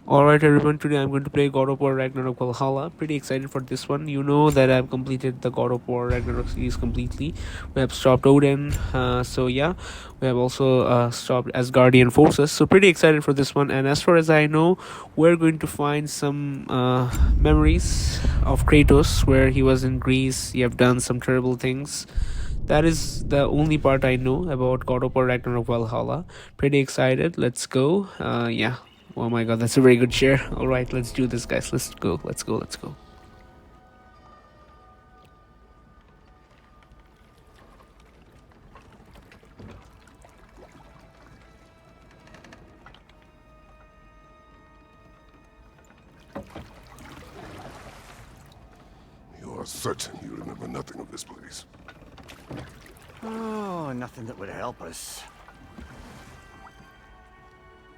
Alright everyone, today I'm going to play God of War Ragnarok Valhallah. Pretty excited for this one. You know that I've completed the God of War Ragnarok series completely. We have stopped Odin, so yeah. We have also stopped Asgardian forces. So pretty excited for this one. And as far as I know, we're going to find some memories of Kratos where he was in Greece. He have done some terrible things. That is the only part I know about God of War Ragnarok Valhalla. Pretty excited. Let's go. Yeah. Oh my god, that's a very good share. All right, let's do this, guys. Let's go. Let's go. Let's go. You are certain you remember nothing of this place? Oh, nothing that would help us.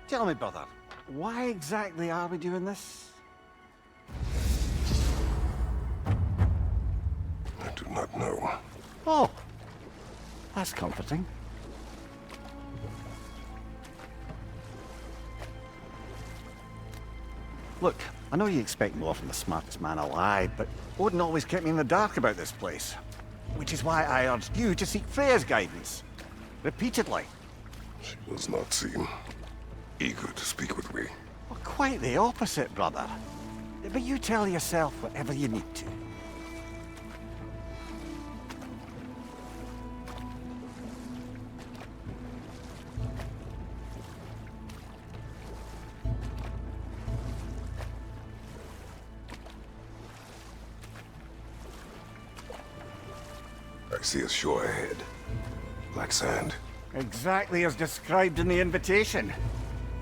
Tell me, brother, why exactly are we doing this? I do not know. Oh, that's comforting. Look, I know you expect more from the smartest man alive, but Odin always kept me in the dark about this place. Which is why I urged you to seek Freya's guidance. Repeatedly. She does not seem eager to speak with me. Well, quite the opposite, brother. But you tell yourself whatever you need to. I see a shore ahead. Black sand. Exactly as described in the invitation.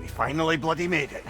We finally bloody made it.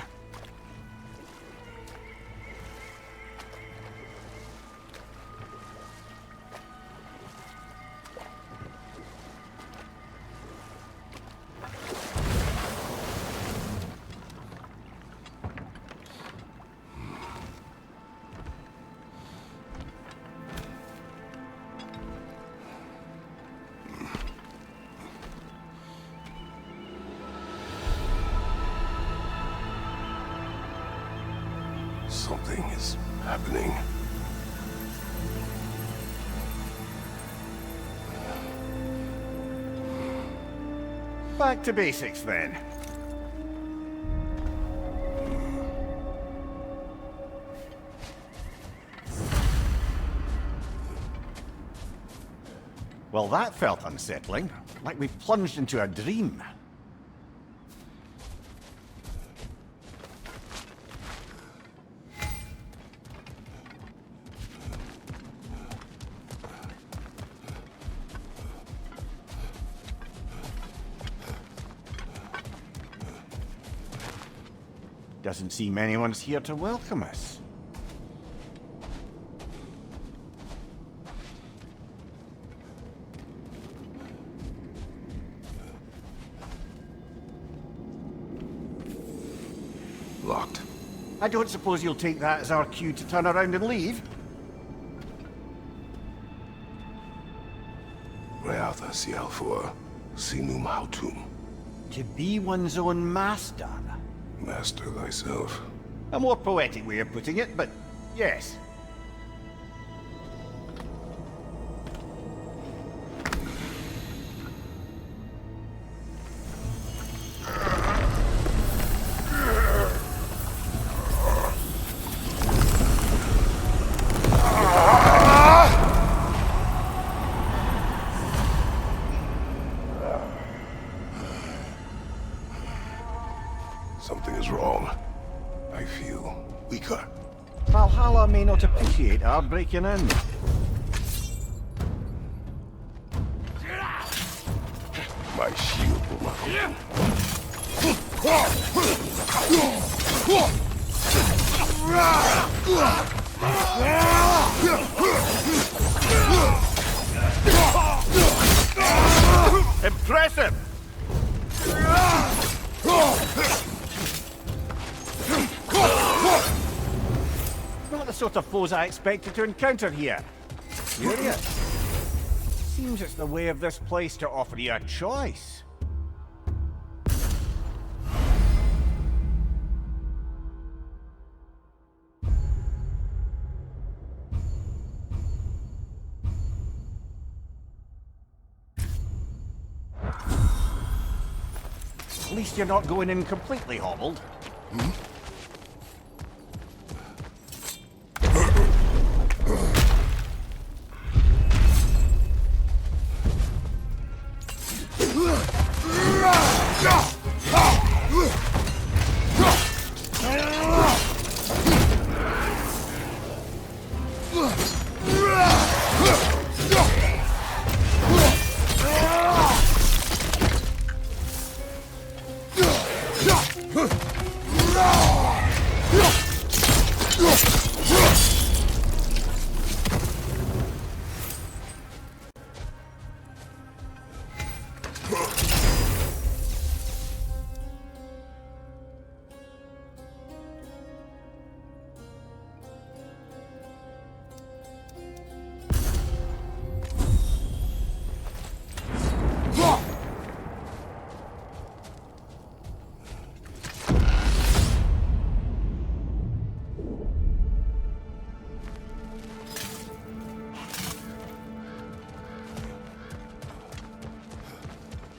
Something is happening. Back to basics then. Well, that felt unsettling. Like we plunged into a dream. Doesn't seem anyone's here to welcome us. Locked. I don't suppose you'll take that as our cue to turn around and leave? Reatha Sialfor, Sinum Hautum. To be one's own master. Master thyself. A more poetic way of putting it, but yes. Something is wrong. I feel weaker. Valhalla may not appreciate our breaking in. My shield will not hold. Impressive! Not the sort of foes I expected to encounter here. Curious. Seems it's the way of this place to offer you a choice. least you're not going in completely hobbled.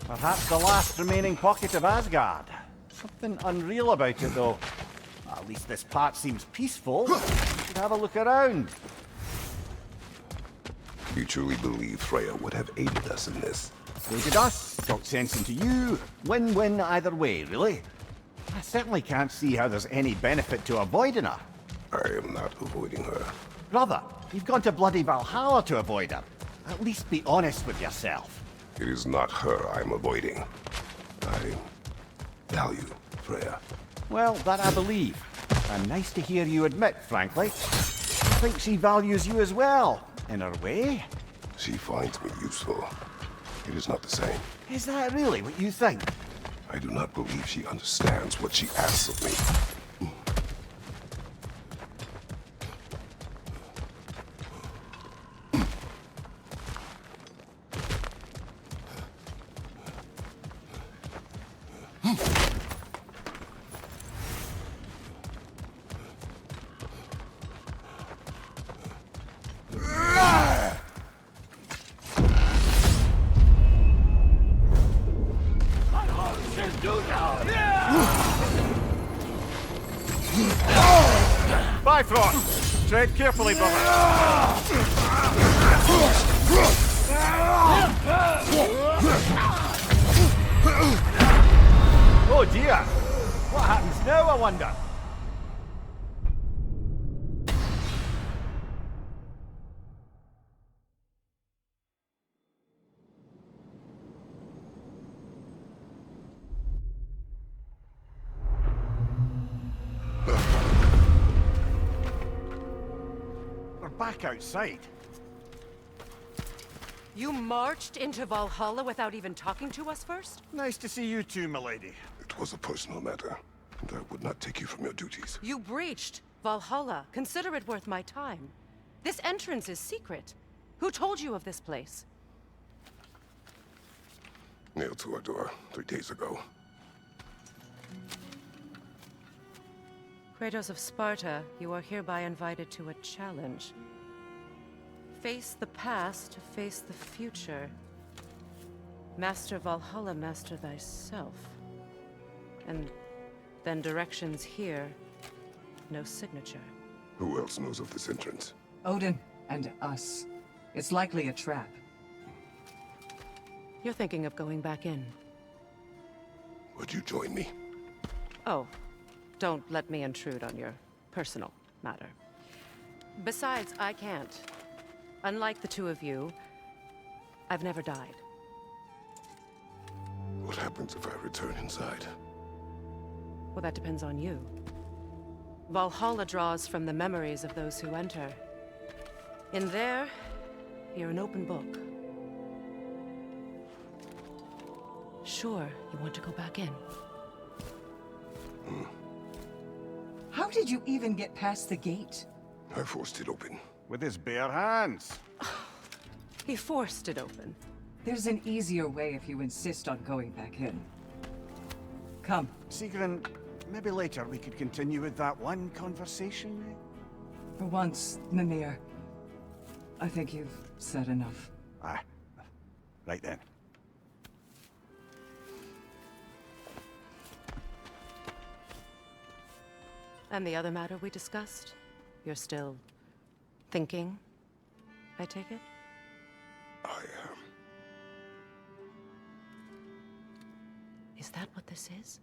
Perhaps the last remaining pocket of Asgard. Something unreal about it, though. At least this part seems peaceful. You should have a look around. You truly believe Freya would have aided us in this? Aided us, talked sense into you. Win-win either way, really. I certainly can't see how there's any benefit to avoiding her. I am not avoiding her. Brother, you've gone to bloody Valhalla to avoid her. At least be honest with yourself. It is not her I'm avoiding. I value Freya. Well, that I believe. And nice to hear you admit, frankly. I think she values you as well, in her way. She finds me useful. It is not the same. Is that really what you think? I do not believe she understands what she asks of me. Bifrost! Tread carefully, brother. Oh dear! What happens now, I wonder? Back outside. You marched into Valhalla without even talking to us first? Nice to see you too, milady. It was a personal matter, and I would not take you from your duties. You breached Valhalla. Consider it worth my time. This entrance is secret. Who told you of this place? Nailed to our door 3 days ago. Kratos of Sparta, you are hereby invited to a challenge. Face the past to face the future. Master Valhalla, master thyself. And then directions here, no signature. Who else knows of this entrance? Odin and us. It's likely a trap. You're thinking of going back in. Would you join me? Oh, don't let me intrude on your personal matter. Besides, I can't. Unlike the two of you, I've never died. What happens if I return inside? Well, that depends on you. Valhalla draws from the memories of those who enter. In there, you're an open book. Sure, you want to go back in. How did you even get past the gate? I forced it open. With his bare hands. He forced it open. There's an easier way if you insist on going back in. Come. Sigrun, maybe later we could continue with that one conversation, eh? For once, Mimir. I think you've said enough. Aye. Right then. And the other matter we discussed? You're still thinking, I take it? I am. Is that what this is?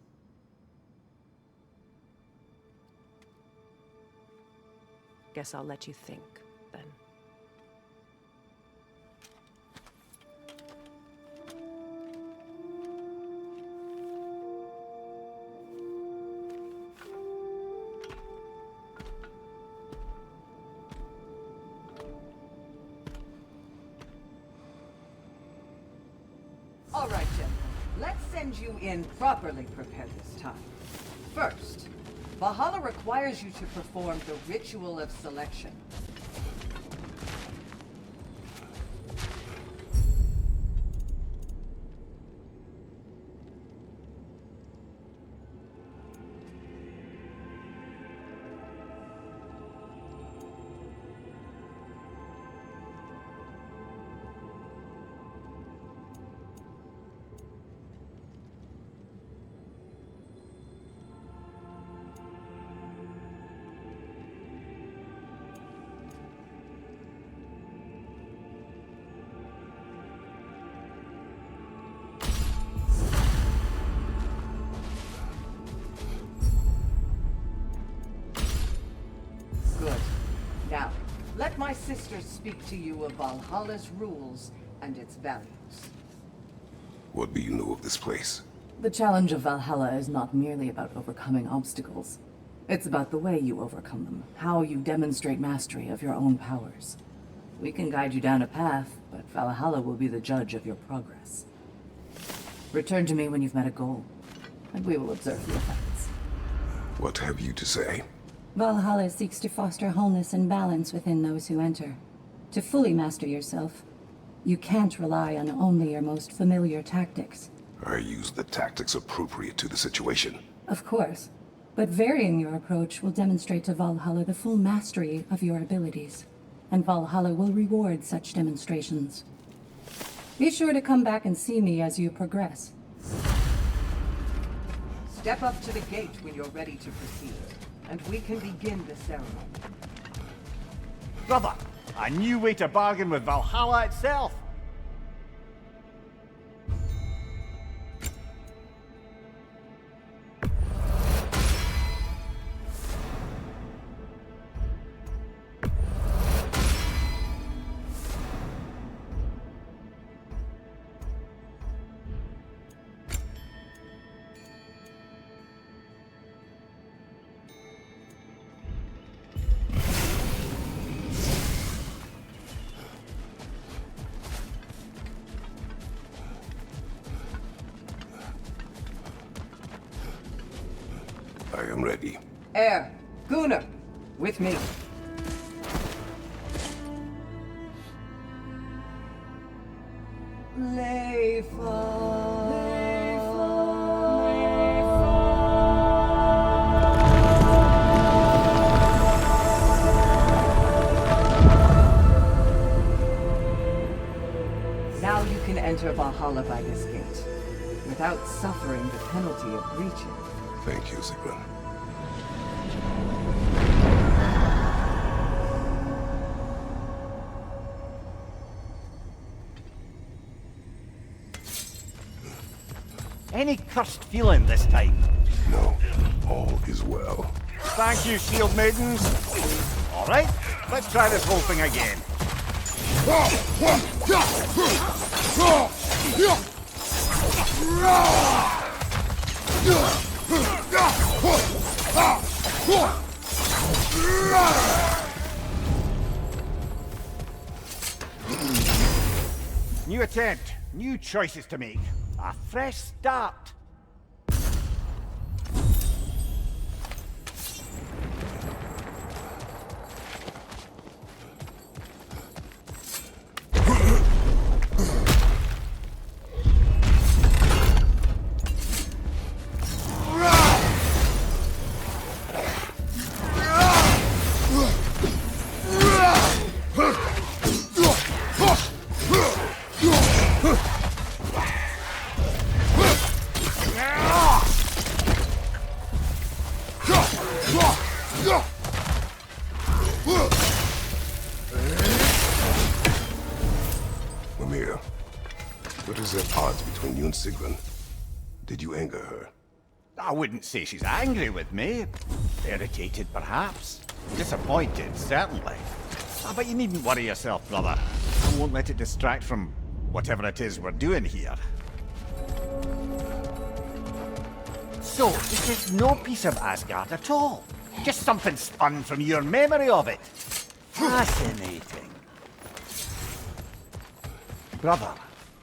Guess I'll let you think, then. All right, gentlemen. Let's send you in properly prepared this time. First, Valhalla requires you to perform the ritual of selection. Good. Now, let my sisters speak to you of Valhalla's rules and its values. What do you know of this place? The challenge of Valhalla is not merely about overcoming obstacles. It's about the way you overcome them, how you demonstrate mastery of your own powers. We can guide you down a path, but Valhalla will be the judge of your progress. Return to me when you've met a goal, and we will observe the effects. What have you to say? Valhalla seeks to foster wholeness and balance within those who enter. To fully master yourself, you can't rely on only your most familiar tactics. I use the tactics appropriate to the situation. Of course, but varying your approach will demonstrate to Valhalla the full mastery of your abilities, and Valhalla will reward such demonstrations. Be sure to come back and see me as you progress. Step up to the gate when you're ready to proceed, and we can begin the ceremony. Brother, a new way to bargain with Valhalla itself. I am ready. Air, Gunnar, with me. Now you can enter Valhalla by this gate, without suffering the penalty of breaching. Thank you, Sigrun. Any cursed feeling this time? No, all is well. Thank you, shield maidens. All right, let's try this whole thing again. New attempt, new choices to make. A fresh start. Mimir, what is the odds between you and Sigrun? Did you anger her? I wouldn't say she's angry with me. Irritated, perhaps. Disappointed, certainly. But you needn't worry yourself, brother. I won't let it distract from whatever it is we're doing here. So, this is no piece of Asgard at all. Just something spun from your memory of it. Fascinating. Brother,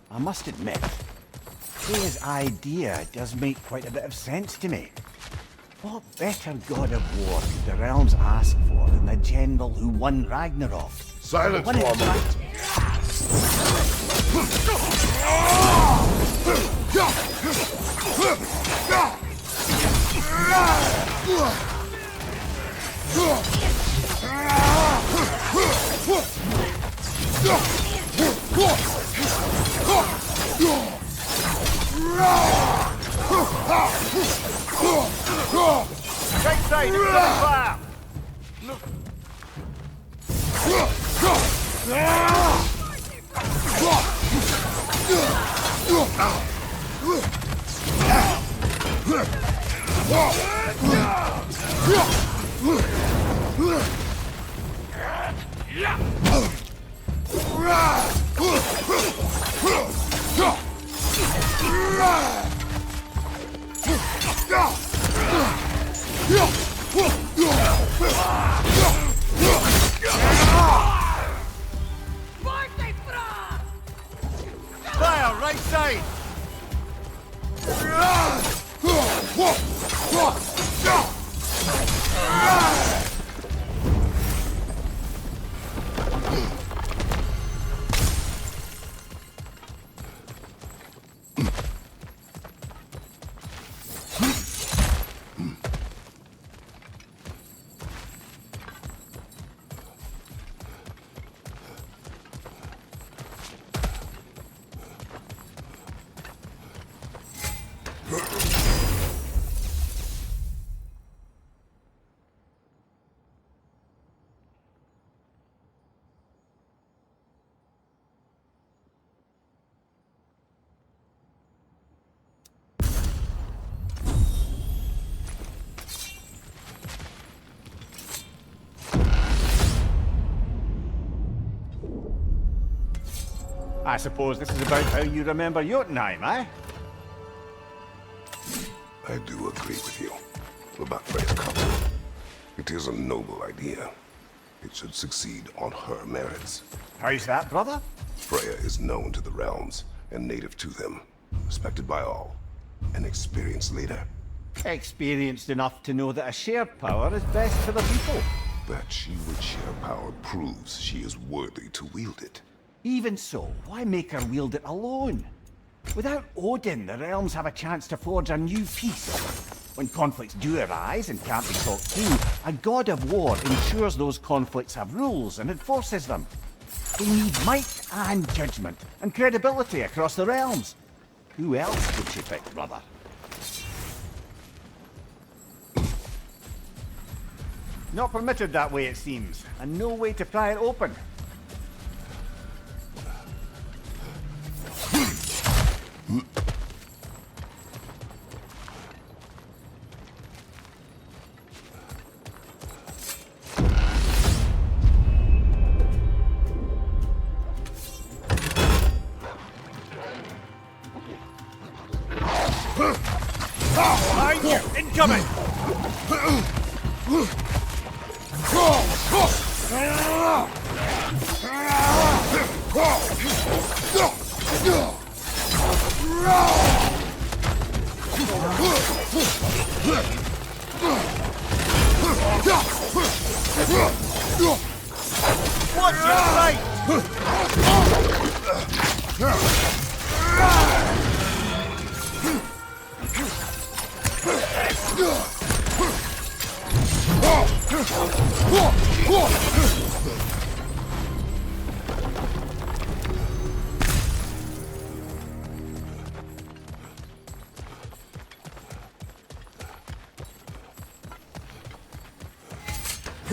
I must admit, Freya's idea does make quite a bit of sense to me. What better god of war could the realms ask for than the general who won Ragnarok? Silence One for a moment. Right side, it's on fire! Fire, right side! I suppose this is about how you remember Jotunheim, eh? I do agree with you about Freya's concept. It is a noble idea. It should succeed on her merits. How's that, brother? Freya is known to the realms and native to them, respected by all, an experienced leader. Experienced enough to know that a shared power is best for the people. That she would share power proves she is worthy to wield it. Even so, why make her wield it alone? Without Odin, the realms have a chance to forge a new peace. When conflicts do arise and can't be talked through, a god of war ensures those conflicts have rules and enforces them. They need might and judgment and credibility across the realms. Who else would you pick, brother? Not permitted that way, it seems, and no way to pry it open. Behind you! Incoming! Watch your right!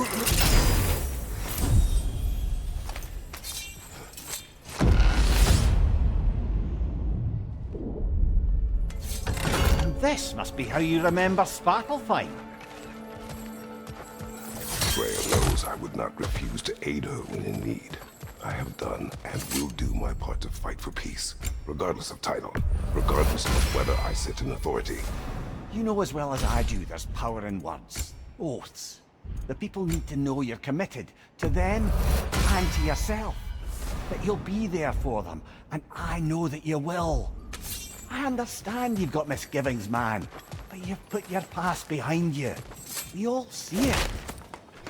And this must be how you remember Sparklefight. Freya knows I would not refuse to aid her when in need. I have done and will do my part to fight for peace, regardless of title, regardless of whether I sit in authority. You know as well as I do there's power in words. Oaths. The people need to know you're committed to them and to yourself. That you'll be there for them, and I know that you will. I understand you've got misgivings, man, but you've put your past behind you. We all see it.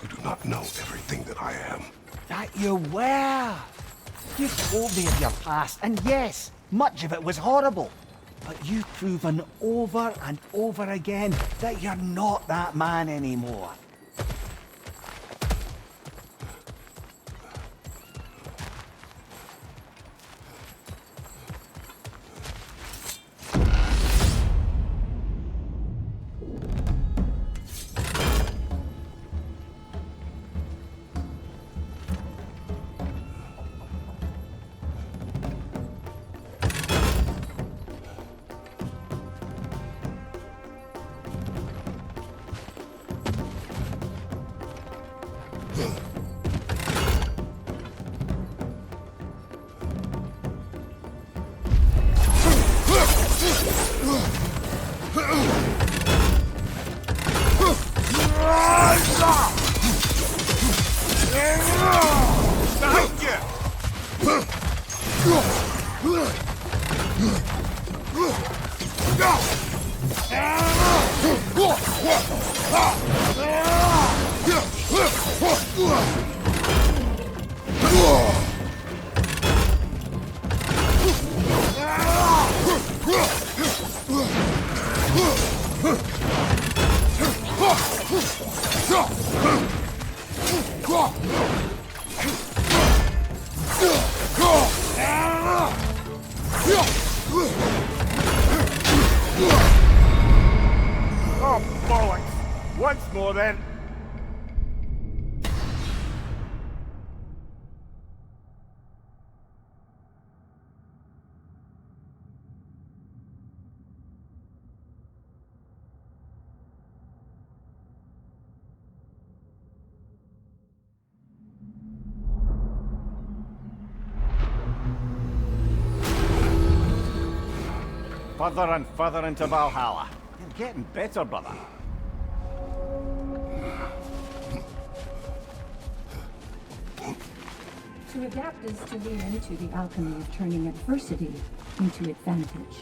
You do not know everything that I am. That you were. You've told me of your past, and yes, much of it was horrible. But you've proven over and over again that you're not that man anymore. Oh, bollocks! Once more then. Further and further into Valhalla. You're getting better, brother. To adapt is to lean into the alchemy of turning adversity into advantage.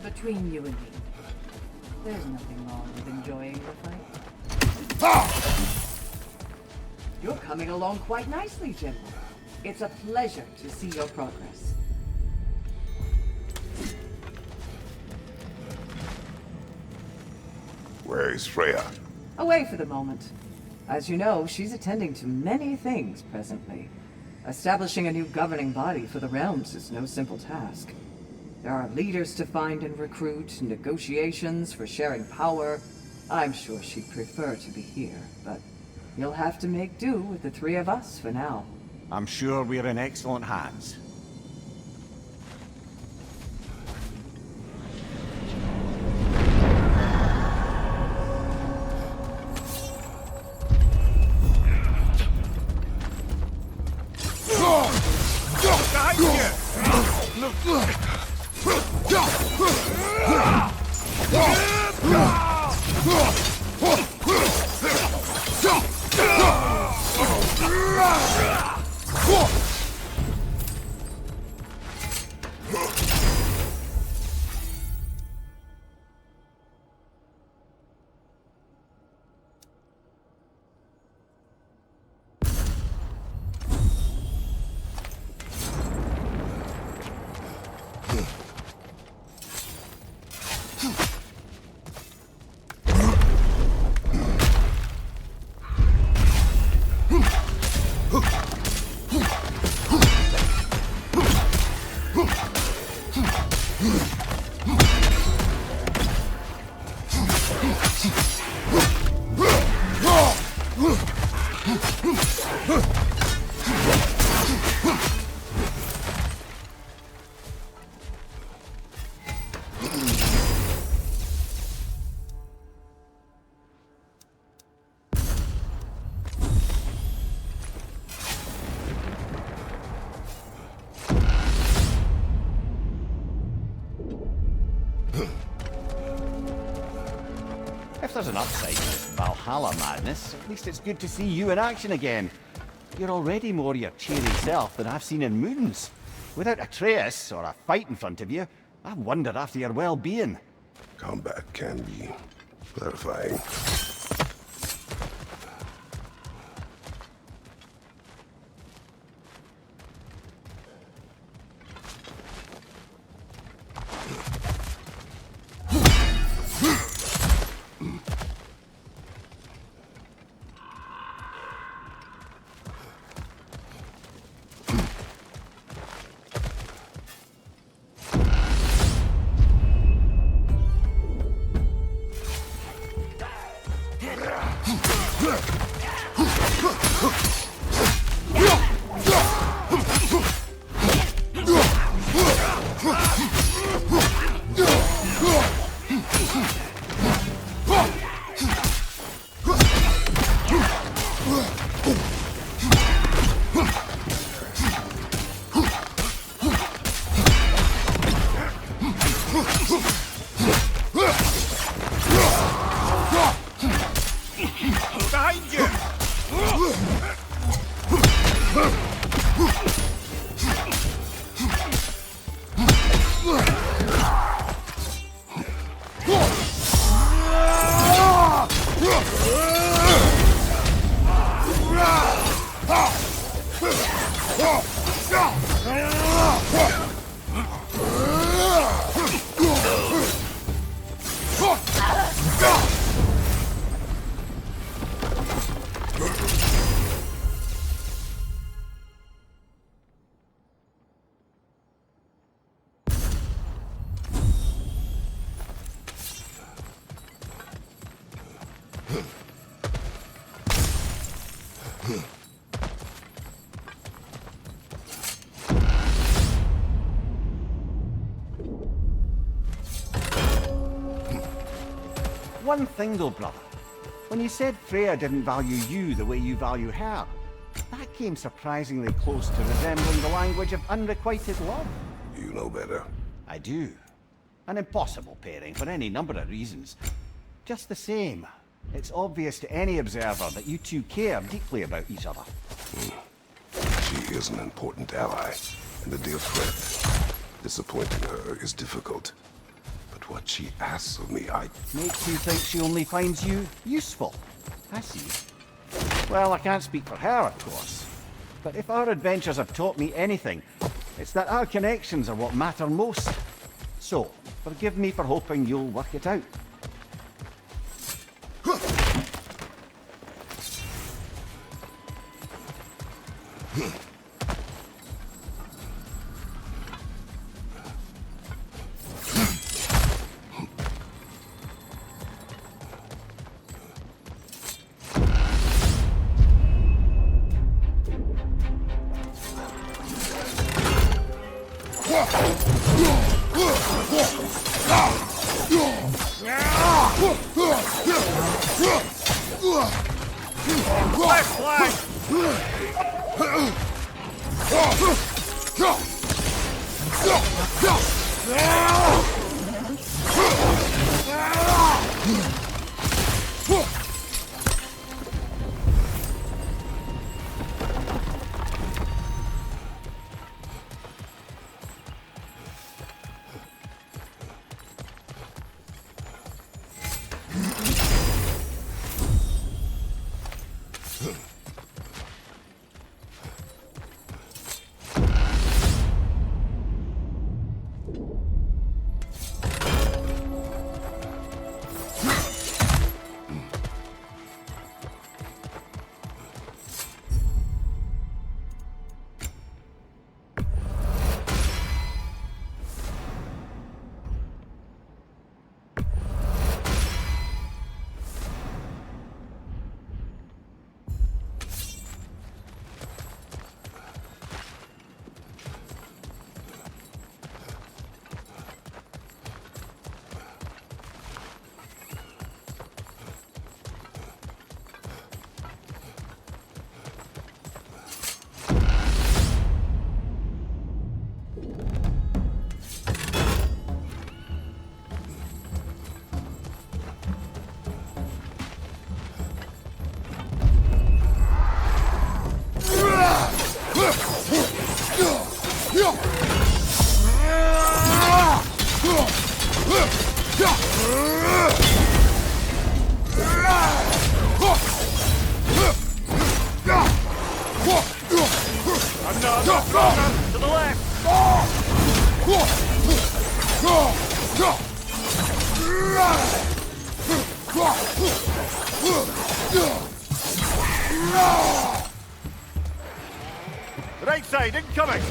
Between you and me, there's nothing wrong with enjoying the fight. You're coming along quite nicely, General. It's a pleasure to see your progress. Where is Freya? away for the moment. As you know, she's attending to many things presently. Establishing a new governing body for the realms is no simple task. There are leaders to find and recruit, negotiations for sharing power. I'm sure she'd prefer to be here, but you'll have to make do with the three of us for now. I'm sure we're in excellent hands. If there's an upside to this Valhalla madness, at least it's good to see you in action again. You're already more your cheery self than I've seen in moons. Without Atreus, or a fight in front of you, I wonder after your well-being. Combat can be clarifying. One thing though, brother. When you said Freya didn't value you the way you value her, that came surprisingly close to resembling the language of unrequited love. You know better. I do. An impossible pairing for any number of reasons. Just the same, it's obvious to any observer that you two care deeply about each other. She is an important ally and a dear friend. Disappointing her is difficult. But what she asks of me, Makes you think she only finds you useful. I see. Well, I can't speak for her, of course. But if our adventures have taught me anything, it's that our connections are what matter most. So, forgive me for hoping you'll work it out. Right side, incoming!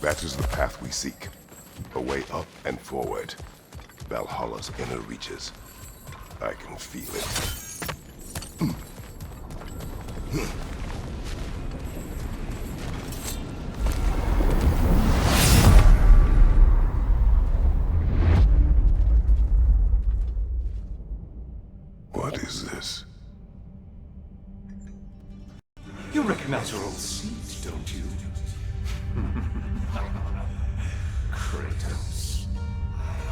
That is the path we seek. A way up and forward. Valhalla's inner reaches. I can feel it. What is this? You recognize your old seeds, don't you? Kratos.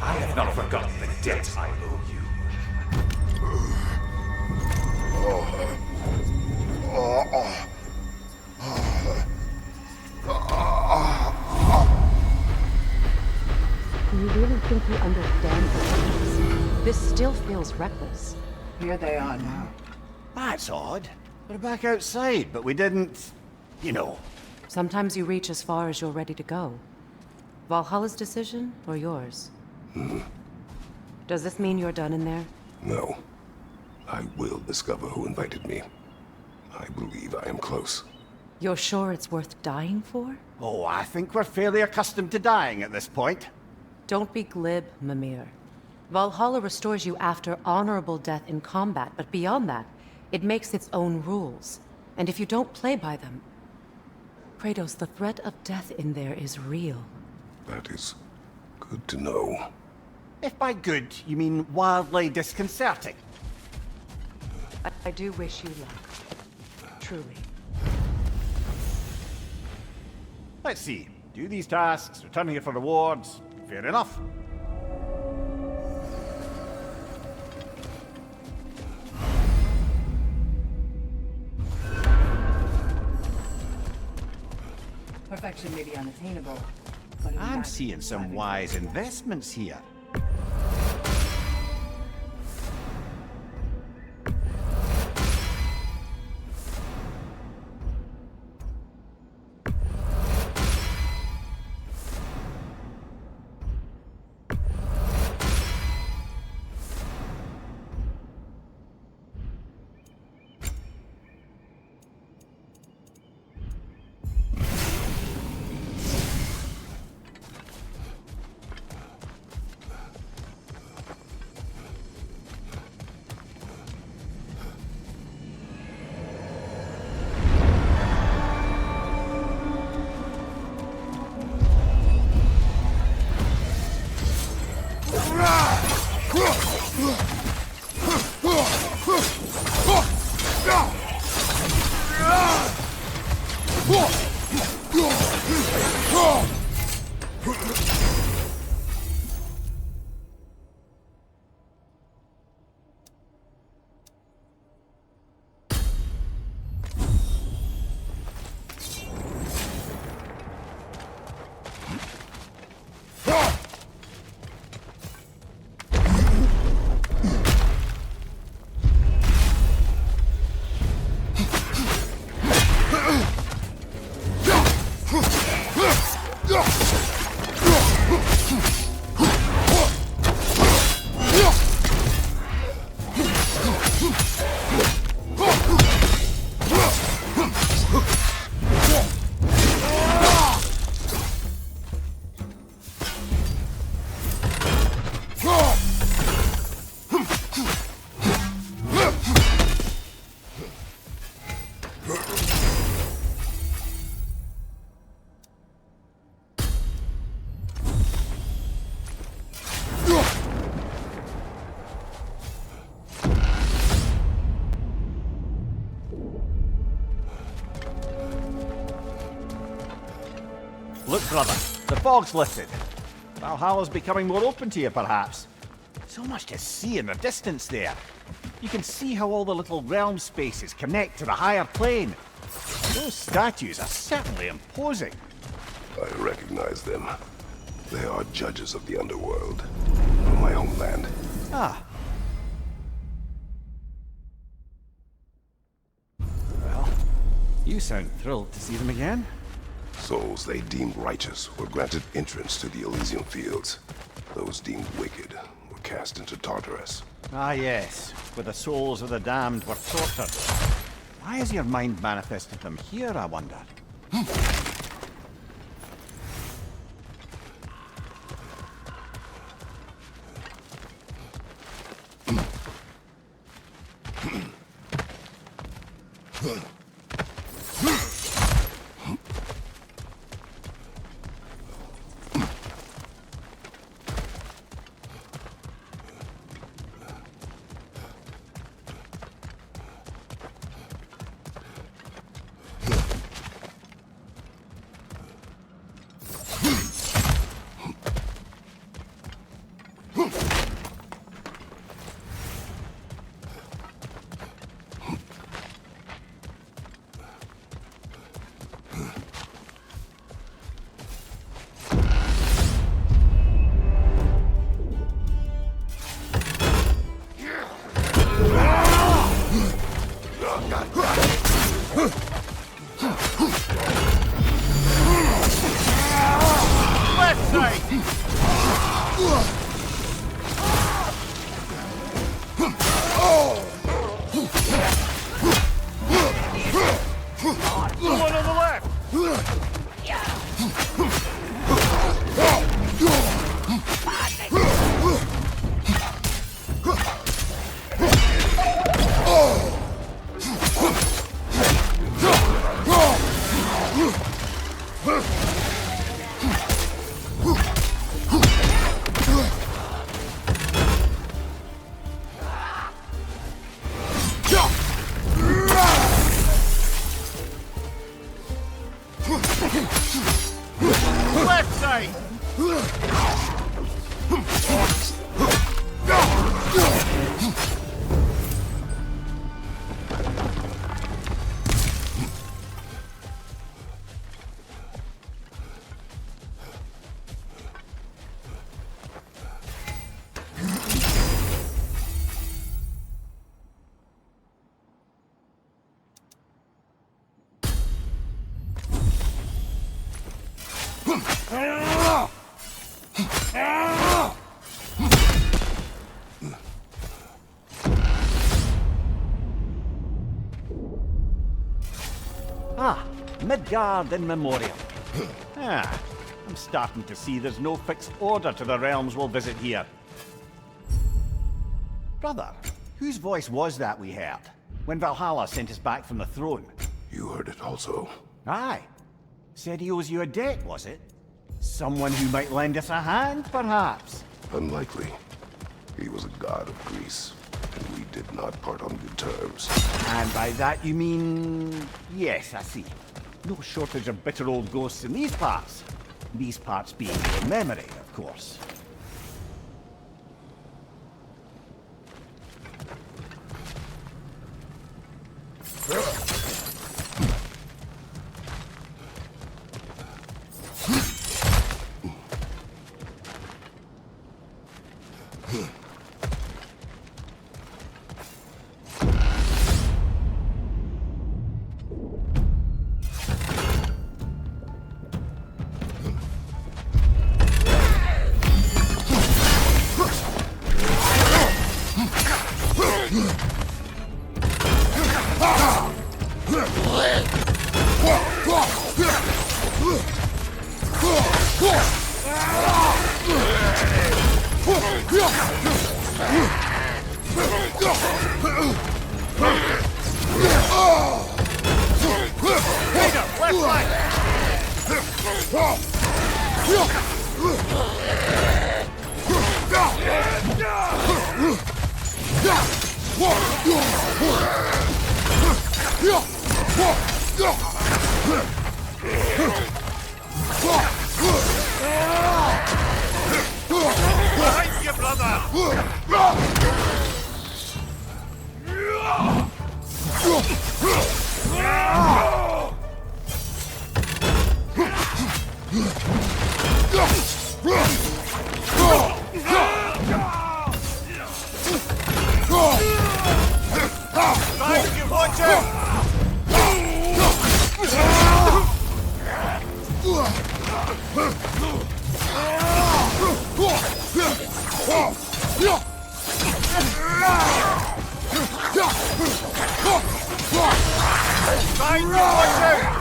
I have not forgotten the debt I owe you. Do you really think you understand this? This still feels reckless. Here they are now. That's odd. We're back outside, but we didn't... you know. Sometimes you reach as far as you're ready to go. Valhalla's decision, or yours? Does this mean you're done in there? No. I will discover who invited me. I believe I am close. You're sure it's worth dying for? Oh, I think we're fairly accustomed to dying at this point. Don't be glib, Mimir. Valhalla restores you after honorable death in combat, but beyond that, it makes its own rules. And if you don't play by them... Kratos, the threat of death in there is real. That is good to know. If by good you mean wildly disconcerting. I do wish you luck. Truly. Let's see. Do these tasks, return here for rewards. Fair enough. Perfection may be unattainable, but in I'm fact, seeing some wise investments here. Look, brother, the fog's lifted. Valhalla's becoming more open to you, perhaps. So much to see in the distance there. You can see how all the little realm spaces connect to the higher plane. Those statues are certainly imposing. I recognize them. They are judges of the underworld, from my homeland. Ah. Well, you sound thrilled to see them again. Souls they deemed righteous were granted entrance to the Elysian fields. Those deemed wicked were cast into Tartarus. Ah yes, where the souls of the damned were tortured. Why has your mind manifested them here, I wonder? Ah, Midgard in memoriam. I'm starting to see there's no fixed order to the realms we'll visit here. Brother, whose voice was that we heard when Valhalla sent us back from the throne? You heard it also. Aye. Said he owes you a debt, was it? Someone who might lend us a hand, perhaps? Unlikely. He was a god of Greece, and we did not part on good terms. And by that you mean... Yes, I see. No shortage of bitter old ghosts in these parts. These parts being your memory, of course. Behind you, brother! Time you watch him! Time you watch him!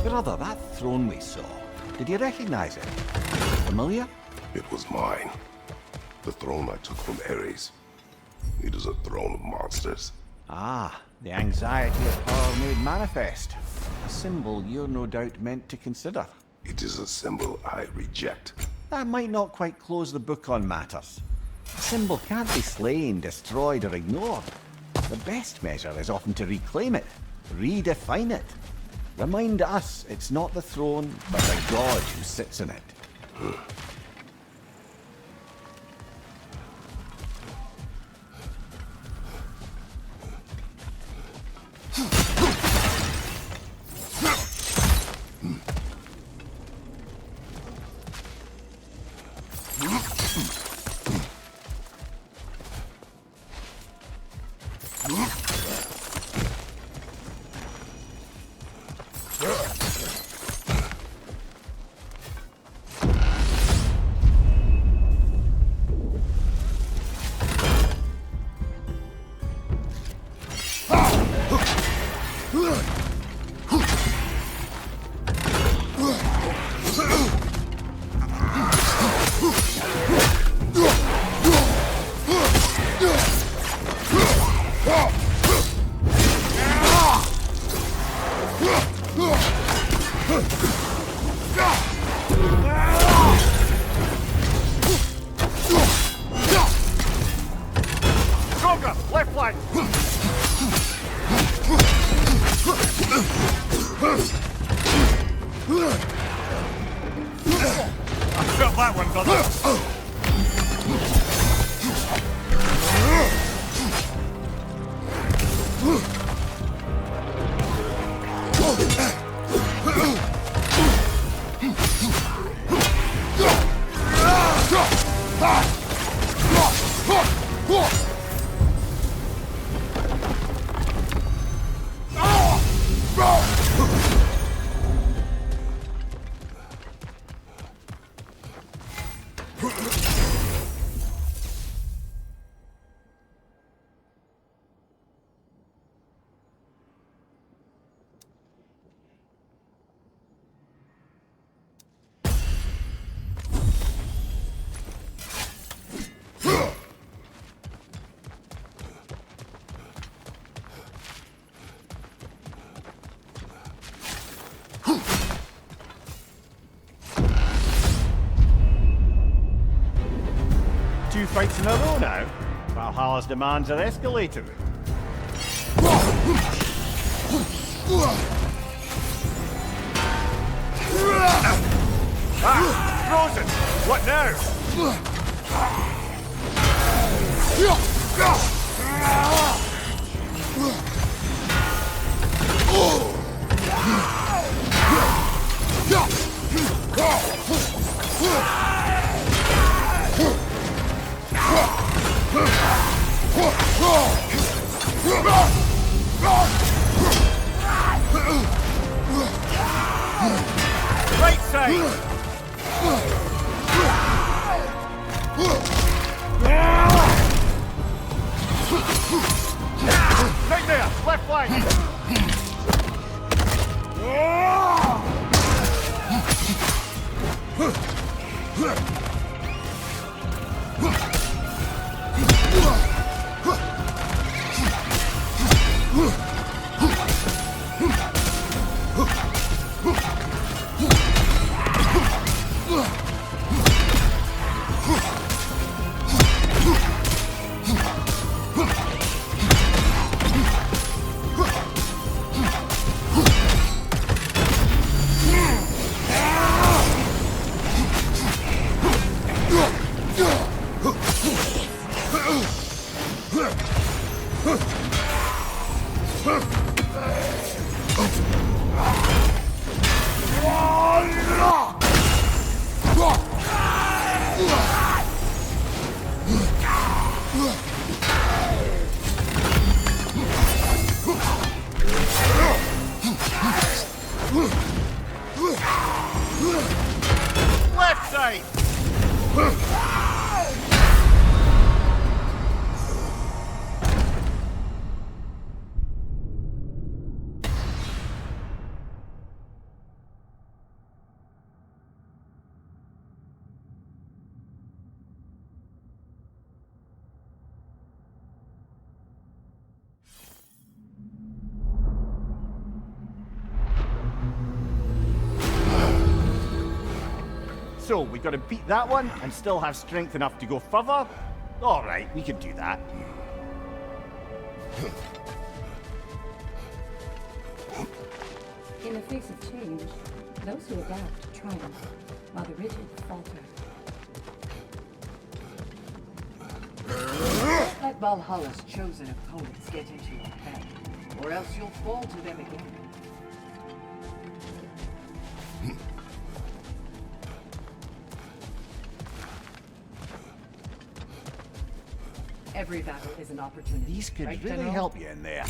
Brother, that throne we saw, did you recognize it? Familiar? It was mine. The throne I took from Ares. It is a throne of monsters. Ah, the anxiety of power made manifest. A symbol you're no doubt meant to consider. It is a symbol I reject. That might not quite close the book on matters. A symbol can't be slain, destroyed, or ignored. The best measure is often to reclaim it, redefine it. Remind us it's not the throne, but the god who sits in it. Stronger! Left flank! I felt that one, brother! Two fights in a row now. Valhalla's demands are escalating. Ah! Frozen! What now? Right side! Nightmare! Left flank! Left side! So, we've got to beat that one and still have strength enough to go further? Alright, we can do that. In the face of change, those who adapt triumph, while the rigid falter. Don't let Valhalla's chosen opponents get into your head, or else you'll fall to them again. Every battle is an opportunity. These could right, really General? help you in there.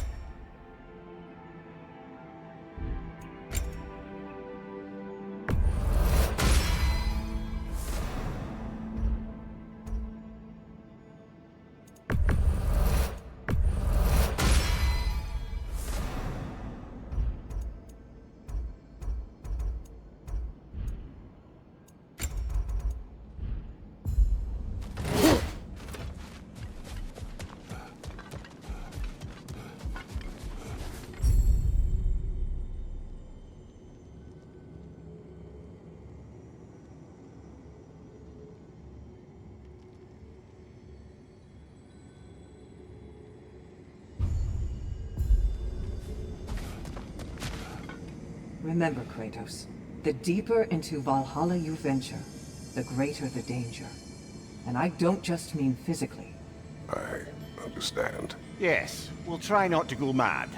Remember, Kratos, the deeper into Valhalla you venture, the greater the danger. And I don't just mean physically. I understand. Yes, we'll try not to go mad.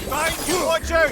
Mind you, watch out!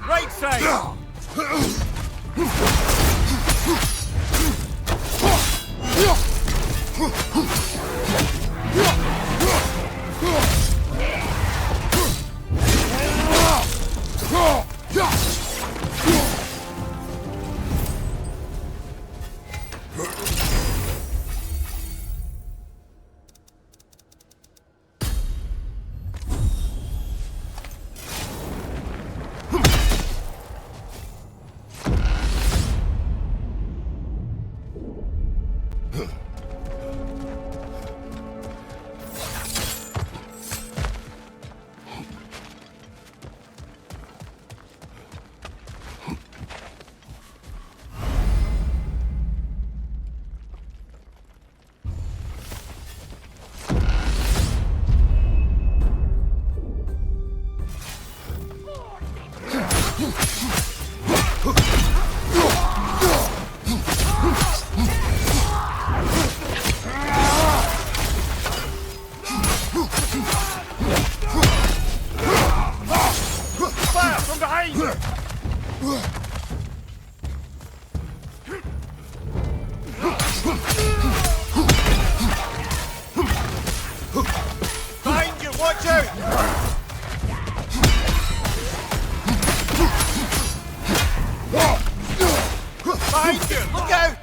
Right side! Fire from behind! Behind you, watch out! Behind you, look out!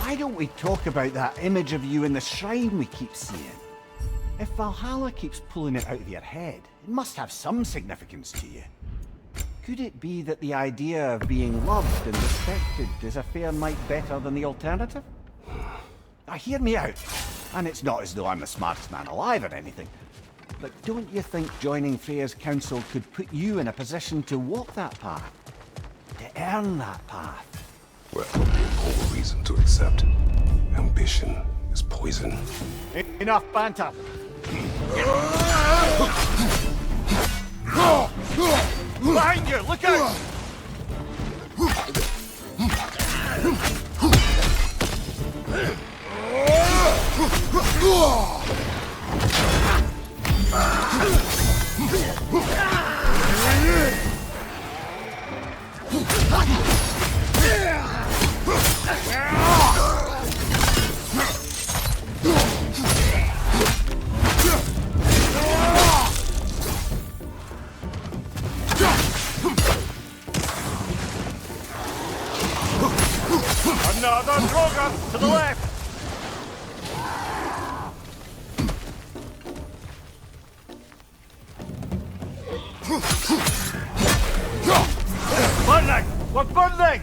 Why don't we talk about that image of you in the shrine we keep seeing? If Valhalla keeps pulling it out of your head, it must have some significance to you. Could it be that the idea of being loved and respected is a fair mite better than the alternative? Now hear me out, and it's not as though I'm the smartest man alive or anything, but don't you think joining Freya's council could put you in a position to walk that path? To earn that path? Well, the whole reason to accept. Ambition is poison. Enough banter! Behind you! Look out! Another Droga to the left! Burning! We're burning!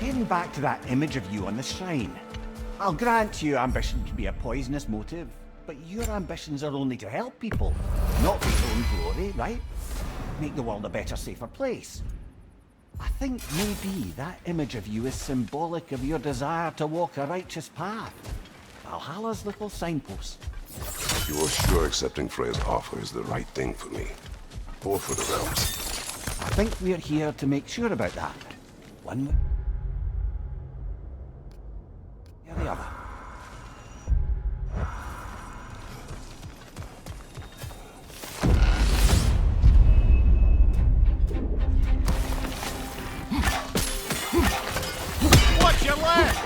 Getting back to that image of you on the shrine. I'll grant you ambition can be a poisonous motive, but your ambitions are only to help people, not for your own glory, right? Make the world a better, safer place. I think maybe that image of you is symbolic of your desire to walk a righteous path. Valhalla's little signpost. You're sure accepting Freya's offer is the right thing for me? Or for the realms? I think we're here to make sure about that. One way or the other. Watch your left!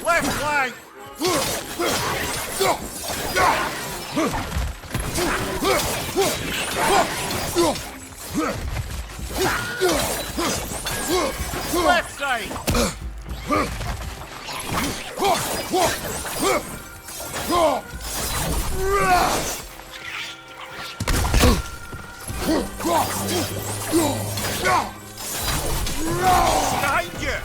Left flank! Left side! Behind you!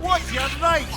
Watch your right!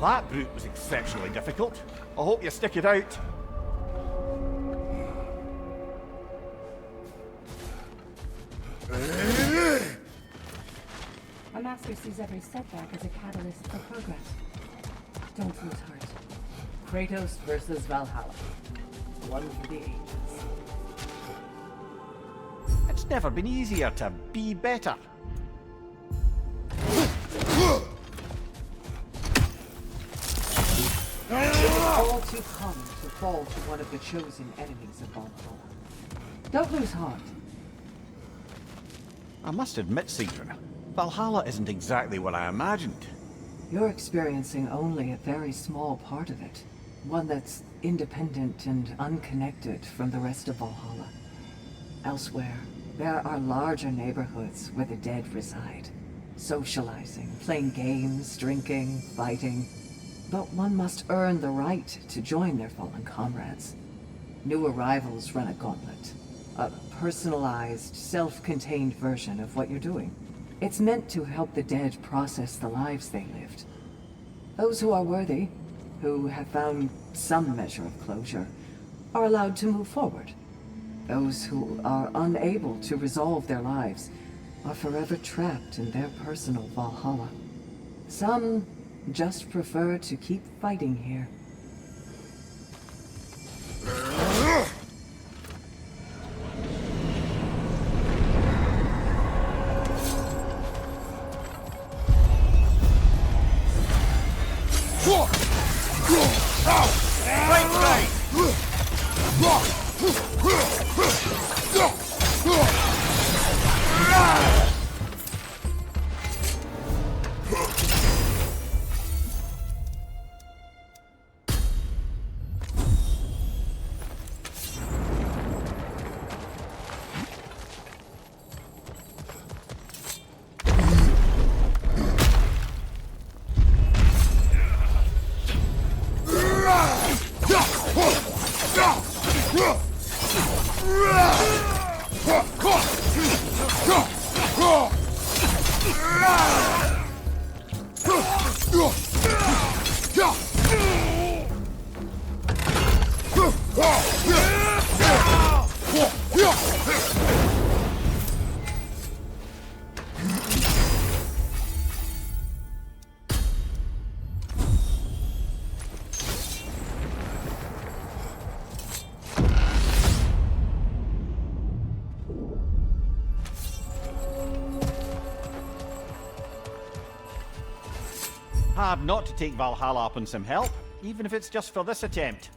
That brute was exceptionally difficult. I hope you stick it out. A master sees every setback as a catalyst for progress. Don't lose heart. Kratos versus Valhalla. One for the ages. It's never been easier to be better. All too common to fall to one of the chosen enemies of Valhalla. Don't lose heart. I must admit, Sigrun, Valhalla isn't exactly what I imagined. You're experiencing only a very small part of it. One that's independent and unconnected from the rest of Valhalla. Elsewhere, there are larger neighborhoods where the dead reside. Socializing, playing games, drinking, fighting. But one must earn the right to join their fallen comrades. New arrivals run a gauntlet. A personalized, self-contained version of what you're doing. It's meant to help the dead process the lives they lived. Those who are worthy, who have found some measure of closure, are allowed to move forward. Those who are unable to resolve their lives are forever trapped in their personal Valhalla. Some just prefer to keep fighting here. Hard not to take Valhalla up on some help, even if it's just for this attempt.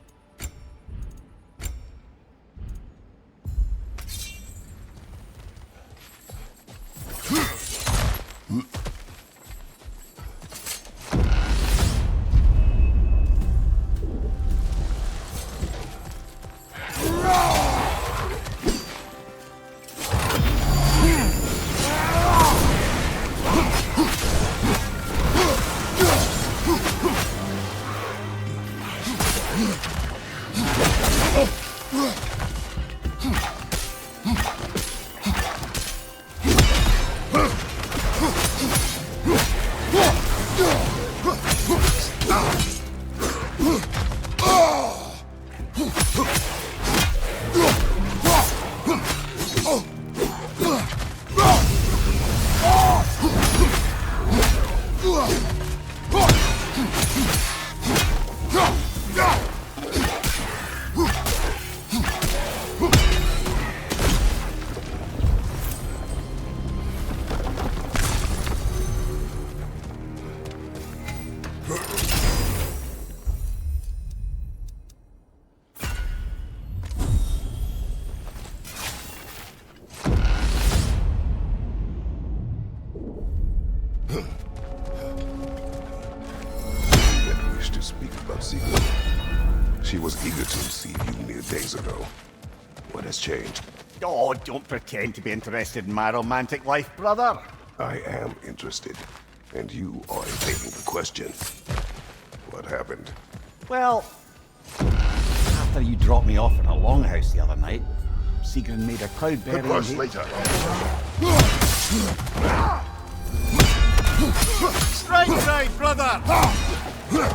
She was eager to receive you mere days ago. What has changed? Oh, don't pretend to be interested in my romantic life, brother. I am interested, and you are evading the question. What happened? Well, after you dropped me off at a longhouse the other night, Sigrun made a cloud berry. Goodbye, later. Strike right, brother! Right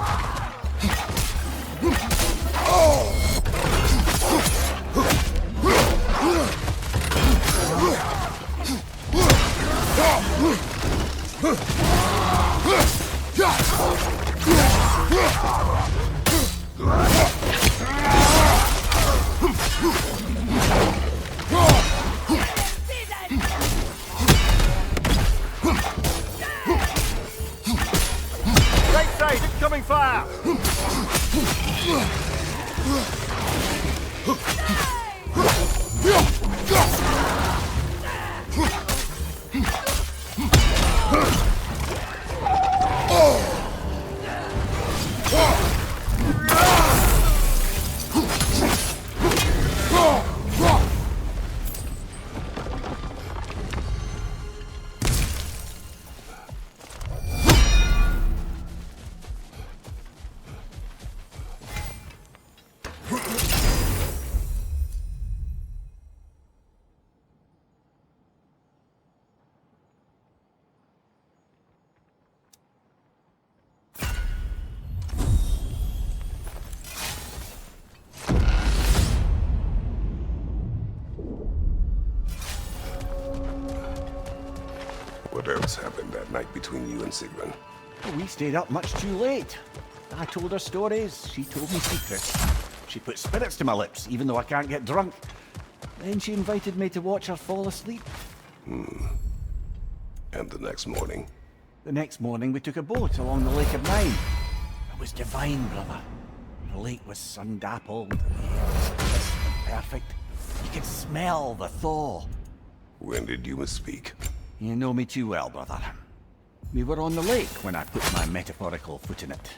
side, incoming fire! What else happened that night between you and Sigrun? We stayed up much too late. I told her stories, she told me secrets. She put spirits to my lips, even though I can't get drunk. Then she invited me to watch her fall asleep. And the next morning? The next morning we took a boat along the Lake of Nine. It was divine, brother. The lake was sun-dappled, the air was crisp and perfect. You could smell the thaw. When did you misspeak? You know me too well, brother. We were on the lake when I put my metaphorical foot in it.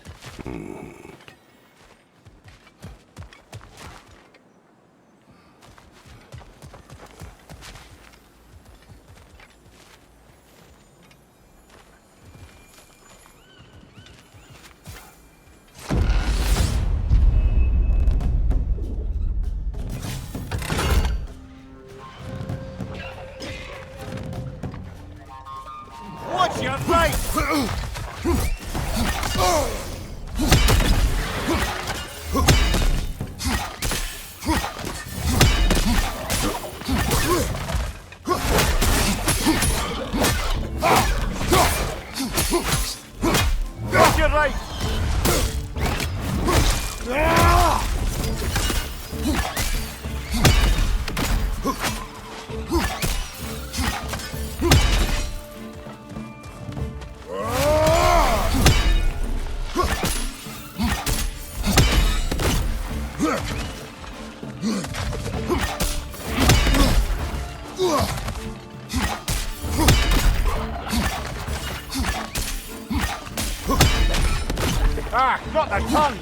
Watch your right! Watch your right! Ah, not the tongue!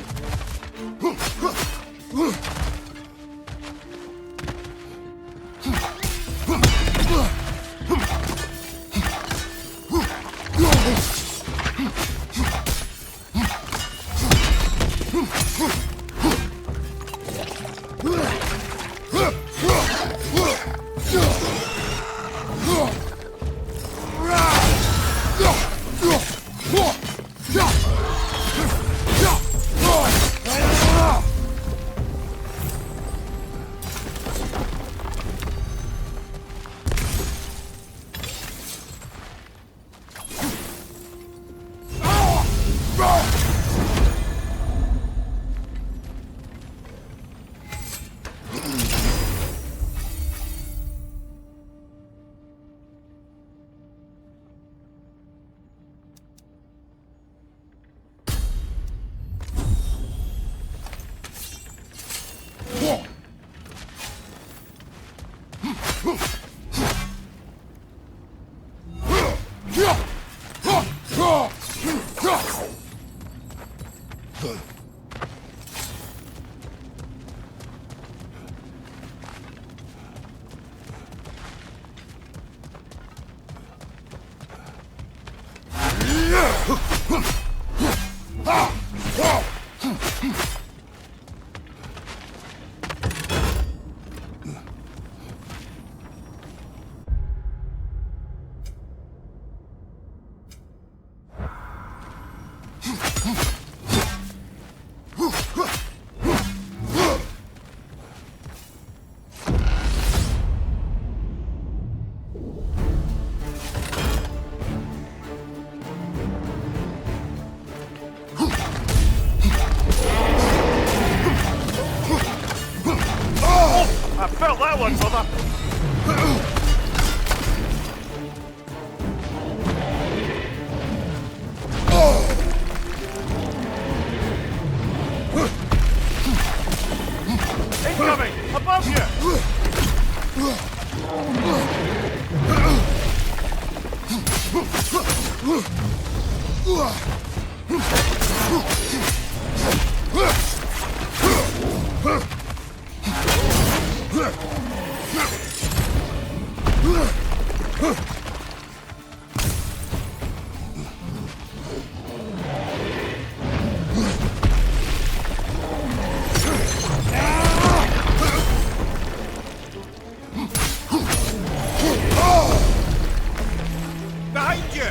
Behind you!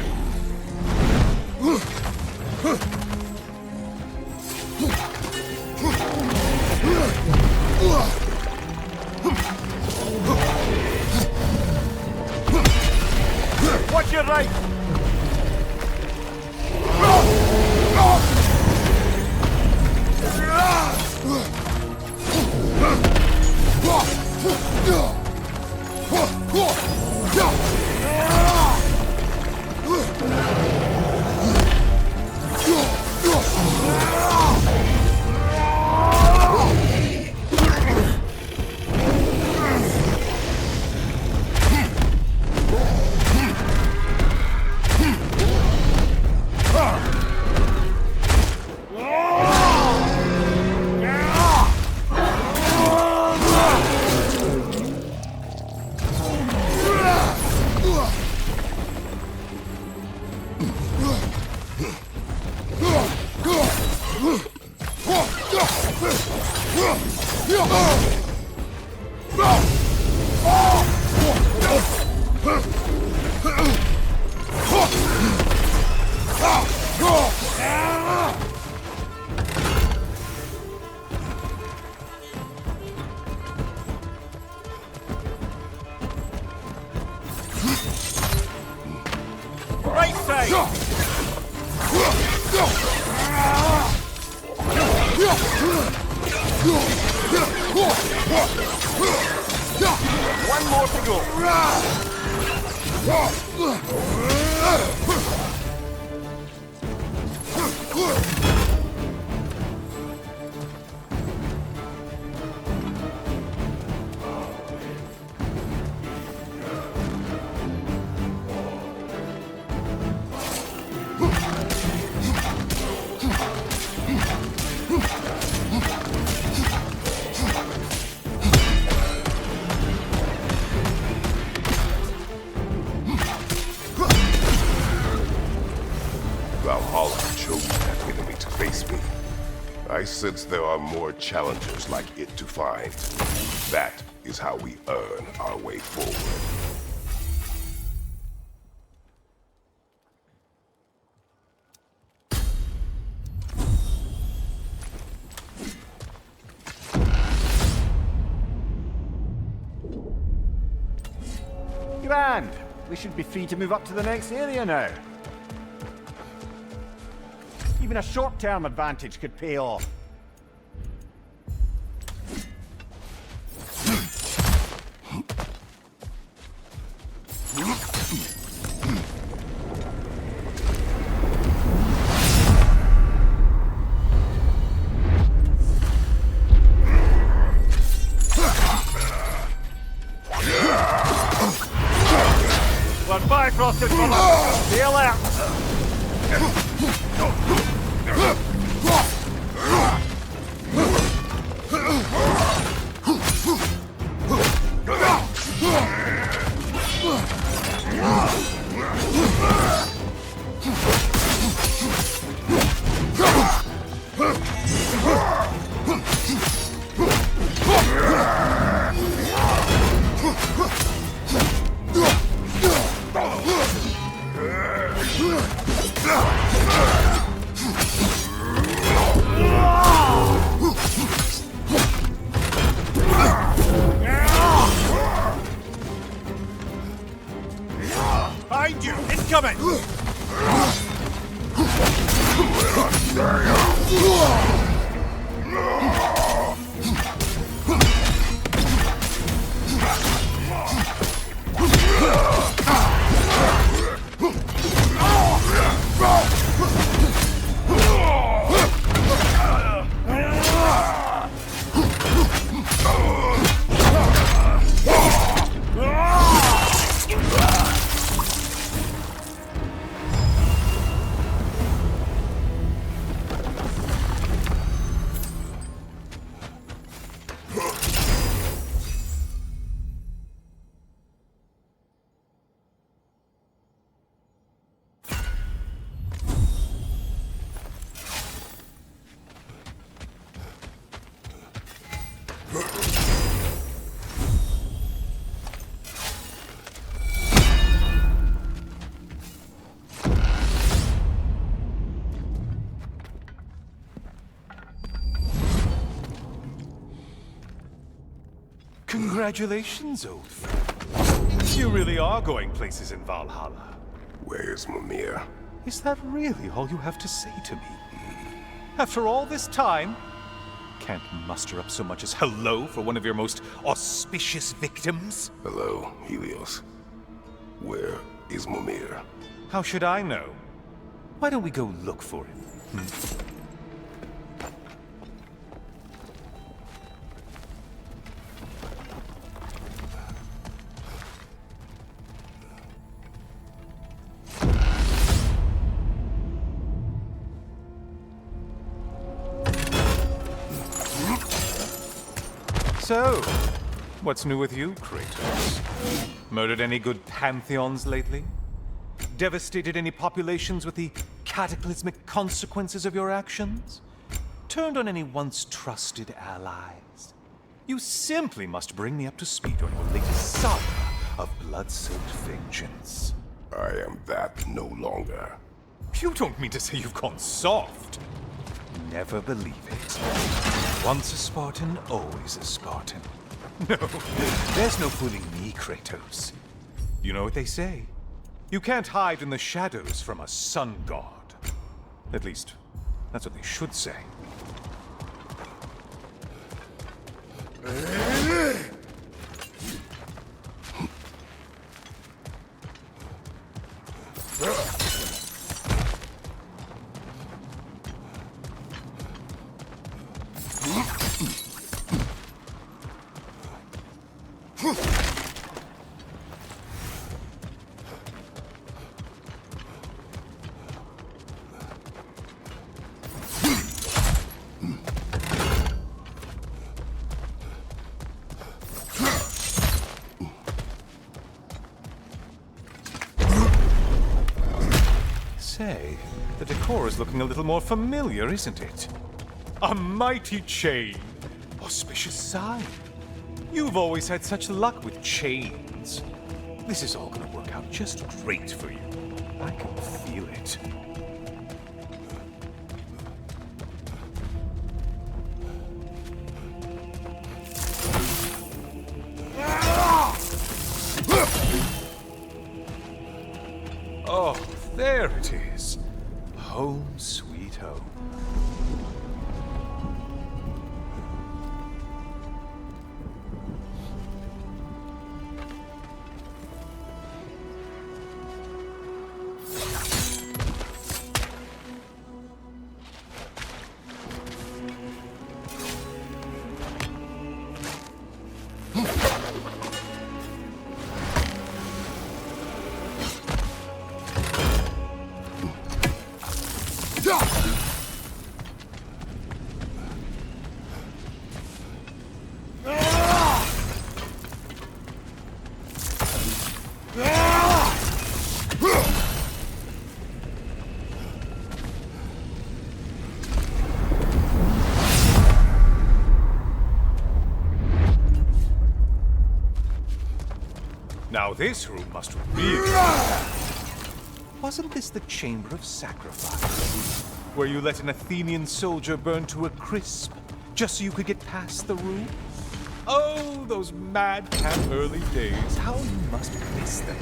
Watch your right! Right side! One more to go. Valhalla chose that enemy to face me. I sense there are more challengers like it to find. That is how we earn our way forward. Grand! We should be free to move up to the next area now. Even a short-term advantage could pay off. We're Bifrosted, brother! Stay alert! Behind you! Incoming! Congratulations, old friend. You really are going places in Valhalla. Where's Mimir? Is that really all you have to say to me? After all this time, can't muster up so much as hello for one of your most auspicious victims? Hello, Helios. Where is Mimir? How should I know? Why don't we go look for him? So, what's new with you, Kratos? Murdered any good pantheons lately? Devastated any populations with the cataclysmic consequences of your actions? Turned on any once trusted allies? You simply must bring me up to speed on your latest saga of blood-soaked vengeance. I am that no longer. You don't mean to say you've gone soft? Never believe it. Once a Spartan, always a Spartan. No, there's no fooling me, Kratos. You know what they say? You can't hide in the shadows from a sun god. At least, that's what they should say. Say, the decor is looking a little more familiar, isn't it? A mighty chain. Auspicious sign. You've always had such luck with chains. This is all gonna work out just great for you. I can feel it. Oh, there it is. Home sweet home. Now this room must really... Wasn't this the Chamber of Sacrifice? Where you let an Athenian soldier burn to a crisp, just so you could get past the room? Oh, those madcap early days. How you must miss them.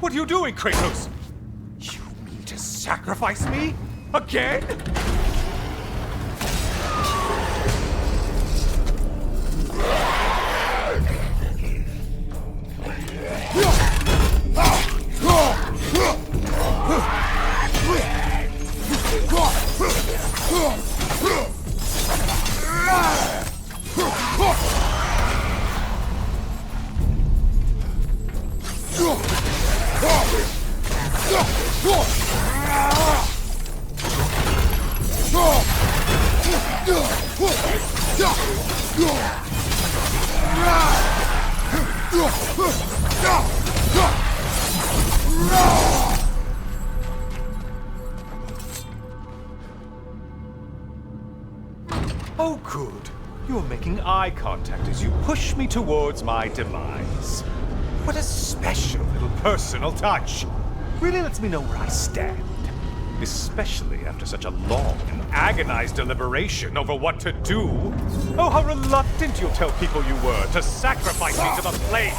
What are you doing, Kratos? You mean to sacrifice me? Again? Oh, good. You're making eye contact as you push me towards my demise. What a special little personal touch. Really lets me know where I stand. Especially after such a long and agonized deliberation over what to do. Oh, how reluctant you'll tell people you were to sacrifice me to the flames.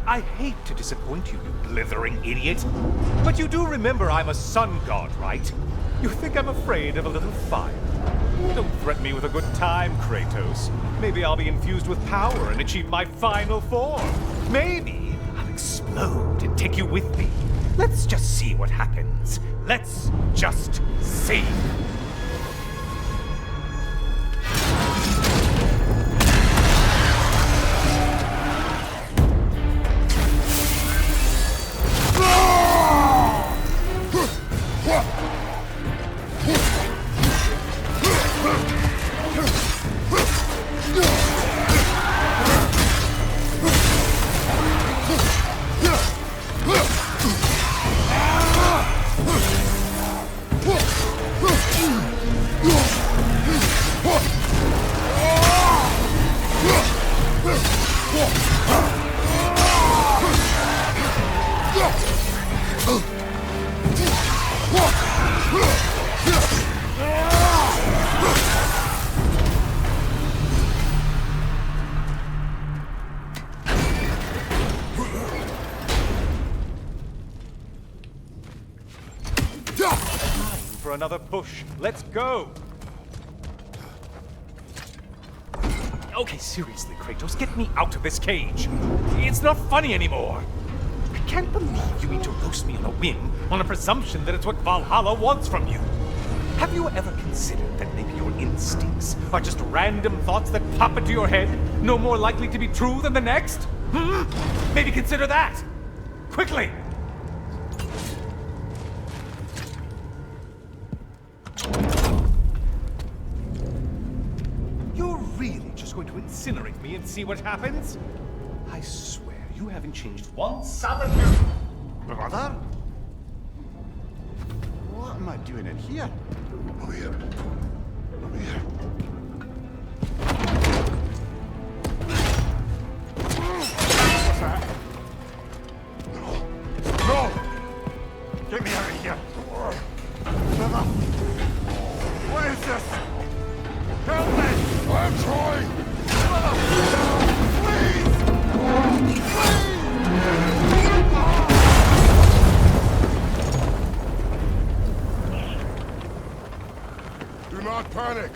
I hate to disappoint you, you blithering idiot. But you do remember I'm a sun god, right? You think I'm afraid of a little fire? Don't threaten me with a good time, Kratos. Maybe I'll be infused with power and achieve my final form. Maybe I'll explode and take you with me. Let's just see what happens. Let's just see. For another push. Let's go! Okay, seriously, Kratos, get me out of this cage. It's not funny anymore. I can't believe you mean to roast me on a whim, on a presumption that it's what Valhalla wants from you. Have you ever considered that maybe your instincts are just random thoughts that pop into your head, no more likely to be true than the next? Maybe consider that! Quickly! You're really just going to incinerate me and see what happens? I swear, you haven't changed one solid. Brother? What am I doing in here? Over here. Over here. What's that? No! No! Get me out of here! Brother! What is this? Help me! I'm trying! Brother! Please! Do not panic.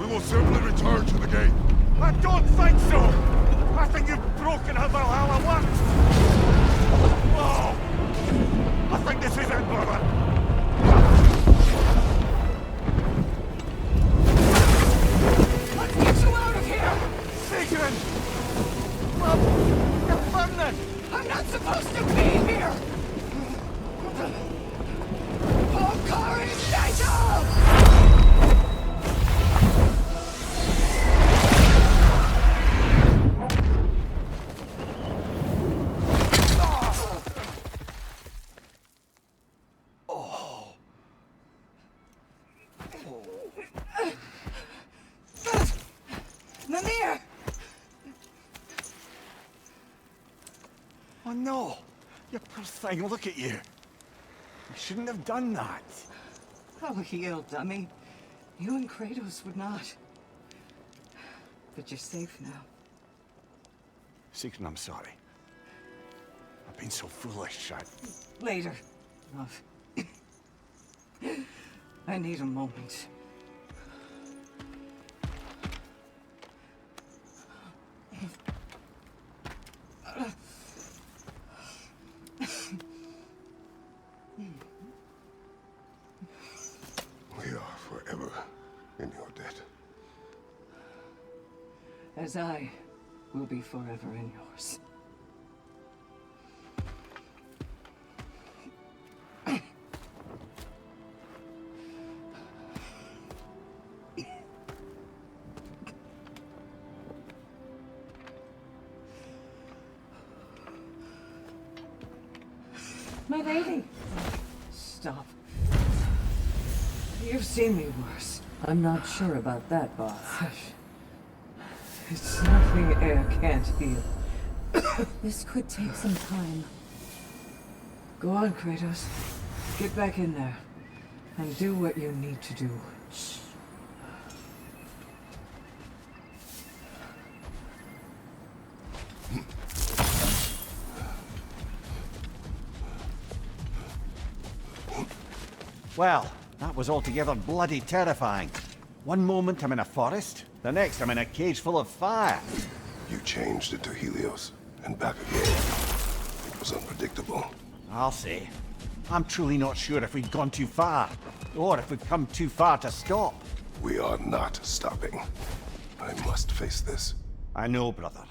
We will simply return to the gate. I don't think so! I think you've broken how Valhalla works! Whoa! I think this is it, brother! Let's get you out of here! Satan! Mom, you're burning! I'm not supposed to be here! Pokari Satan! Mimir! Oh no! You poor thing, look at you. You shouldn't have done that. Oh, heal, dummy. You and Kratos would not. But you're safe now. Seeker, I'm sorry. I've been so foolish. Later, love. I need a moment. We are forever in your debt. As I will be forever in yours. berating. Stop. You've seen me worse. I'm not sure about that, boss. Hush. It's nothing air can't heal. This could take some time. Go on, Kratos. Get back in there. And do what you need to do. Well, that was altogether bloody terrifying. One moment I'm in a forest, the next I'm in a cage full of fire. You changed into Helios and back again. It was unpredictable. I'll say. I'm truly not sure if we've gone too far, or if we've come too far to stop. We are not stopping. I must face this. I know, brother.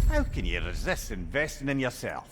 How can you resist investing in yourself?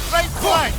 Right flank!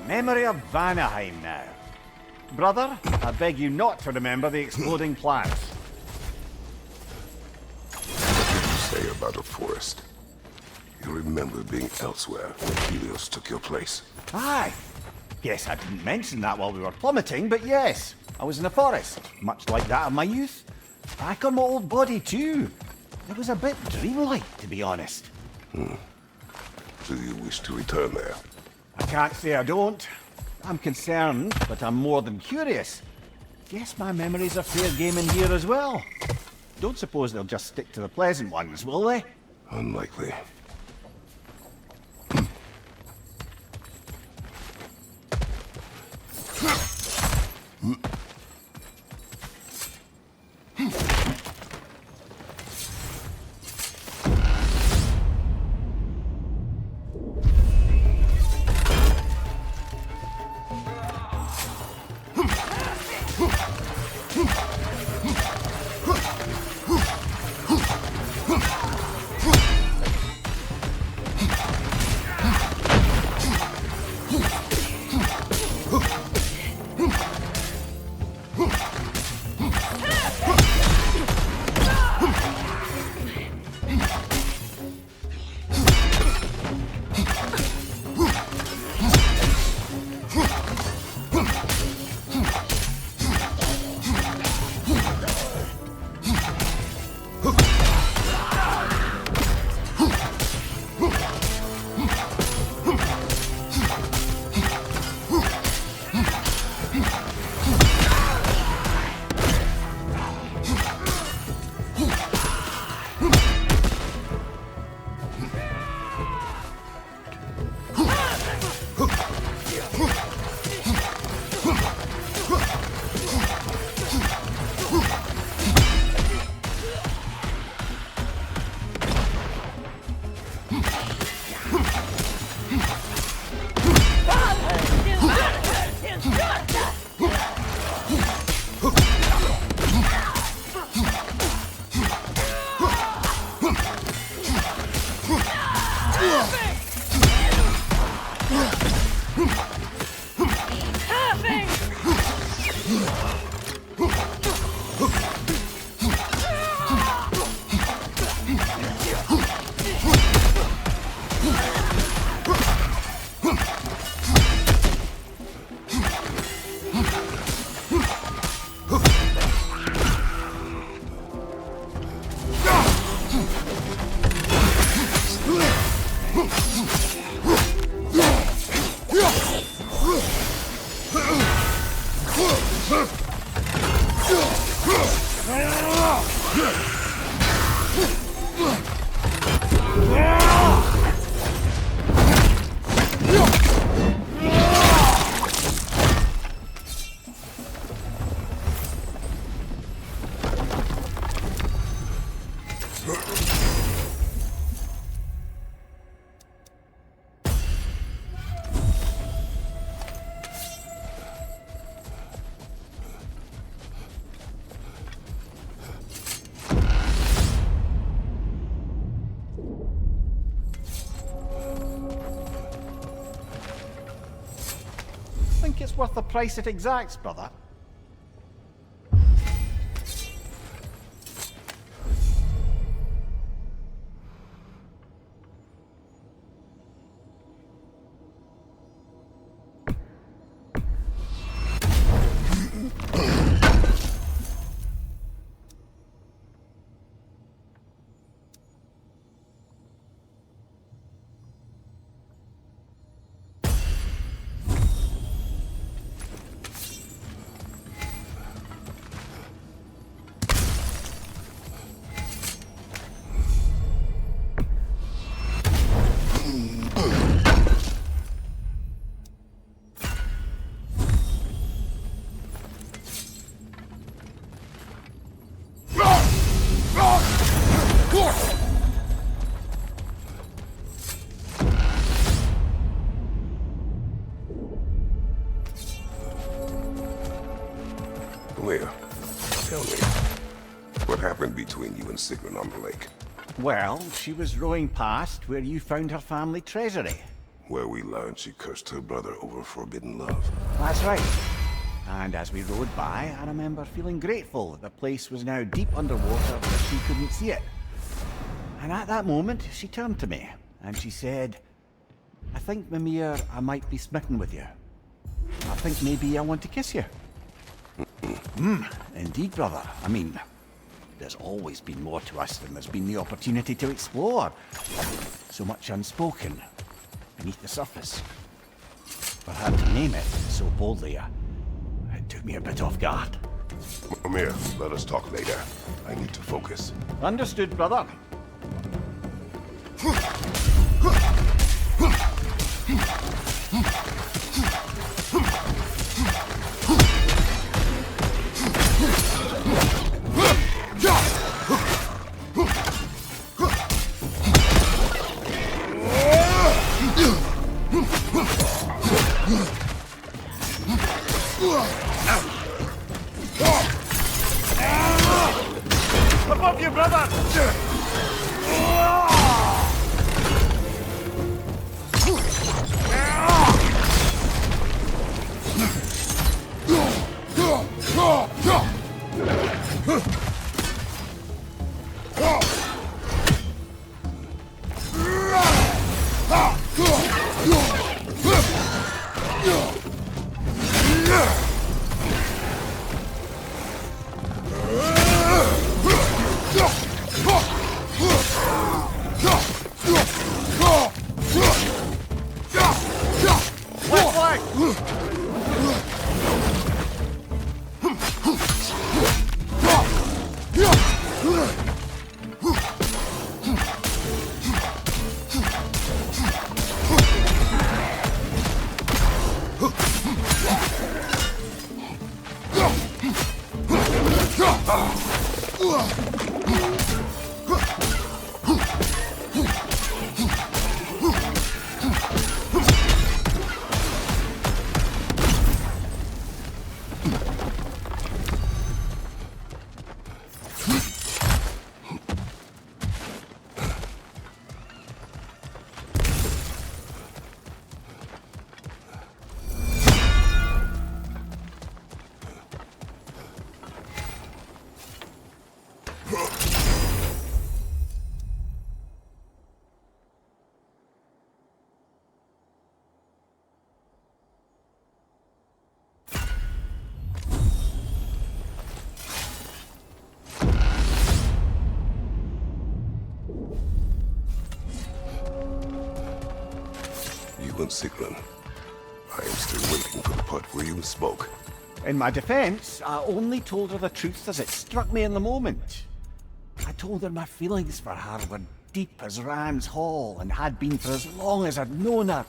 Memory of Vanaheim now. Brother, I beg you not to remember the exploding plants. What did you say about a forest? You remember being elsewhere when Helios took your place. Aye. Yes, I didn't mention that while we were plummeting, but yes, I was in a forest, much like that of my youth. Back on my old body too. It was a bit dreamlike, to be honest. Do you wish to return there? I can't say I don't. I'm concerned, but I'm more than curious. Guess my memories are fair game in here as well. Don't suppose they'll just stick to the pleasant ones, will they? Unlikely. Think it's worth the price it exacts, brother? Leah, tell me, what happened between you and Sigrun on the lake? Well, she was rowing past where you found her family treasury. Where we learned she cursed her brother over forbidden love. That's right. And as we rowed by, I remember feeling grateful that the place was now deep underwater where she couldn't see it. And at that moment, she turned to me, and she said, I think, Mimir, I might be smitten with you. I think maybe I want to kiss you. Indeed, brother. I mean, there's always been more to us than there's been the opportunity to explore. So much unspoken, beneath the surface. For her to name it so boldly, it took me a bit off guard. Amir, let us talk later. I need to focus. Understood, brother. Above you, brother! Sigrun. I am still waiting for the part where you spoke. In my defense, I only told her the truth as it struck me in the moment. I told her my feelings for her were deep as Ram's Hall and had been for as long as I'd known her.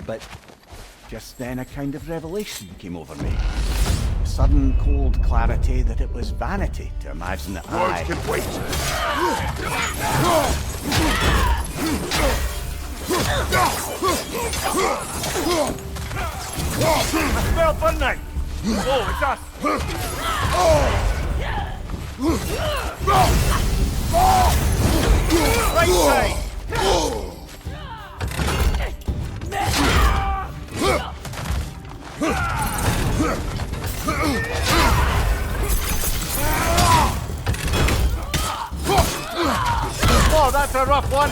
But just then a kind of revelation came over me. A sudden cold clarity that it was vanity to imagine that Words can wait. Spell for night! Oh, it's us! Right side! Oh, that's a rough one!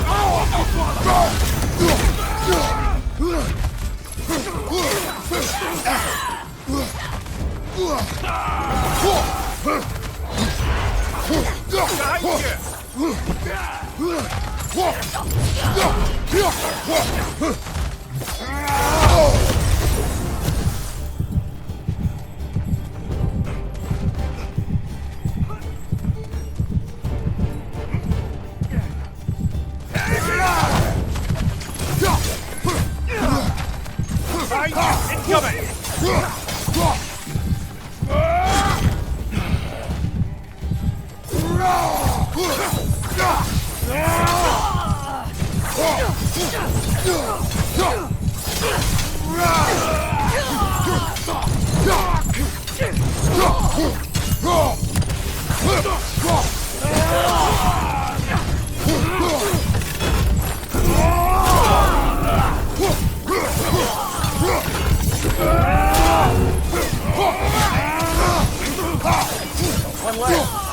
Incoming! One left.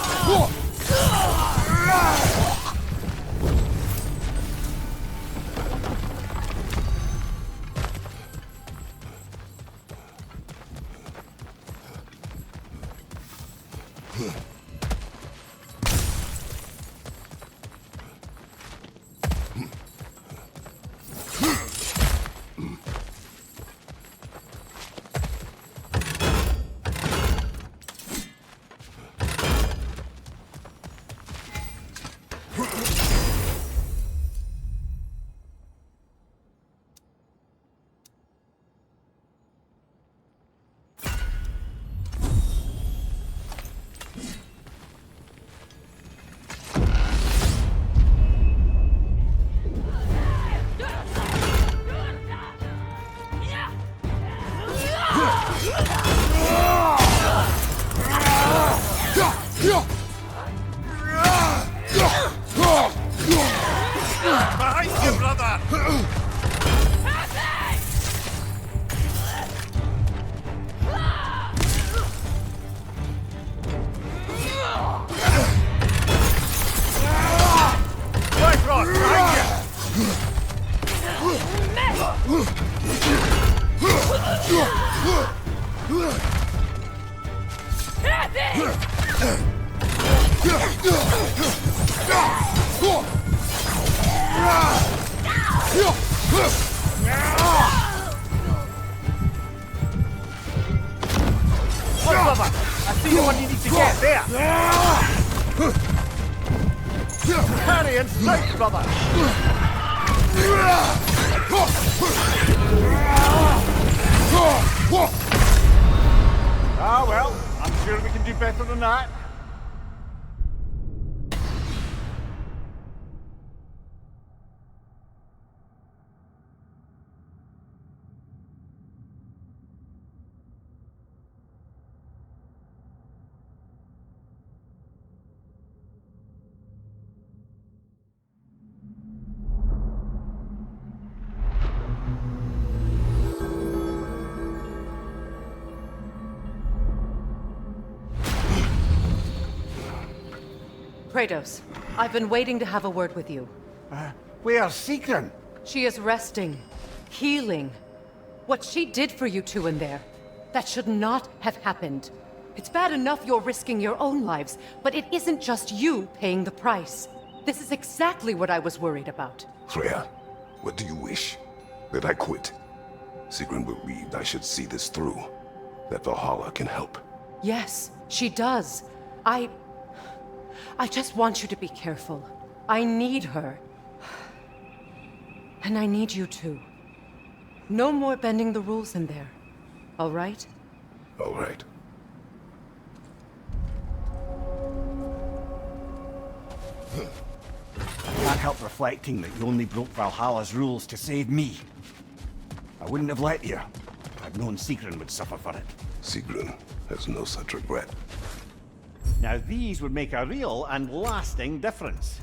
Behind you, brother! Right, Ross, behind you! See the one you need to get there! Carry and strike, brother! Ah, well, I'm sure we can do better than that. Kratos, I've been waiting to have a word with you. Where's Sigrun? She is resting, healing. What she did for you two in there, that should not have happened. It's bad enough you're risking your own lives, but it isn't just you paying the price. This is exactly what I was worried about. Freya, what do you wish? That I quit? Sigrun believed I should see this through. That Valhalla can help. Yes, she does. I just want you to be careful. I need her. And I need you too. No more bending the rules in there. All right? All right. Can't help reflecting that you only broke Valhalla's rules to save me. I wouldn't have let you. I'd known Sigrun would suffer for it. Sigrun has no such regret. Now these would make a real and lasting difference.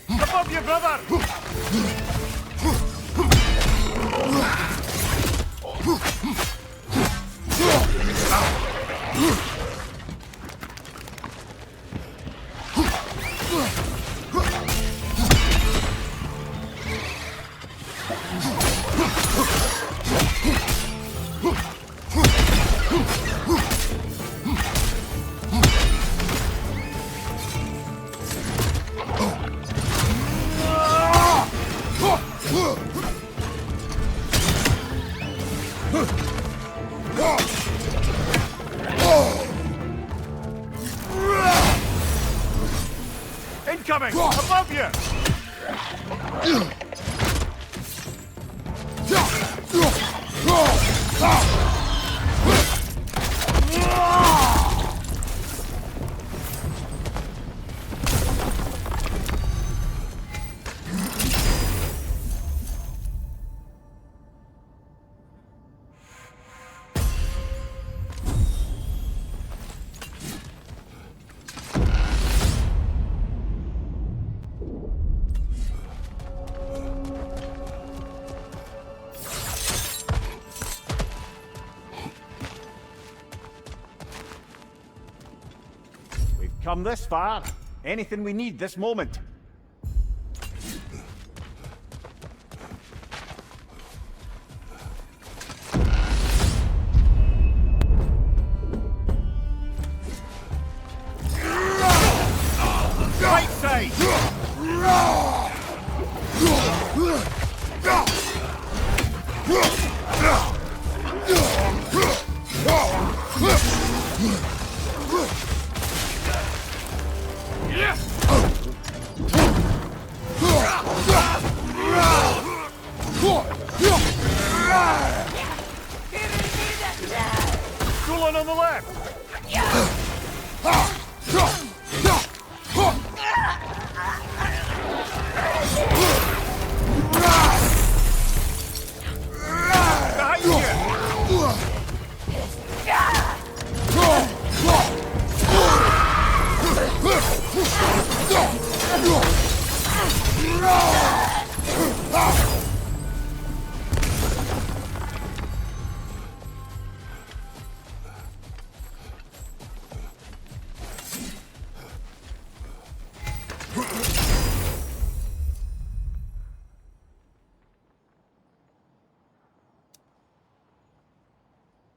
Above you, brother! Incoming! Above you! come this far. Anything we need this moment. Right side! Stolen on the left!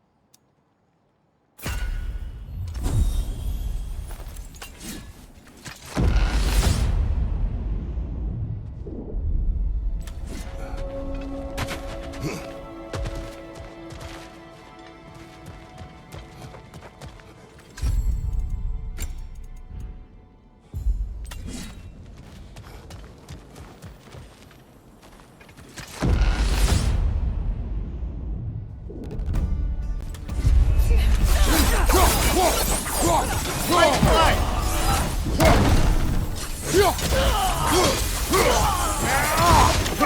Behind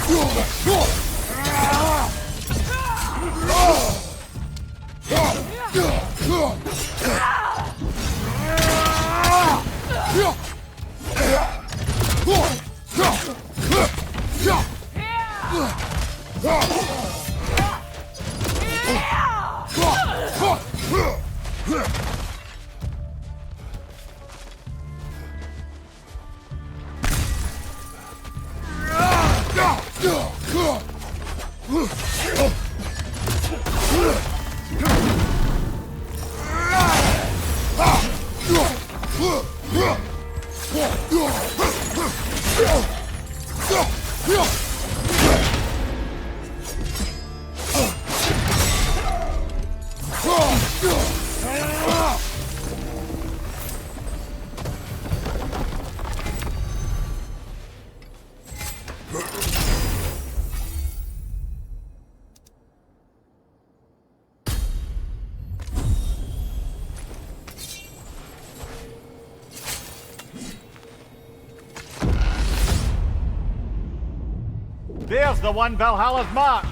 you! There's the one Valhalla's marked!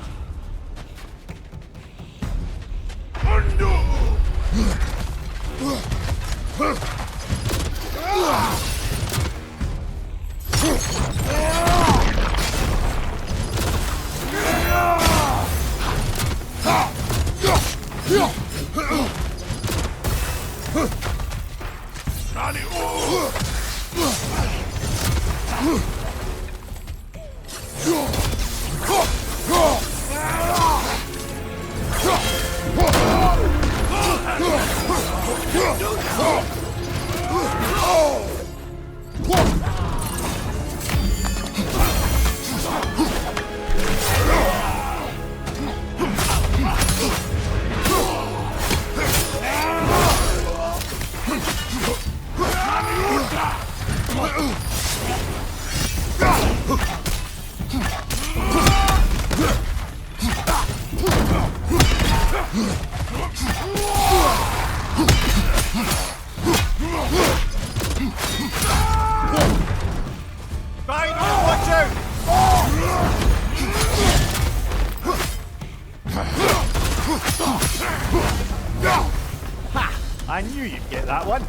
Knew you'd get that one.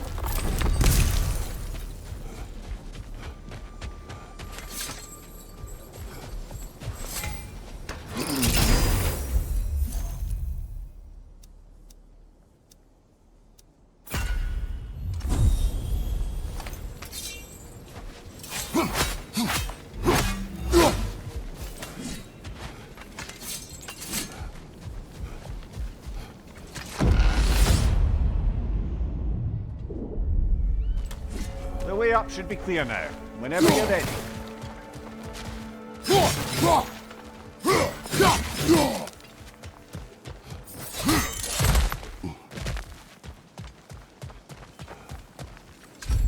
The way up should be clear now. Whenever you're ready.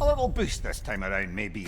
A little boost this time around, maybe.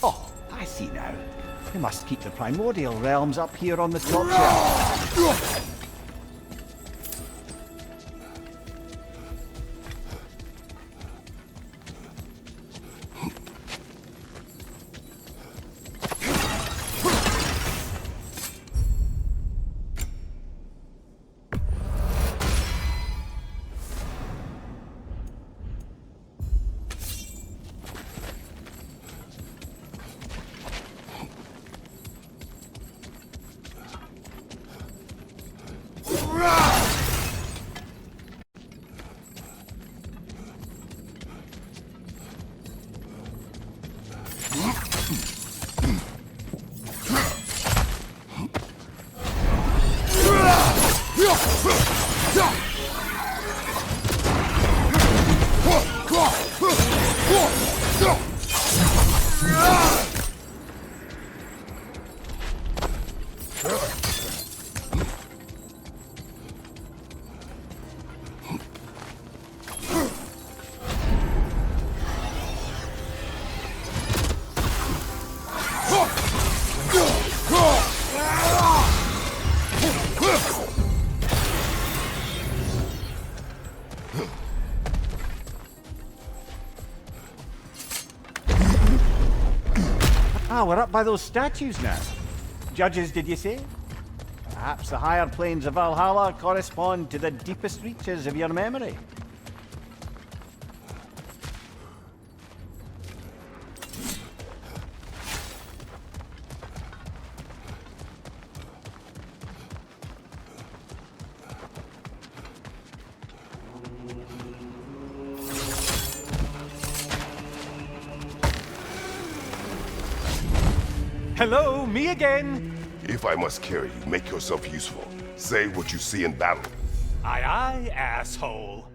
Oh, I see now. They must keep the primordial realms up here on the top shelf. Ah, we're up by those statues now. Judges, did you say? Perhaps the higher planes of Valhalla correspond to the deepest reaches of your memory. Hello, me again. If I must carry you, make yourself useful. Say what you see in battle. Aye, aye, asshole.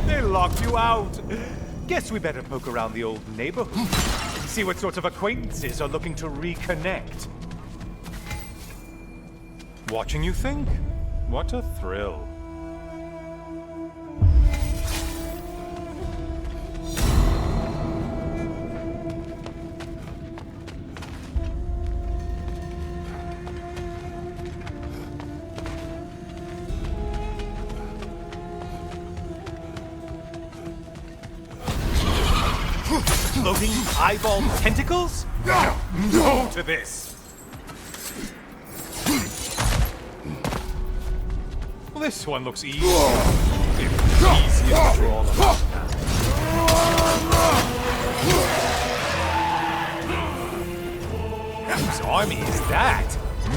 They locked you out. Guess we better poke around the old neighborhood. See what sorts of acquaintances are looking to reconnect. Watching you think? What a thrill. Floating eyeball tentacles? No to this! This one looks easy. Easier to draw them. Whose army is that?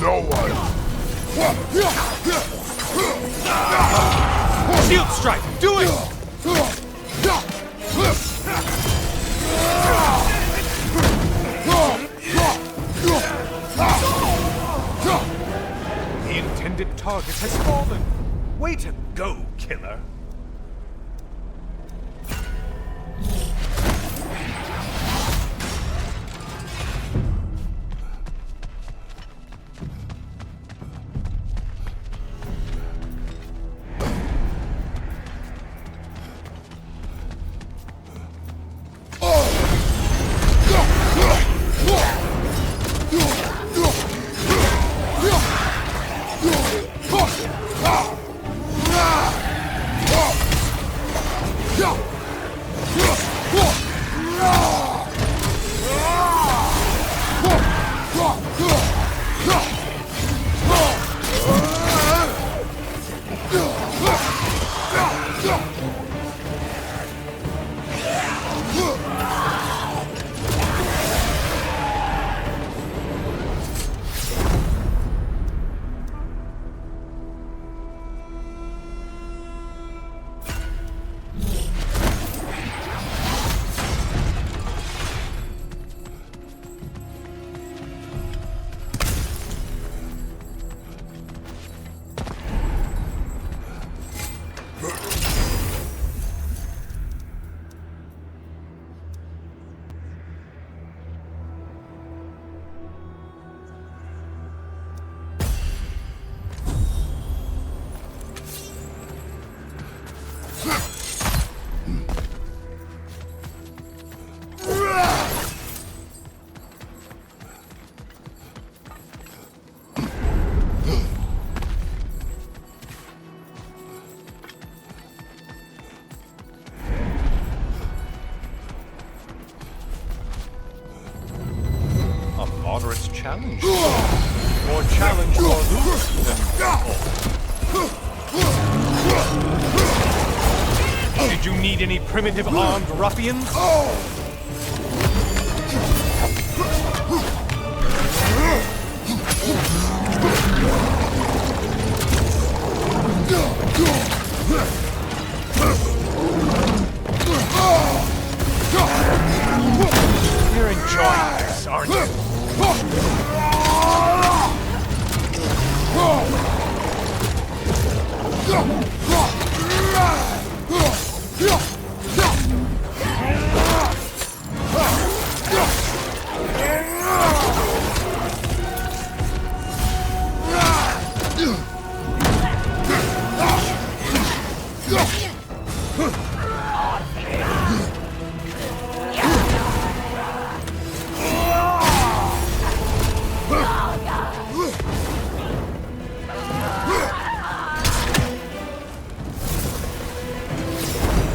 No one! Shield strike! Do it! The intended target has fallen. Way to go, killer. Challenge. More challenge or lose than Did you need any primitive armed ruffians? You're enjoying this, aren't you?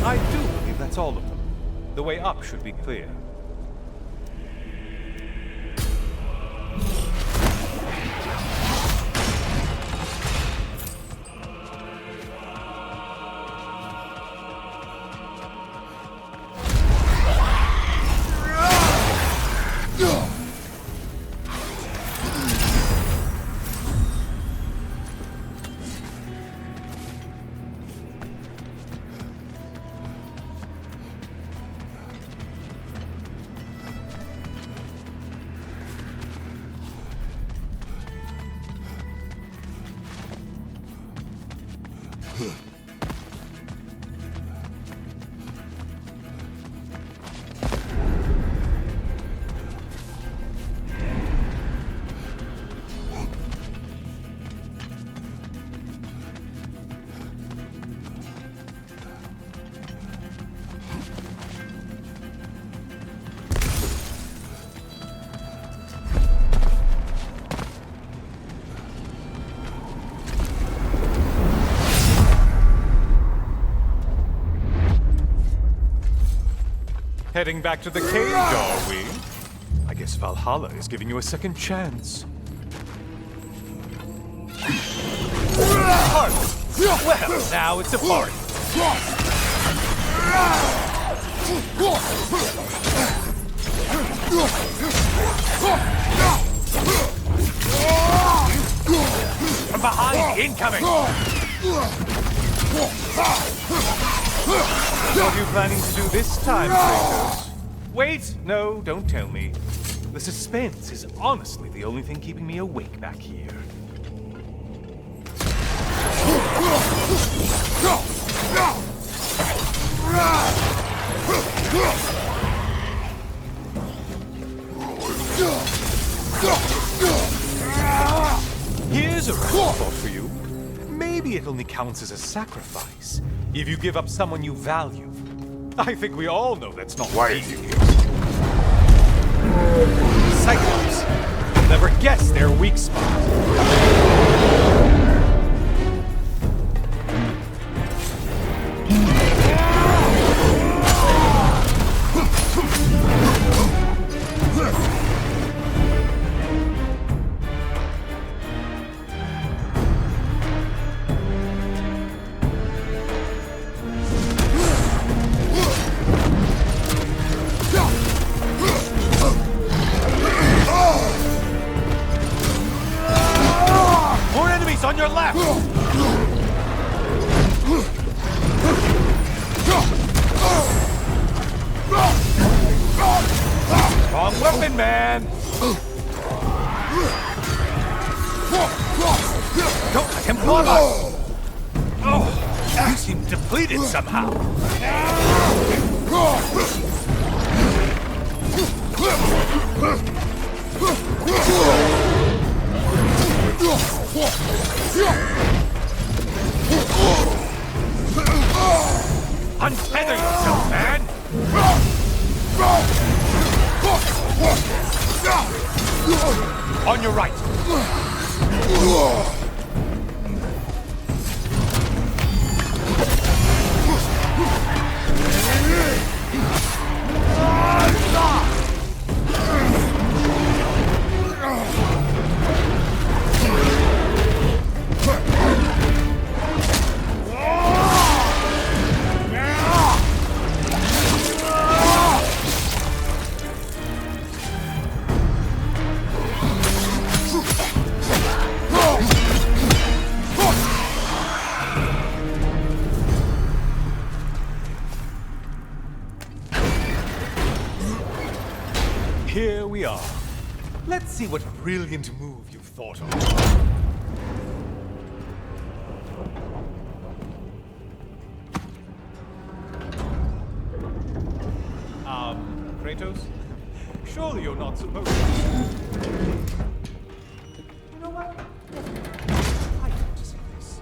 I do believe that's all of them. The way up should be clear. Heading back to the cage, are we? I guess Valhalla is giving you a second chance. Party. Well, now it's a party. From behind, incoming! What are you planning to do this time, Kratos? Wait, no, don't tell me. The suspense is honestly the only thing keeping me awake back here. Here's a random thought for you. Maybe it only counts as a sacrifice if you give up someone you value. I think we all know that's not Why easy. is he here? Cyclops. You'll never guess their weak spot. On your left! Wrong weapon, man! Don't let him club us! Oh, you seem depleted somehow. Untether yourself, man! On your right! Here we are. Let's see what brilliant move you've thought of. Kratos? Surely you're not supposed to. You know what? I have to say this.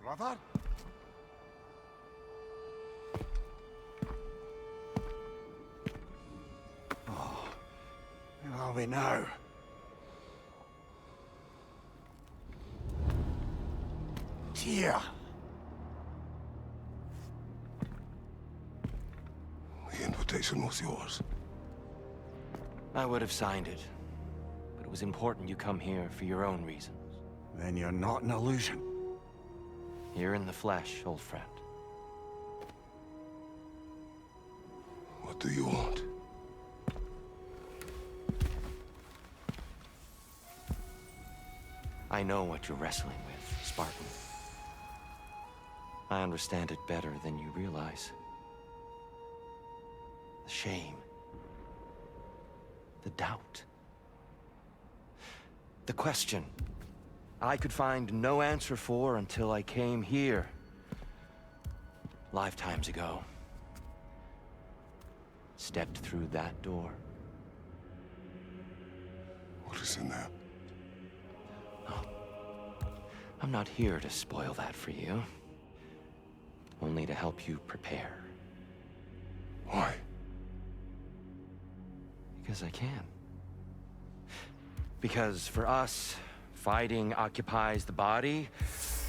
Brother? Oh, where are we now? Dear. The invitation was yours. I would have signed it, but it was important you come here for your own reasons. Then you're not an illusion. Here in the flesh, old friend. What do you want? I know what you're wrestling with, Spartan. I understand it better than you realize. The shame. The doubt. The question I could find no answer for until I came here. lifetimes ago. Stepped through that door. What is in there? I'm not here to spoil that for you. Only to help you prepare. Why? Because I can. Because for us, fighting occupies the body,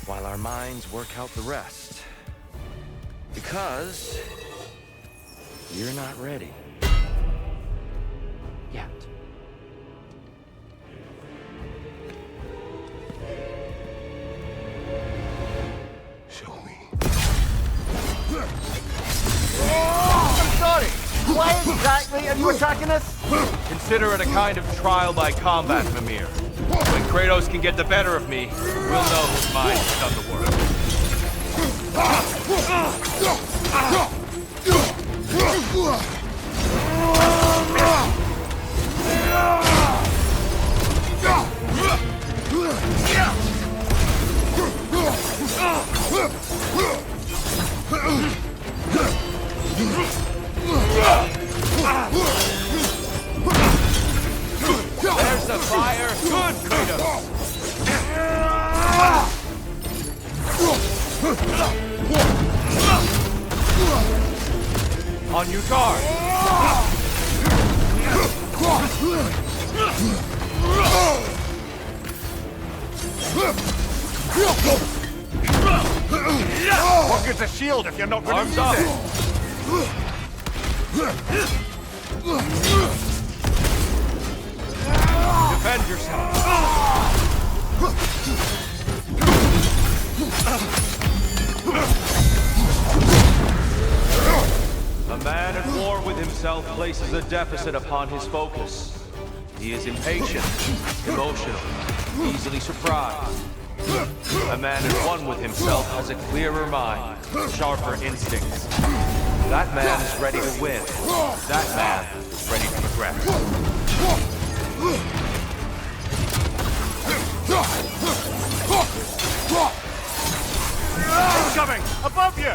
while our minds work out the rest. Because you're not ready. Yet. Show me. I'm sorry! Why exactly are you attacking us? Consider it a kind of trial by combat, Mimir. When Kratos can get the better of me, we'll know whose mind has done the work. There's the fire! Good, Kratos! On your guard! What good's a shield if you're not going to use Arms up! Defend yourself! A man at war with himself places a deficit upon his focus. He is impatient, emotional, easily surprised. A man at one with himself has a clearer mind, sharper instincts. That man is ready to win. That man is ready to progress. Incoming! Above you!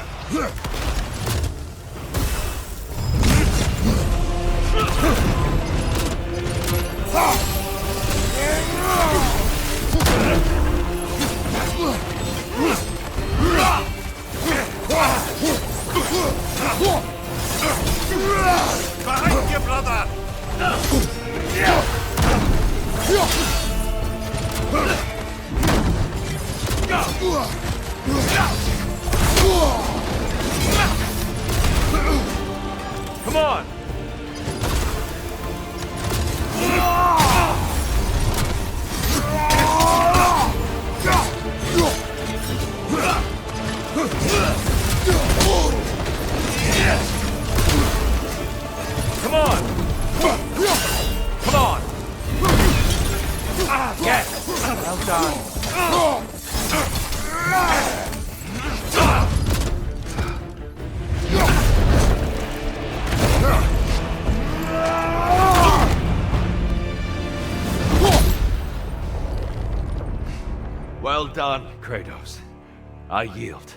Behind you, brother! Come on! Come on! Come on! Yes! Well done. Well done, Kratos. I yield.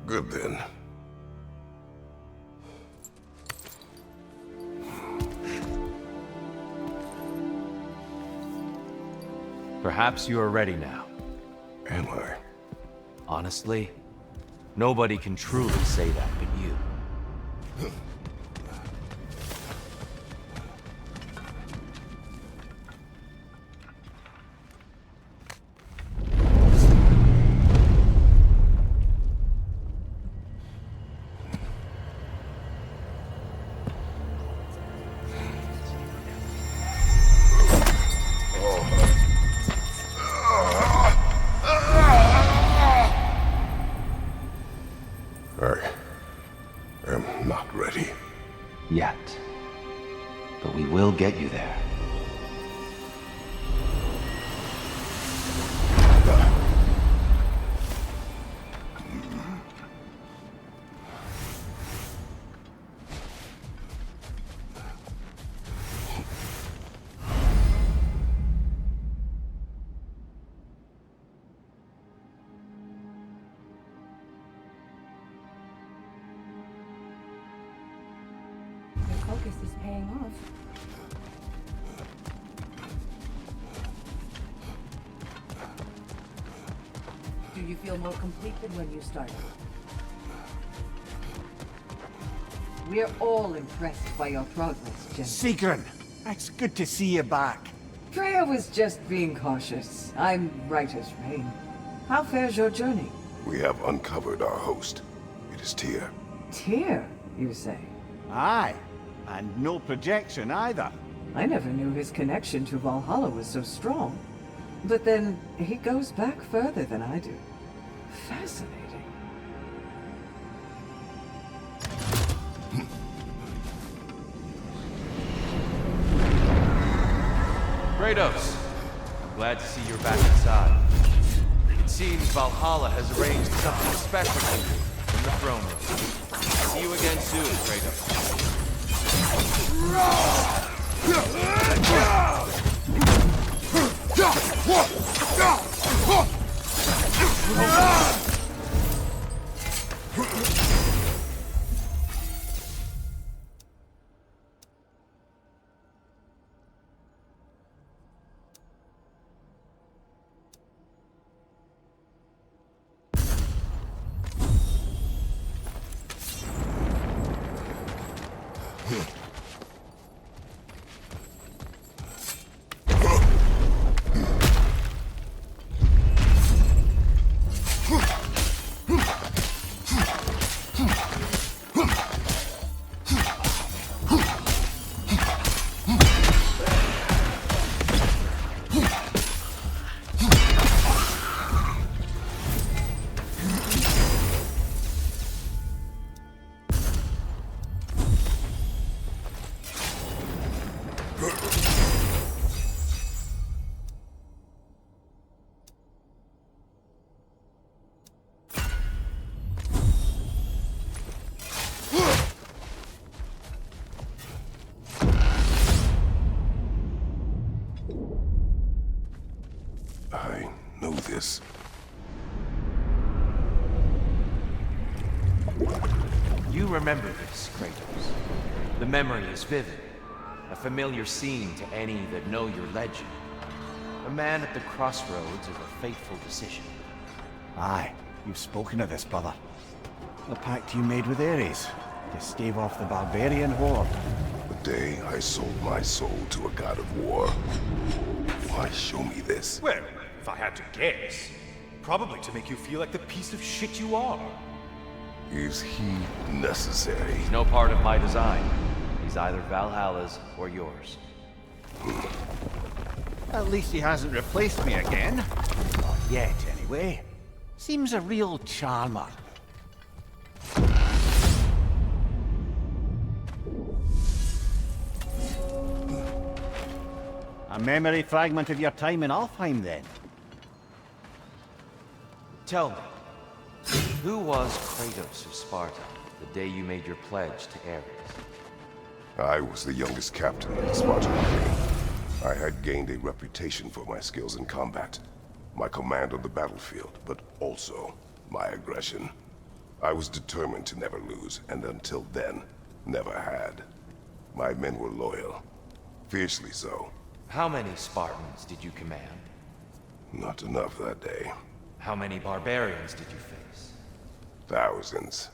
Good then. Perhaps you are ready now. Am I? Honestly, nobody can truly say that but you. I am not ready. Yet. But we will get you there. paying off. Do you feel more complete than when you started? We're all impressed by your progress, Jen. Sigrun, it's good to see you back. Freya was just being cautious. I'm right as rain. How fares your journey? We have uncovered our host. It is Tyr. Tyr, you say? Aye, and no projection either. I never knew his connection to Valhalla was so strong. But then, he goes back further than I do. Fascinating. Kratos, I'm glad to see you're back inside. It seems Valhalla has arranged something special for you in the throne room. See you again soon, Kratos. I know this. You remember this, Kratos. The memory is vivid. A familiar scene to any that know your legend. A man at the crossroads of a fateful decision. Aye, you've spoken of this, brother. The pact you made with Ares to stave off the barbarian horde. The day I sold my soul to a god of war. Why show me this? Well, if I had to guess, probably to make you feel like the piece of shit you are. Is he necessary? He's no part of my design. He's either Valhalla's or yours. At least he hasn't replaced me again. Not yet, anyway. Seems a real charmer. A memory fragment of your time in Alfheim, then? Tell me, who was Kratos of Sparta the day you made your pledge to Ares? I was the youngest captain in the Spartan army. I had gained a reputation for my skills in combat, my command on the battlefield, but also my aggression. I was determined to never lose, and until then, never had. My men were loyal, fiercely so. How many Spartans did you command? Not enough that day. How many barbarians did you face? Thousands.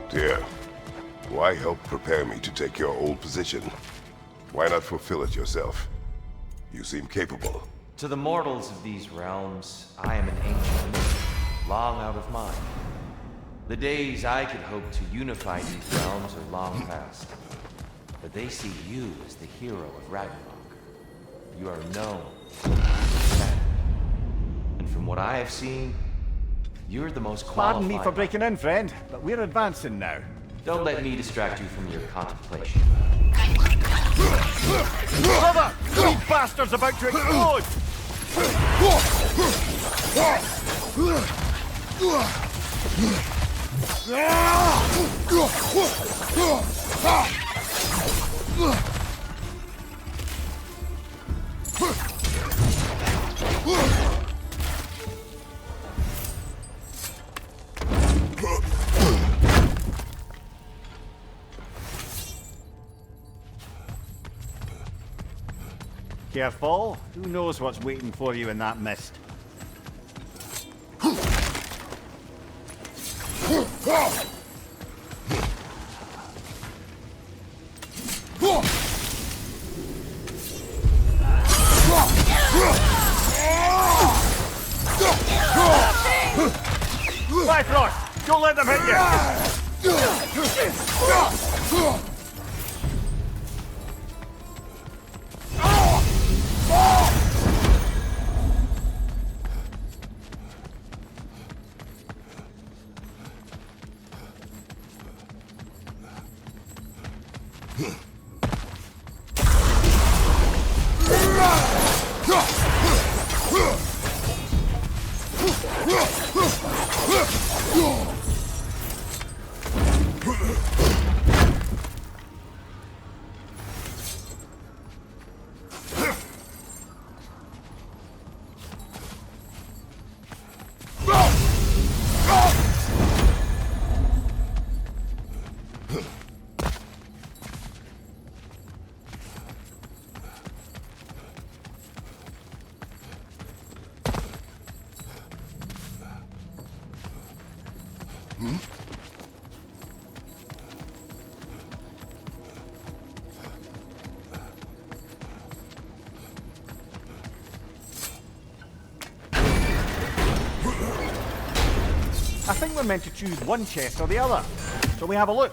Dear, why help prepare me to take your old position? Why not fulfill it yourself? You seem capable. To the mortals of these realms, I am an ancient, long out of mind. The days I could hope to unify these realms are long past. But they see you as the hero of Ragnarok. You are known, respected. And from what I have seen, you're the most qualified. Pardon me for breaking in, friend, but we're advancing now. Don't let me distract you from your contemplation. Brother! You bastard's about to explode! Careful. Who knows what's waiting for you in that mist? Bifrost! Don't let them hit you! I think we're meant to choose one chest or the other. Shall we have a look?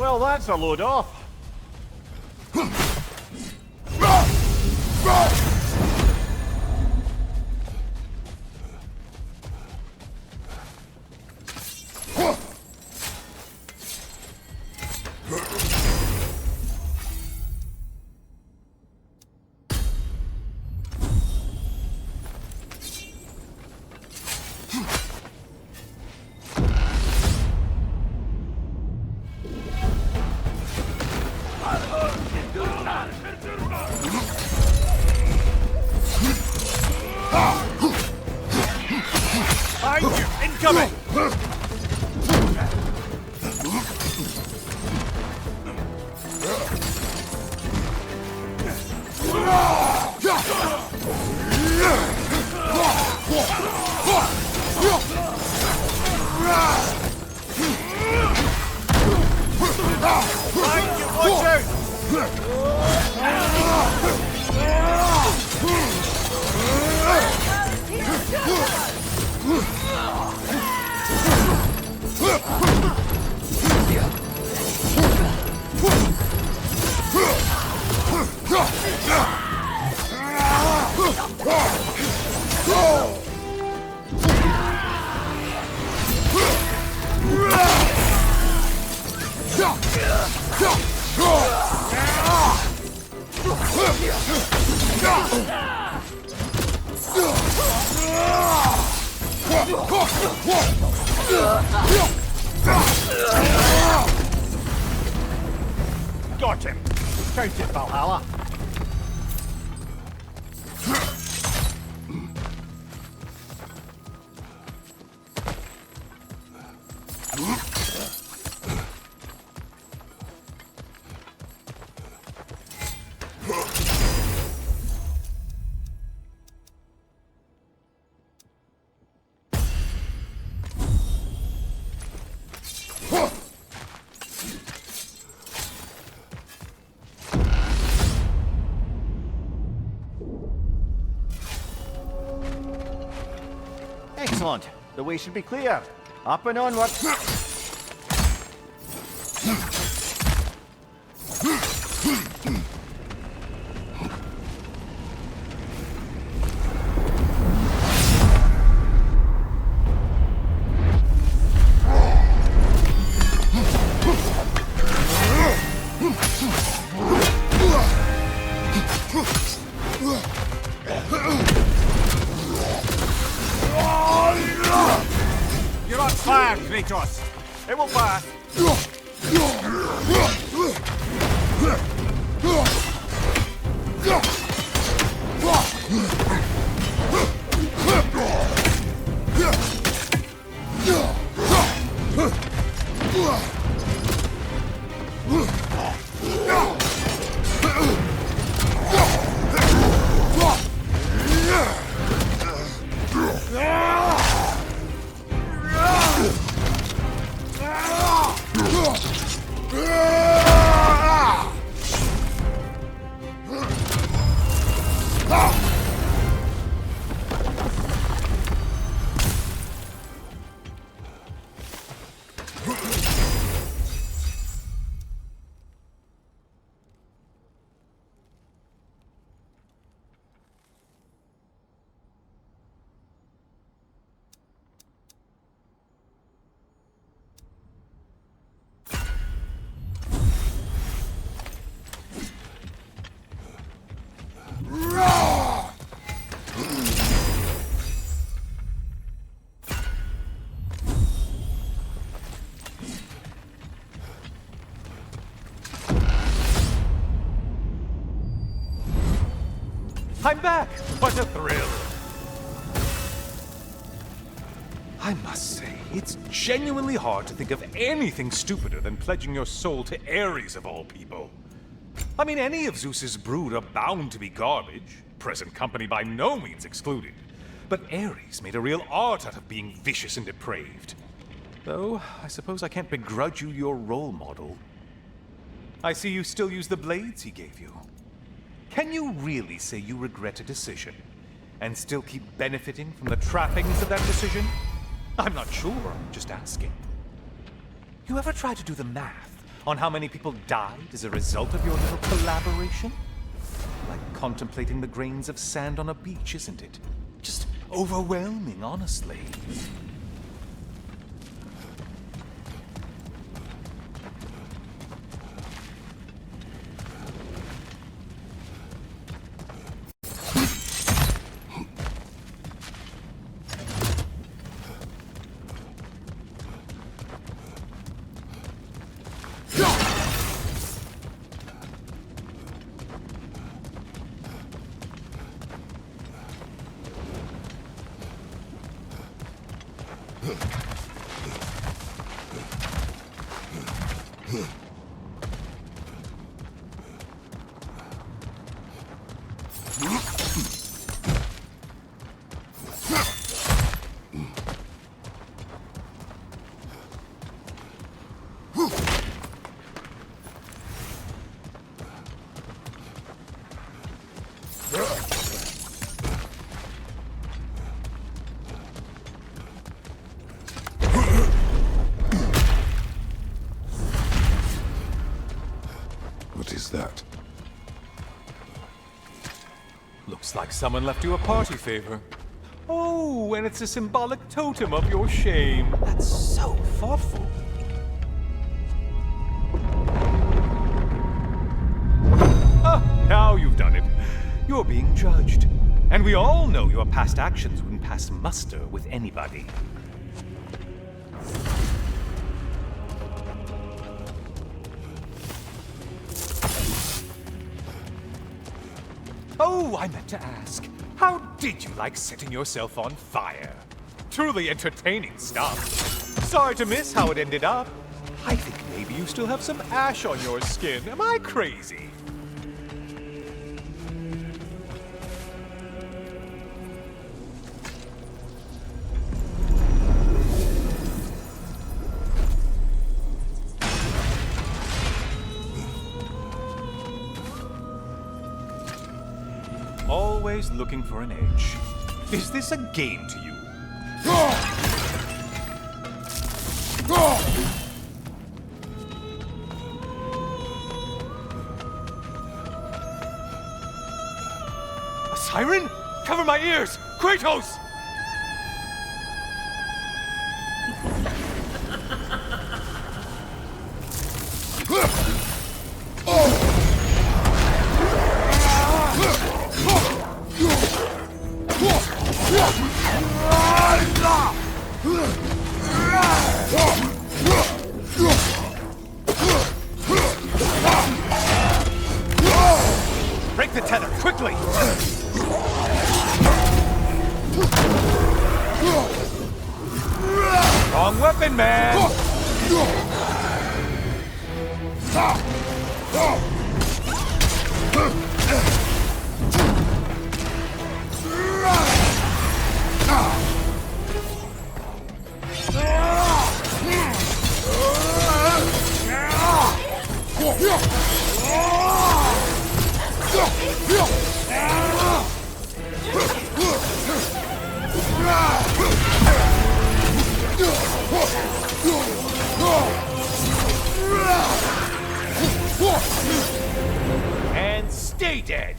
Well, that's a load off. Incoming! Watch Got him. Count it, Valhalla. Excellent. The way should be clear. Up and onward. You're on fire, Kratos! It will pass! I'm back! What a thrill! I must say, it's genuinely hard to think of anything stupider than pledging your soul to Ares of all people. I mean, any of Zeus's brood are bound to be garbage, present company by no means excluded. But Ares made a real art out of being vicious and depraved. Though, I suppose I can't begrudge you your role model. I see you still use the blades he gave you. Can you really say you regret a decision, and still keep benefiting from the trappings of that decision? I'm not sure, I'm just asking. You ever try to do the math on how many people died as a result of your little collaboration? Like contemplating the grains of sand on a beach, isn't it? Just overwhelming, honestly. What is that? Looks like someone left you a party favor. Oh, and it's a symbolic totem of your shame. That's so thoughtful. Ah, now you've done it. You're being judged. And we all know your past actions wouldn't pass muster with anybody. Oh, I meant to ask, how did you like setting yourself on fire? Truly entertaining stuff. Sorry to miss how it ended up. I think maybe you still have some ash on your skin. Am I crazy? Always looking for an edge. Is this a game to you? A siren? Cover my ears! Kratos! Break the tether, quickly! Wrong weapon, man! And stay dead!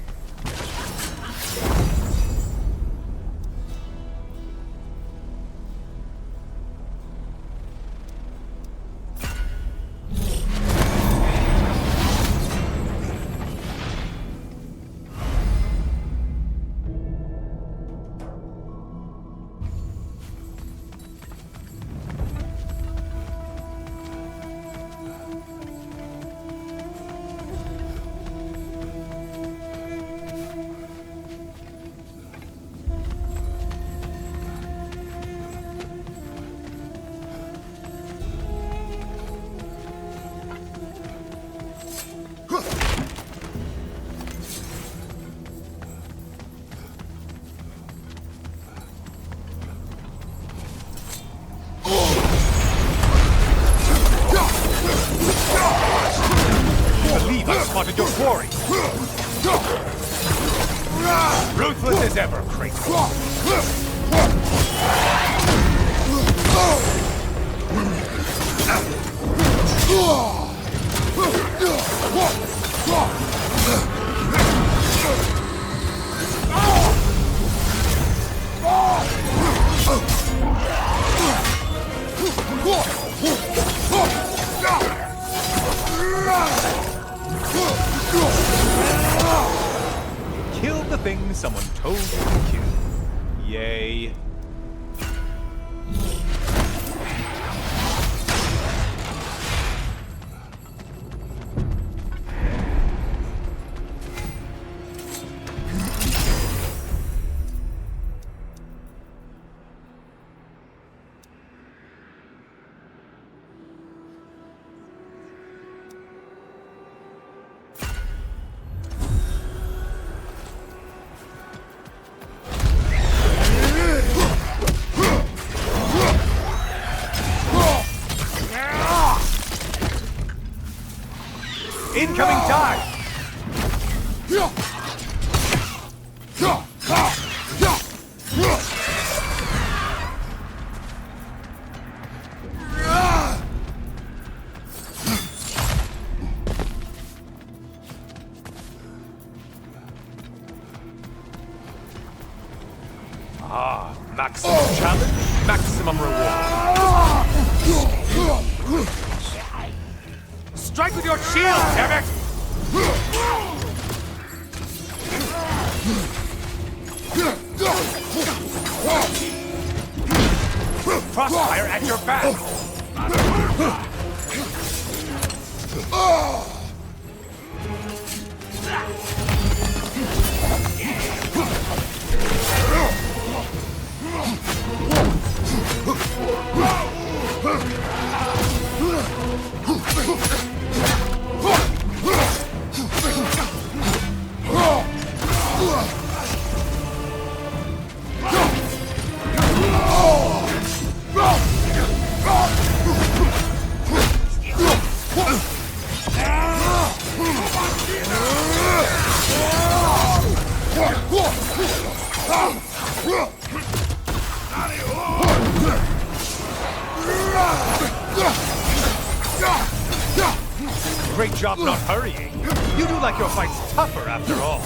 Spotted your quarry! Ruthless as ever, Kratos! Killed the thing someone told you to kill. Yay. Incoming dive! Ah, maximum challenge, maximum reward. Strike with your shield, damn it! Crossfire at your back! Great job not hurrying. You do like your fights tougher after all.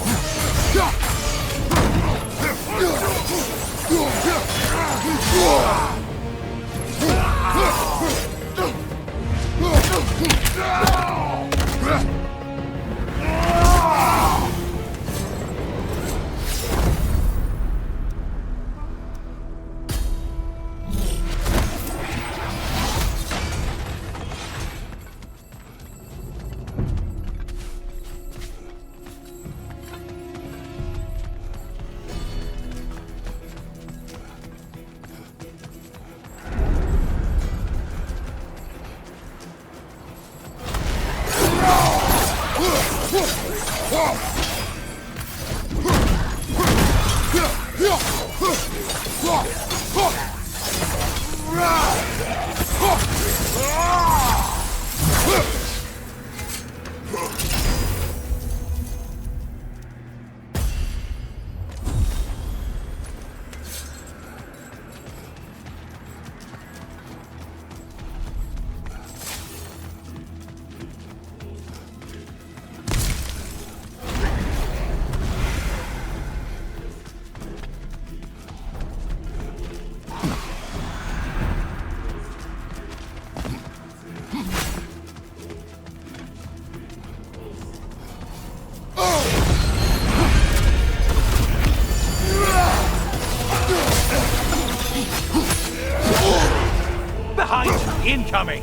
Behind you, incoming!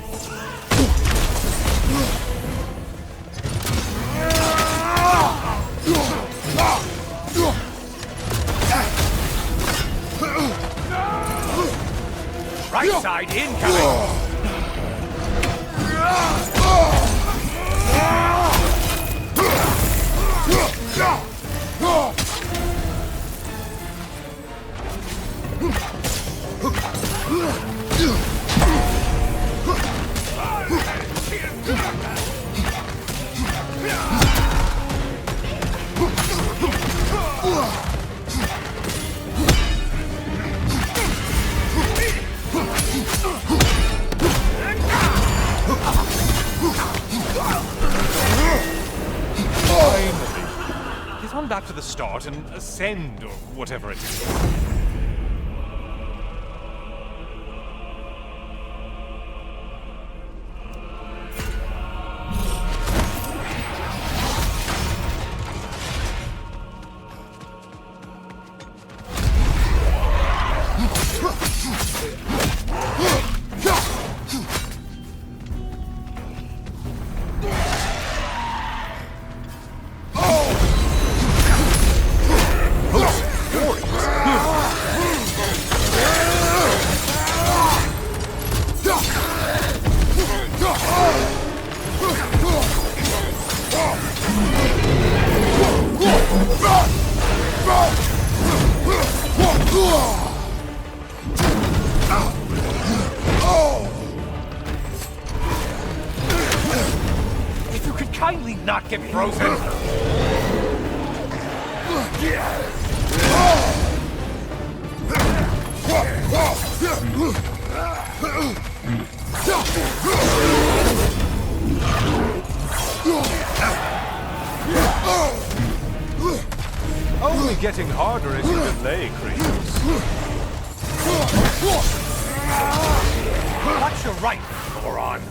Right side incoming! He's on back to the start and ascend, or whatever it is. If you could kindly not get frozen. Only getting harder as you delay, Kratos. Watch your right, moron.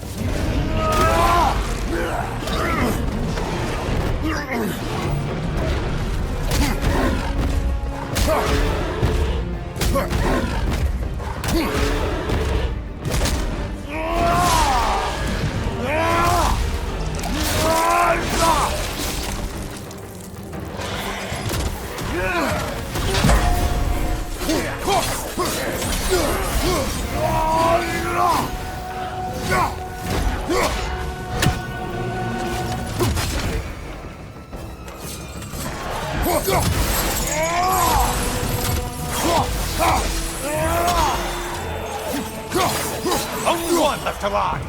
Only one left alive!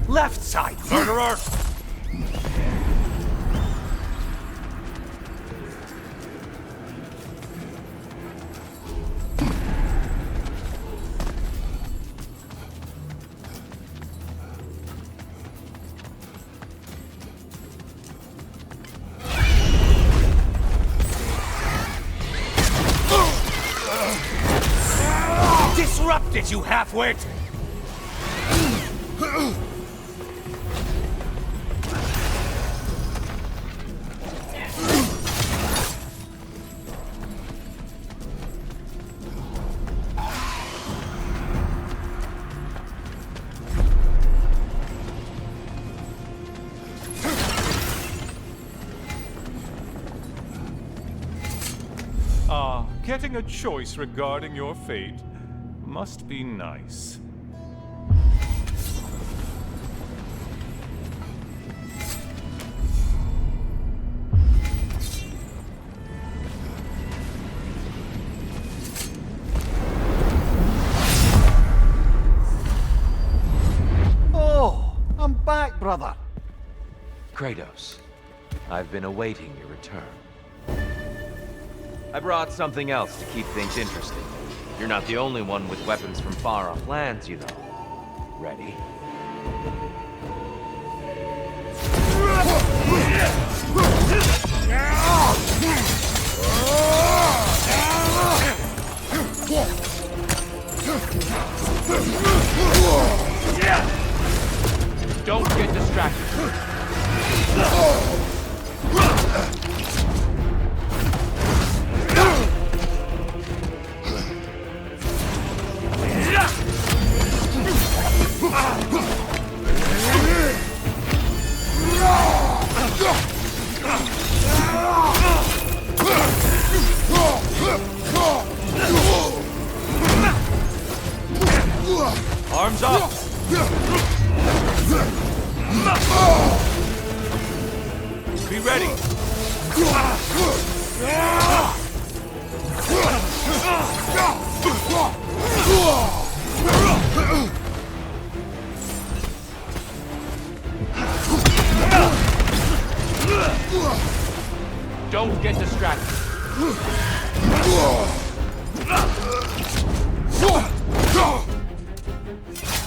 Left side, murderer! Disrupt it, you half-wit! Getting a choice regarding your fate must be nice. Oh, I'm back, brother. Kratos, I've been awaiting your return. I brought something else to keep things interesting. You're not the only one with weapons from far-off lands, you know. Ready? Don't get distracted. Arms up!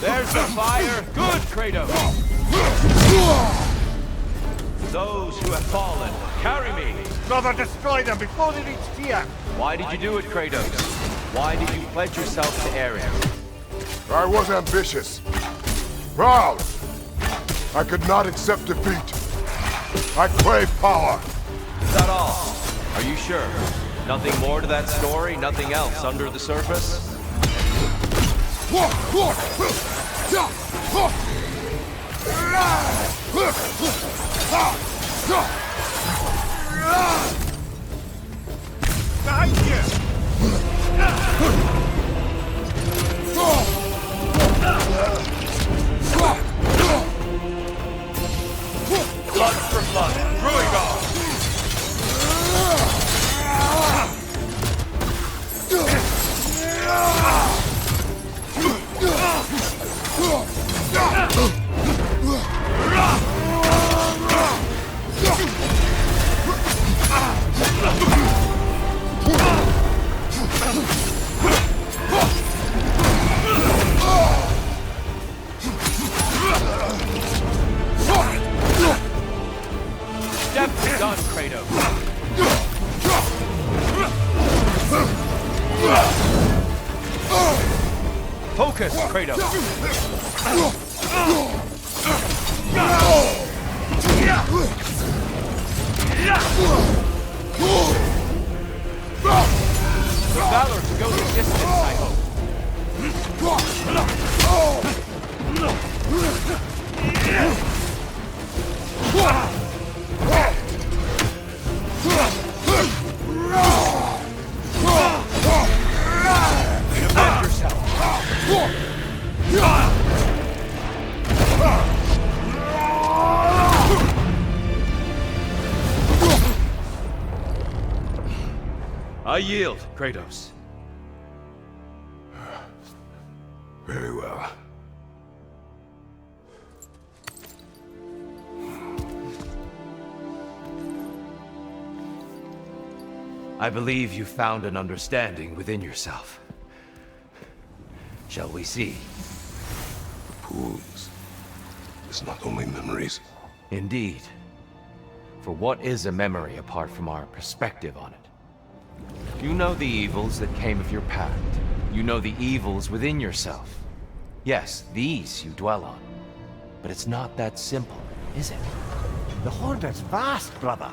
There's the fire. Good, Kratos. Those who have fallen, carry me. Brother, destroy them before they reach Tyr. Why did you do it, Kratos? Why did you pledge yourself to Ares? I was ambitious. Proud. I could not accept defeat. I crave power. Is that all? Are you sure? Nothing more to that story? Nothing else under the surface? Behind Blood for blood. Druid. Step done, Kratos. Focus, Kratos. The valor to go the distance, I hope. Defend yourself. I yield, Kratos. Very well. I believe you found an understanding within yourself. Shall we see? Pools. It's not only memories. Indeed. For what is a memory apart from our perspective on it? You know the evils that came of your pact. You know the evils within yourself. Yes, these you dwell on. But it's not that simple, is it? The Horde is vast, brother.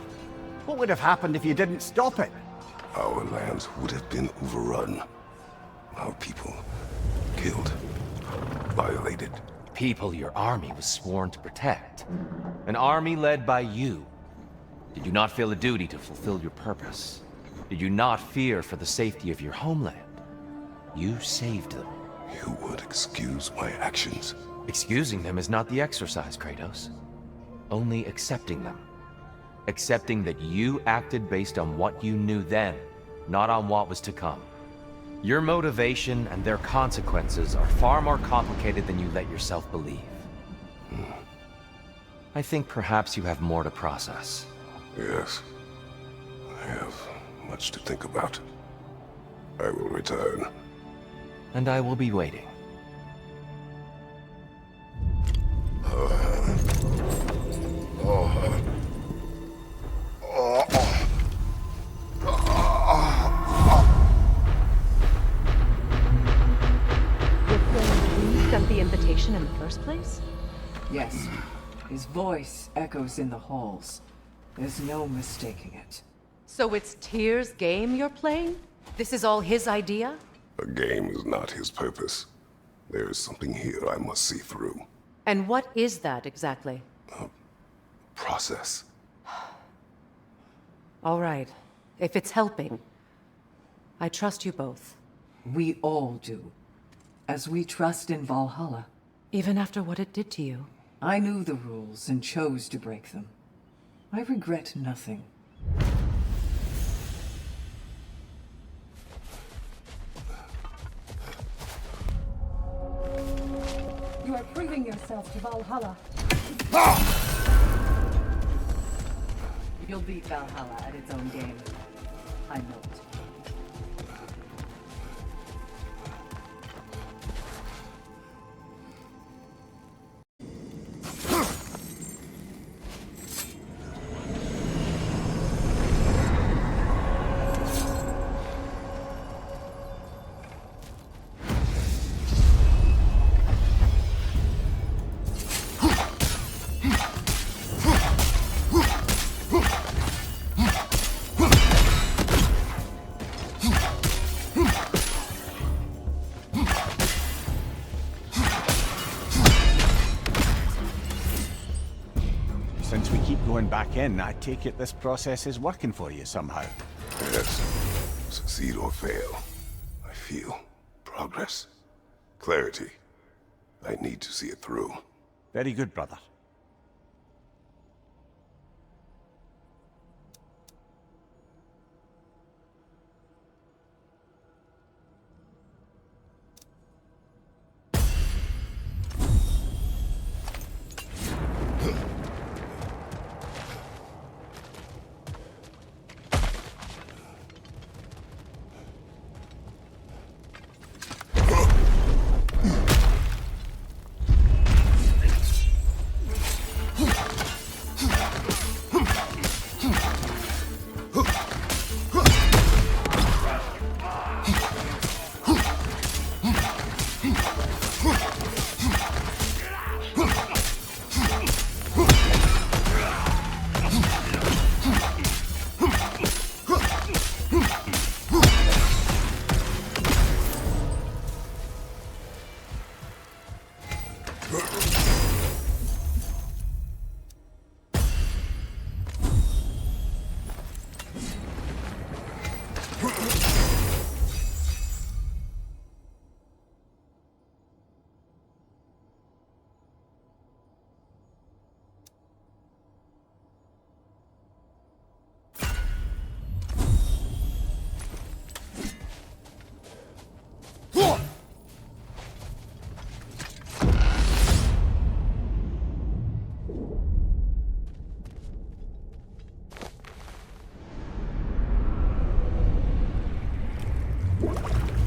What would have happened if you didn't stop it? Our lands would have been overrun. Our people killed, violated. People your army was sworn to protect. An army led by you. Did you not feel a duty to fulfill your purpose? Did you not fear for the safety of your homeland? You saved them. You would excuse my actions. Excusing them is not the exercise, Kratos. Only accepting them. Accepting that you acted based on what you knew then, not on what was to come. Your motivation and their consequences are far more complicated than you let yourself believe. I think perhaps you have more to process. Yes. I have much to think about. I will return. And I will be waiting. Sent the invitation in the first place? Yes. His voice echoes in the halls. There's no mistaking it. So it's Tyr's game you're playing? This is all his idea? A game is not his purpose. There is something here I must see through. And what is that exactly? Process. All right. If it's helping, I trust you both. We all do. As we trust in Valhalla. Even after what it did to you. I knew the rules and chose to break them. I regret nothing. You are proving yourself to Valhalla. You'll beat Valhalla at its own game. I know it. back in, I take it this process is working for you somehow. Yes. Succeed or fail, I feel progress. Clarity. I need to see it through. Very good, brother.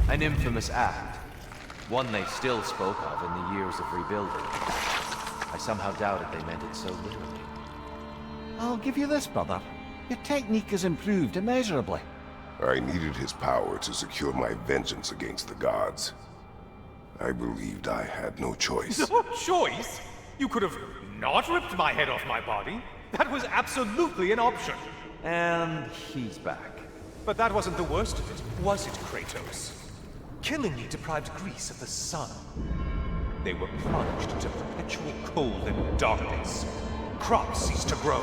An infamous act. One they still spoke of in the years of rebuilding. I somehow doubted they meant it so literally. I'll give you this, brother. Your technique has improved immeasurably. I needed his power to secure my vengeance against the gods. I believed I had no choice. No choice? You could have not ripped my head off my body. That was absolutely an option. And he's back. But that wasn't the worst of it, was it, Kratos? Killing me deprived Greece of the sun. They were plunged into perpetual cold and darkness. Crops ceased to grow.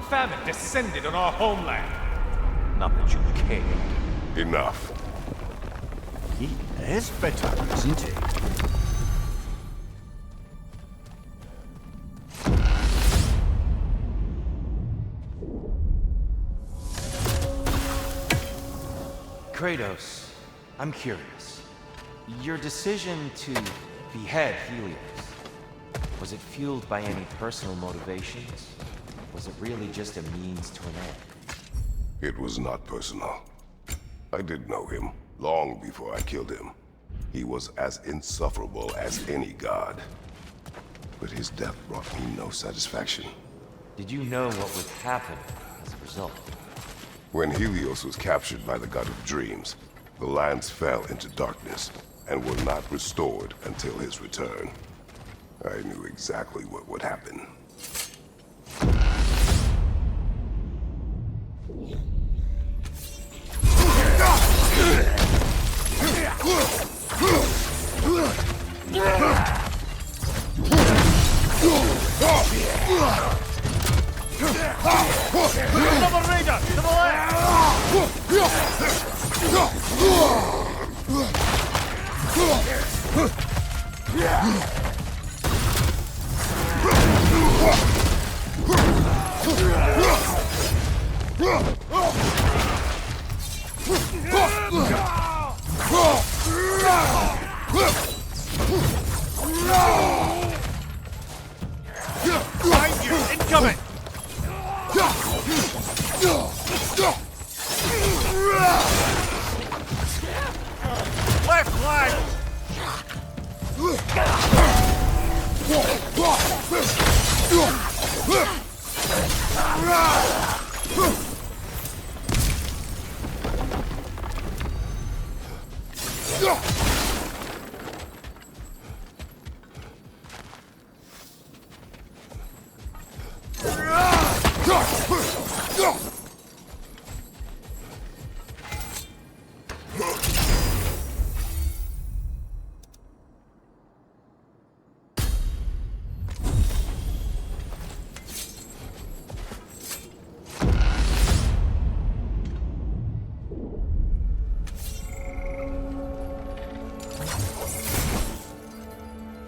Famine descended on our homeland. Not that you cared. Enough. He is bitter, isn't he? Kratos, I'm curious. Your decision to behead Helios, was it fueled by any personal motivations? Was it really just a means to an end? It was not personal. I did know him long before I killed him. He was as insufferable as any god. But his death brought me no satisfaction. Did you know what would happen as a result? When Helios was captured by the god of dreams, the lands fell into darkness and were not restored until his return. I knew exactly what would happen. Incoming! Left leg!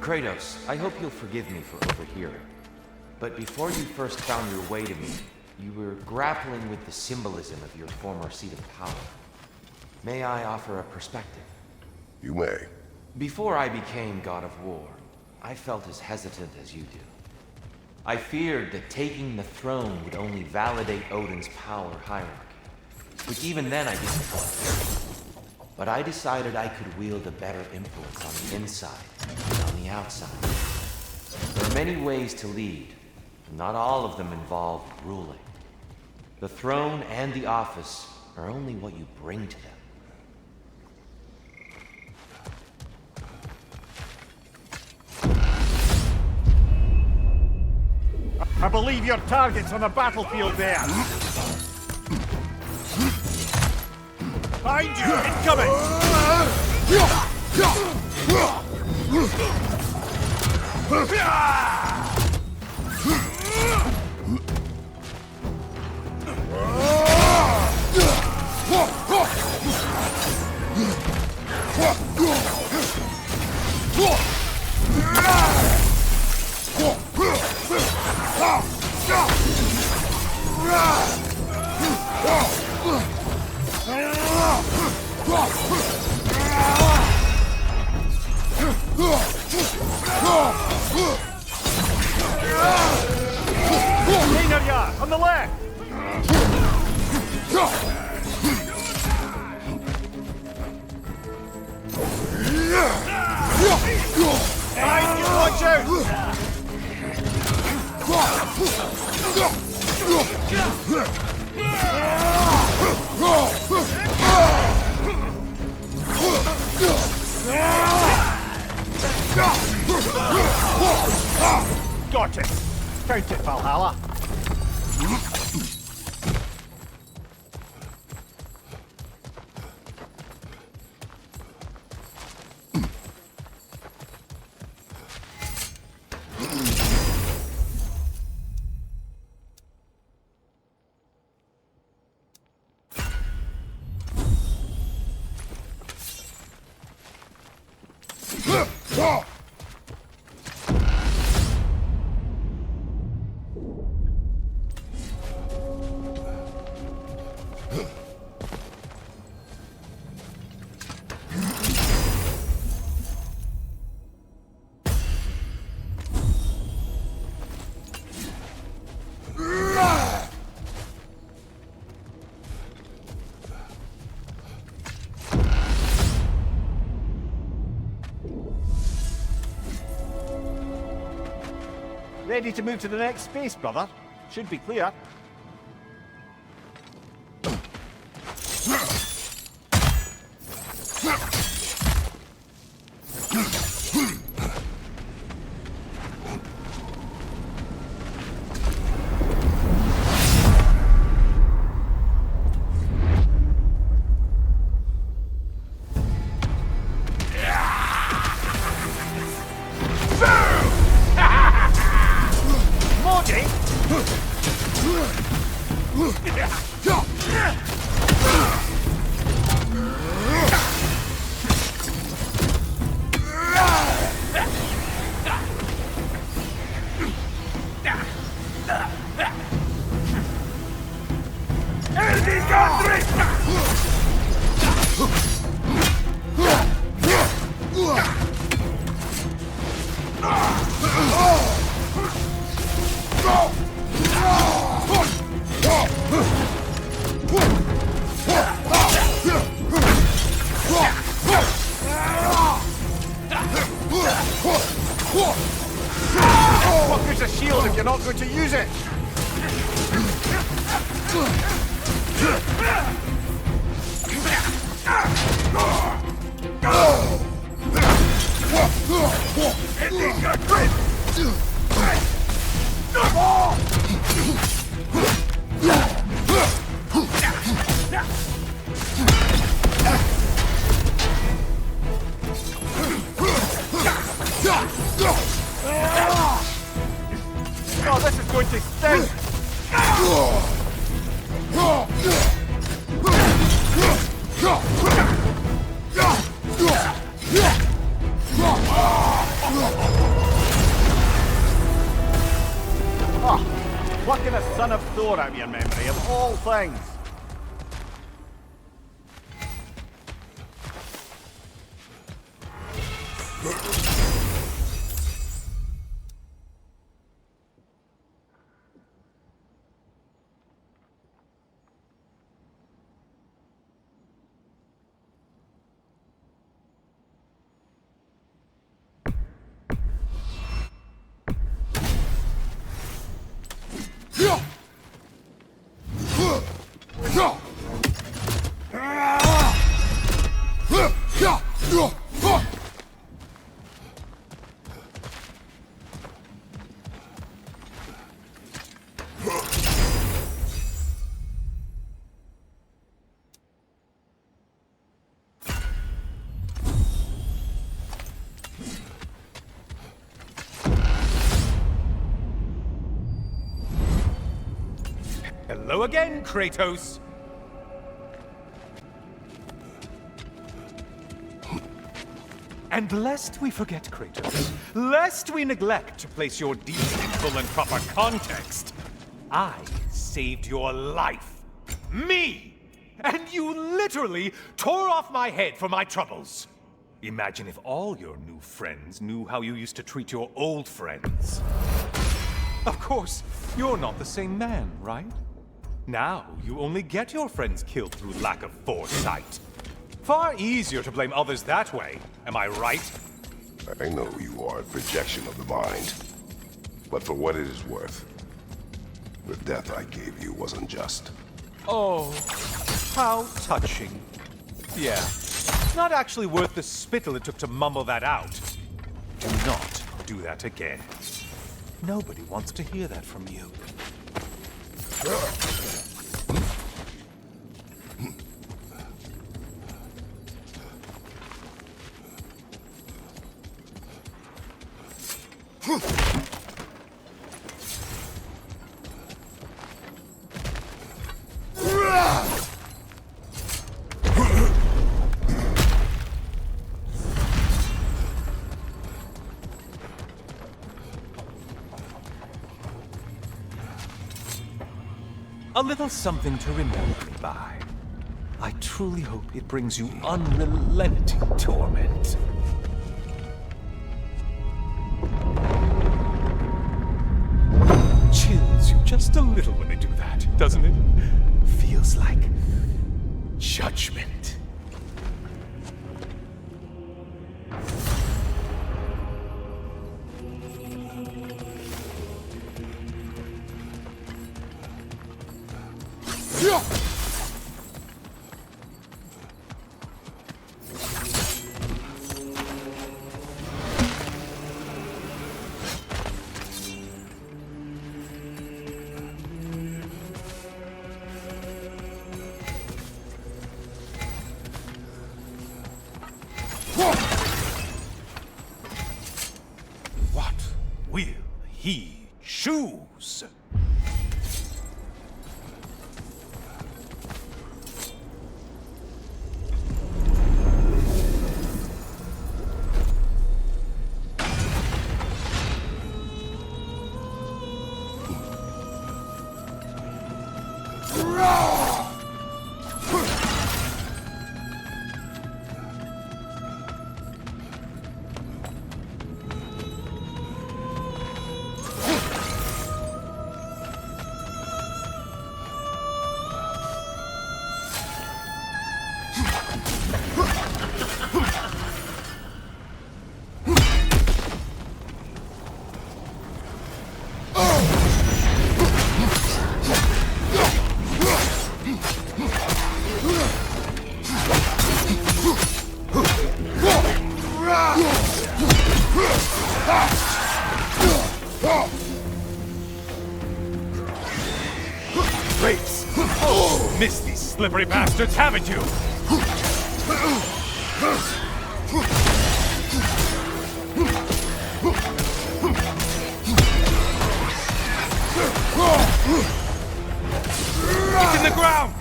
Kratos, I hope you'll forgive me for overhearing. But before you first found your way to me, you were grappling with the symbolism of your former seat of power. May I offer a perspective? You may. Before I became God of War, I felt as hesitant as you do. I feared that taking the throne would only validate Odin's power hierarchy, which even then I didn't want. But I decided I could wield a better influence on the inside than on the outside. There are many ways to lead, and not all of them involve ruling. The throne and the office are only what you bring to them. I believe your target's on the battlefield there. Behind you! Incoming! On the left! Behind you, watch out! Got it! Count it, Valhalla! Ready to move to the next space, brother? Should be clear. What good's a shield if you're not going to use it? Oh, this is going to stink! Thor out of your memory, of all things. Hello again, Kratos! And lest we forget, Kratos, lest we neglect to place your deeds in full and proper context, I saved your life. Me! And you literally tore off my head for my troubles. Imagine if all your new friends knew how you used to treat your old friends. Of course, you're not the same man, right? Now, you only get your friends killed through lack of foresight. Far easier to blame others that way, am I right? I know you are a projection of the mind. But for what it is worth, the death I gave you wasn't just. Oh, how touching. Yeah, not actually worth the spittle it took to mumble that out. Do not do that again. Nobody wants to hear that from you. A little something to remember me by. I truly hope it brings you unrelenting torment. Chills you just a little when they do that, doesn't it? Feels like judgment. What will he choose? Race! Oh, missed these slippery bastards, haven't you? It's in the ground!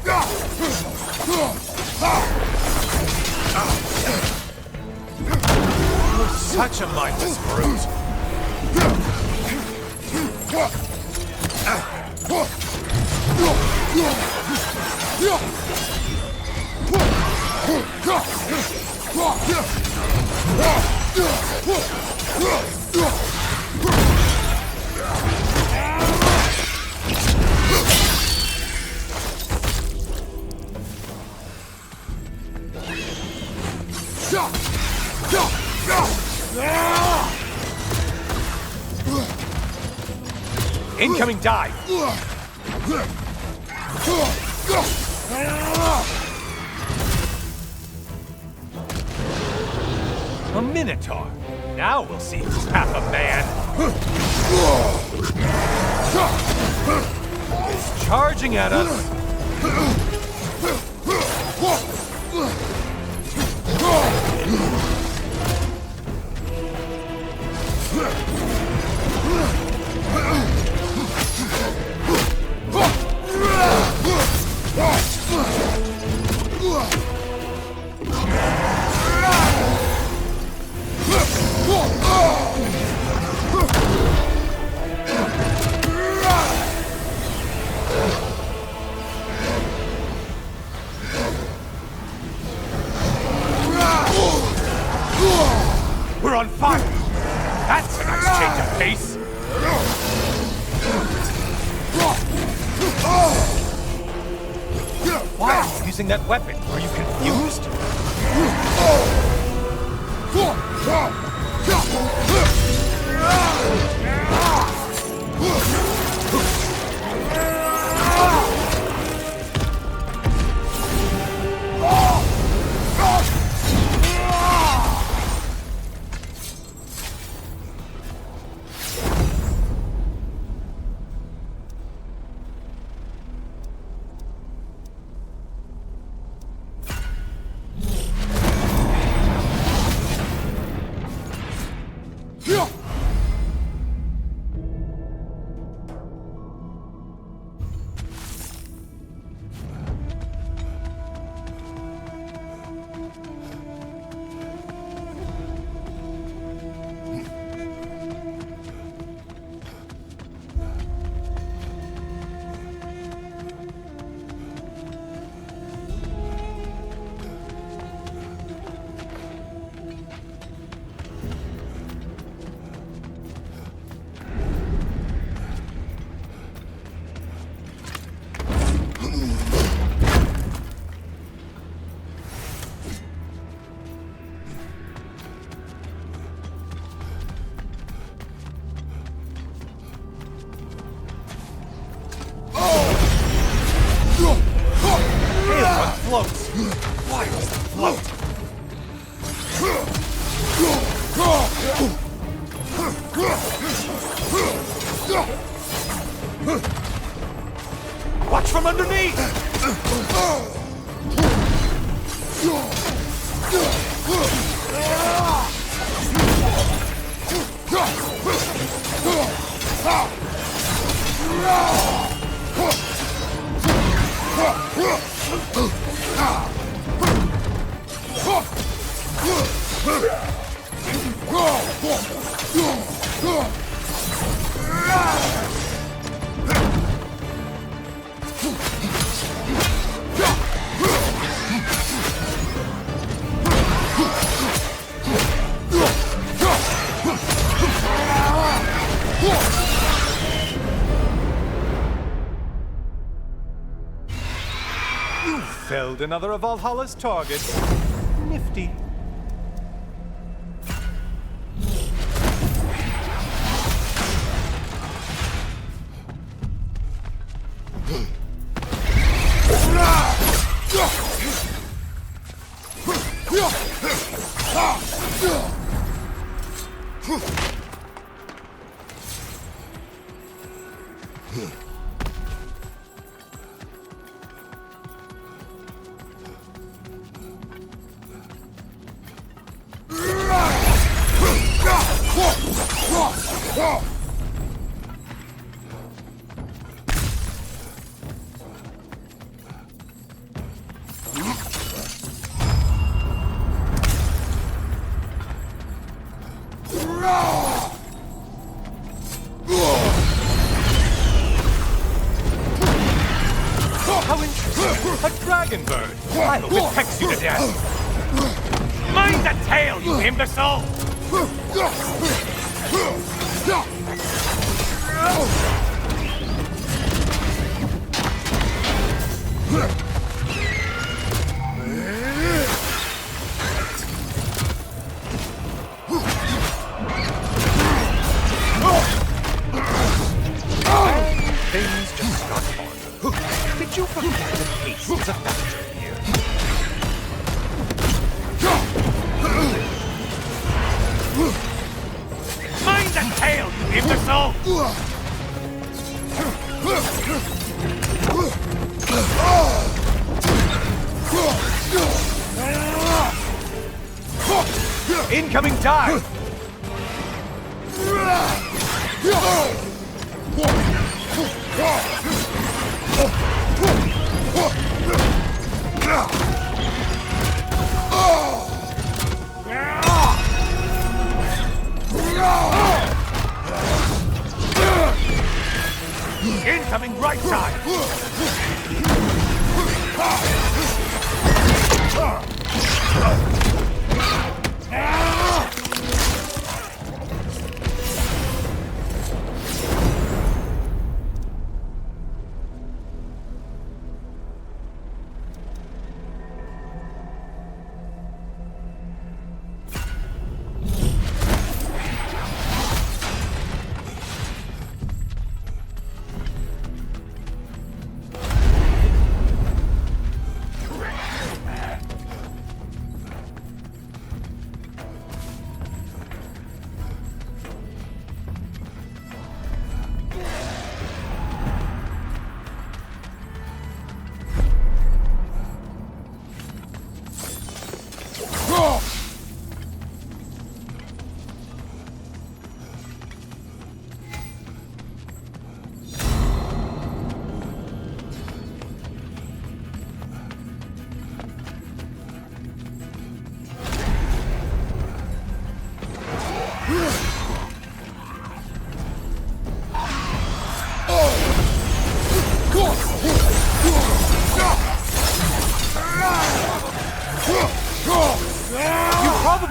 You're such a mindless brute! Incoming dive! A Minotaur! Now we'll see who's half a man! It's charging at us! We're on fire! That's a nice change of pace! Why are you using that weapon? Are you confused? Floats! Why does it float? Watch from underneath! You felled another of Valhalla's targets. Nifty. Mind that tail, you imbecile! Things just got harder. Did you forget that haste is a factor here? Mind that tail, you imbecile! Incoming dive! Incoming right side!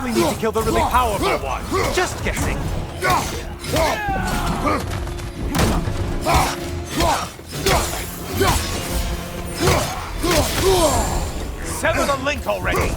Need to kill the really powerful one. Just guessing. Sever the link already.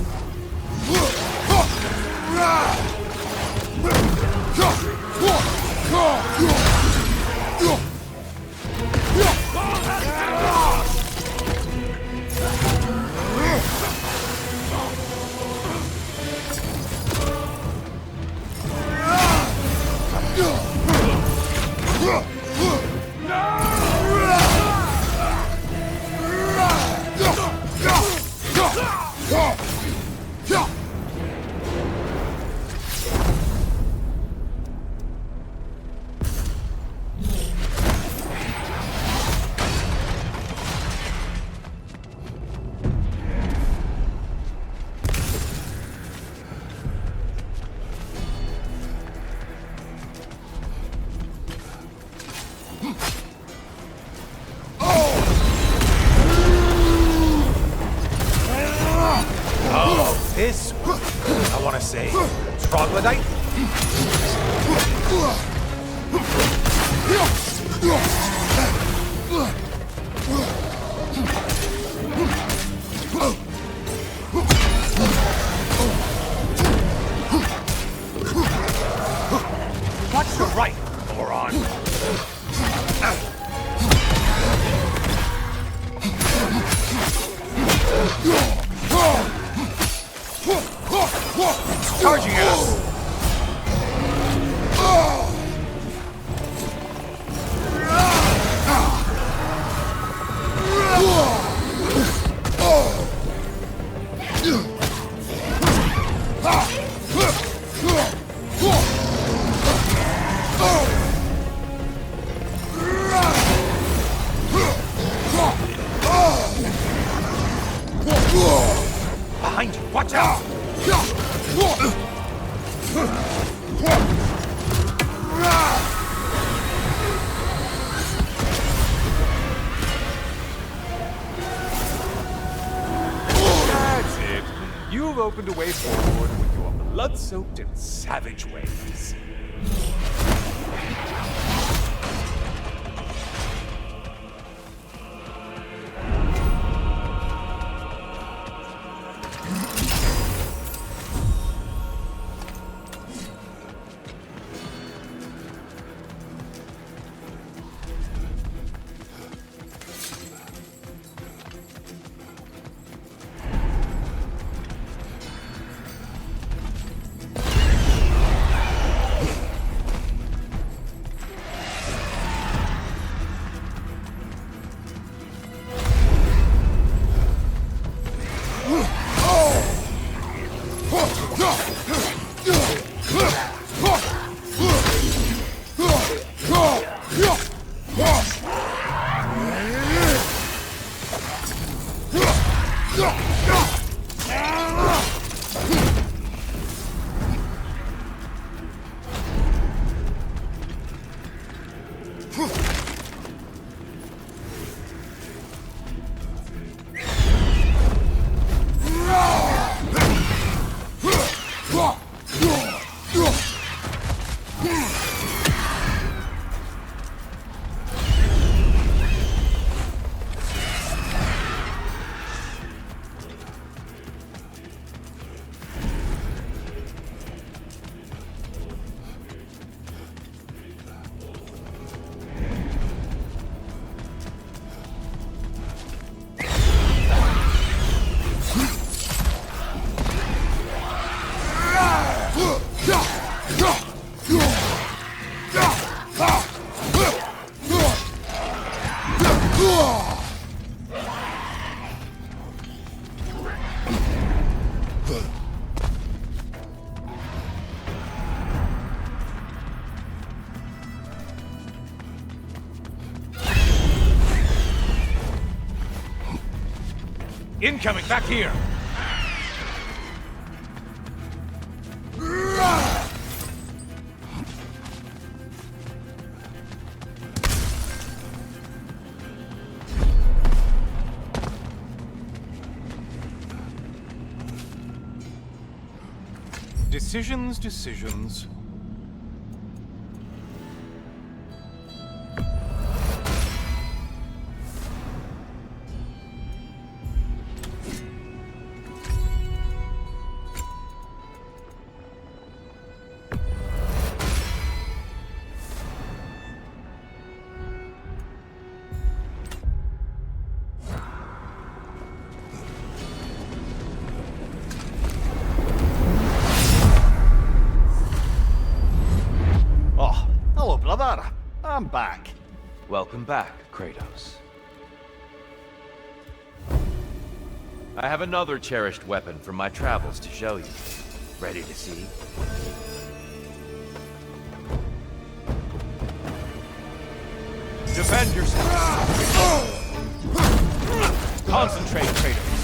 This, I want to say, troglodyte? Watch your right, moron. Charging us! Behind you, watch out! That's it. You've opened a way forward with your blood-soaked and savage ways. Incoming, back here! Decisions, decisions. Brother, I'm back. Welcome back, Kratos. I have another cherished weapon from my travels to show you. Ready to see? Defend yourself! Concentrate, Kratos!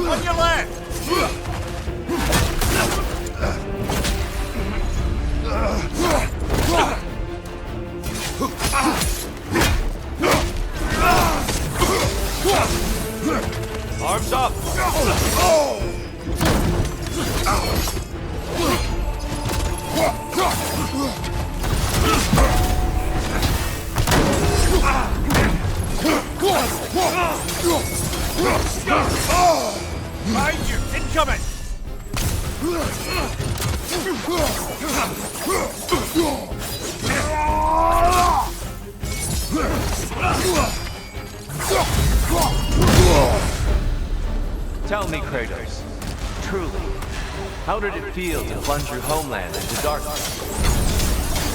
On your left! Arms up! Behind you! Incoming! Tell me, Kratos, truly, how did it feel to plunge your homeland into darkness?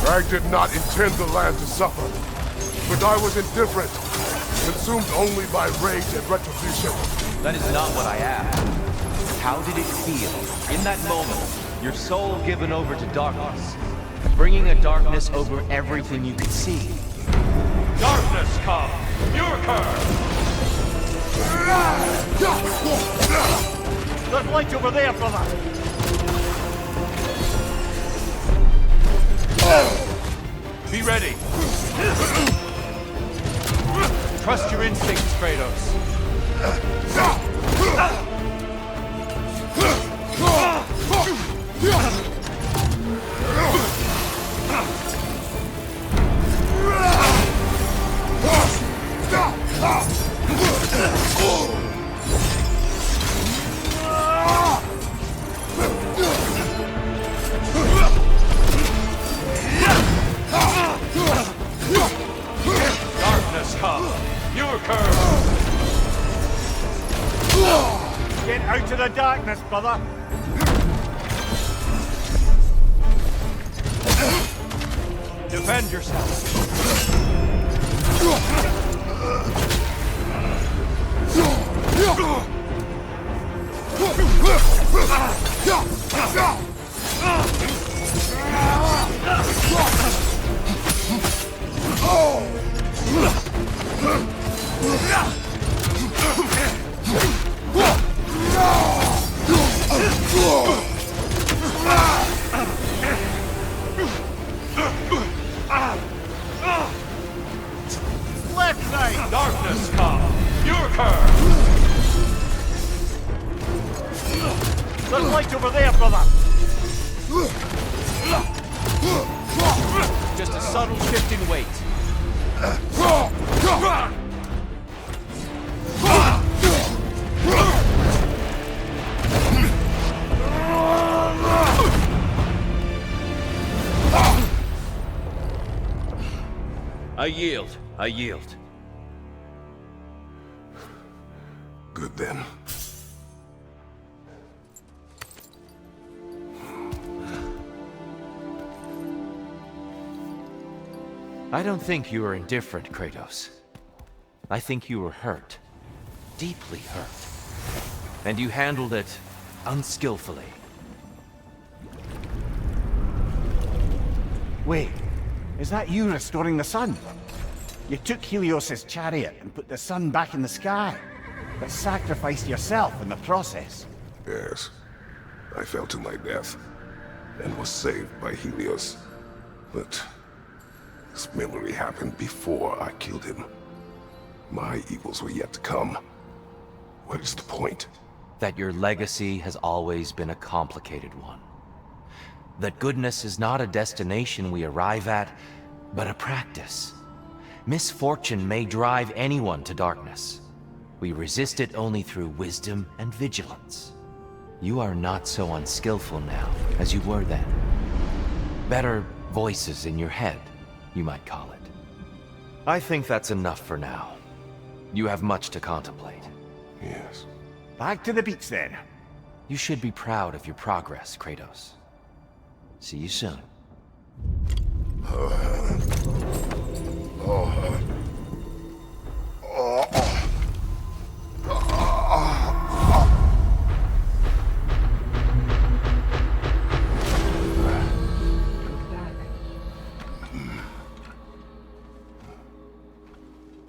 I did not intend the land to suffer, but I was indifferent, consumed only by rage and retribution. That is not what I asked. How did it feel, in that moment, your soul given over to darkness? bringing a darkness over everything you could see. Darkness come! Your curse! There's light over there, brother! Be ready! Trust your instincts, Kratos. Darkness come! Your curse! Get out of the darkness, brother! Defend yourself! Left side! Darkness come! Your curse! There's light over there, brother! Just a subtle shift in weight. I yield. I yield. Good then. I don't think you were indifferent, Kratos. I think you were hurt. Deeply hurt. And you handled it unskillfully. Wait, is that you restoring the sun? You took Helios' chariot and put the sun back in the sky, but sacrificed yourself in the process. Yes. I fell to my death and was saved by Helios. But this memory happened before I killed him. My evils were yet to come. What is the point? That your legacy has always been a complicated one. That goodness is not a destination we arrive at, but a practice. Misfortune may drive anyone to darkness. We resist it only through wisdom and vigilance. You are not so unskillful now as you were then. Better voices in your head, you might call it. I think that's enough for now. You have much to contemplate. Yes. Back to the beach then. You should be proud of your progress, Kratos. See you soon.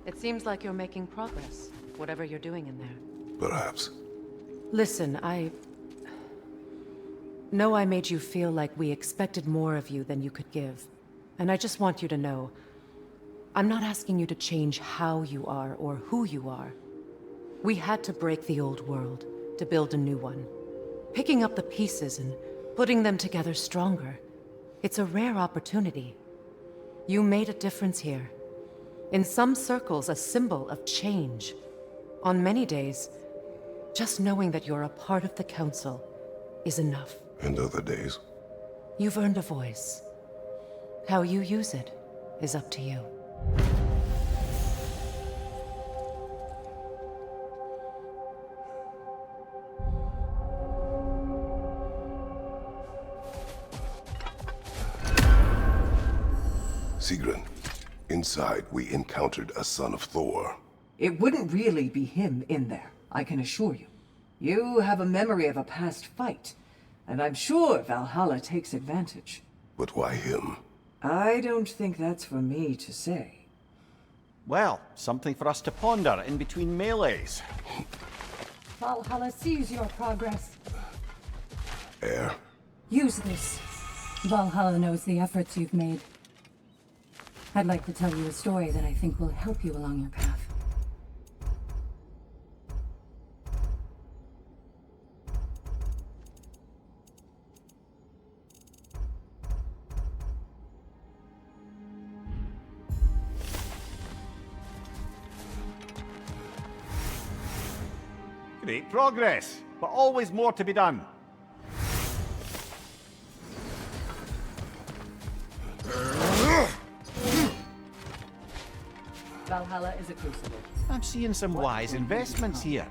It seems like you're making progress, whatever you're doing in there. Perhaps. Listen, I know I made you feel like we expected more of you than you could give. And I just want you to know, I'm not asking you to change how you are or who you are. We had to break the old world to build a new one. Picking up the pieces and putting them together stronger. It's a rare opportunity. You made a difference here. In some circles, a symbol of change. On many days, just knowing that you're a part of the Council is enough. And other days? You've earned a voice. How you use it is up to you. Sigrun, inside we encountered a son of Thor. It wouldn't really be him in there, I can assure you. You have a memory of a past fight, and I'm sure Valhalla takes advantage. But why him? I don't think that's for me to say. Well, something for us to ponder in between melees. Valhalla sees your progress. Heir? Use this. Valhalla knows the efforts you've made. I'd like to tell you a story that I think will help you along your path. Great progress, but always more to be done. Valhalla is a crucible. I'm seeing some wise investments here.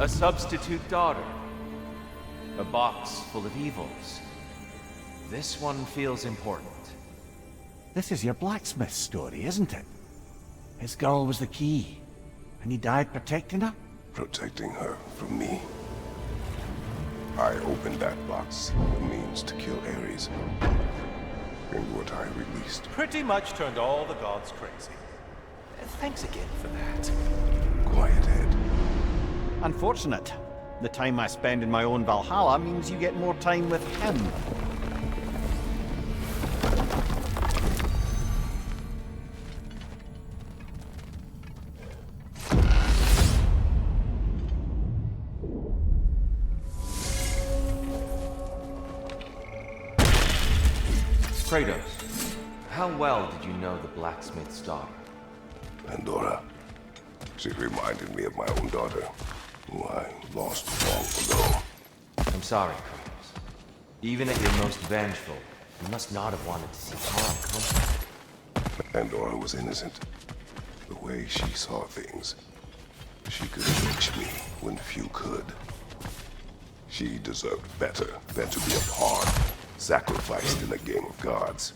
A substitute daughter. A box full of evils. This one feels important. This is your blacksmith story, isn't it? His girl was the key, and he died protecting her? Protecting her from me. I opened that box, the means to kill Ares. And what I released. Pretty much turned all the gods crazy. Thanks again for that. Quiet head. Unfortunate. The time I spend in my own Valhalla means you get more time with him. Kratos, how well did you know the blacksmith's daughter? Pandora. She reminded me of my own daughter, who I lost long ago. I'm sorry, Kratos. Even at your most vengeful, you must not have wanted to see harm come. Pandora was innocent. The way she saw things, she could reach me when few could. She deserved better than to be a pawn, sacrificed in a game of gods.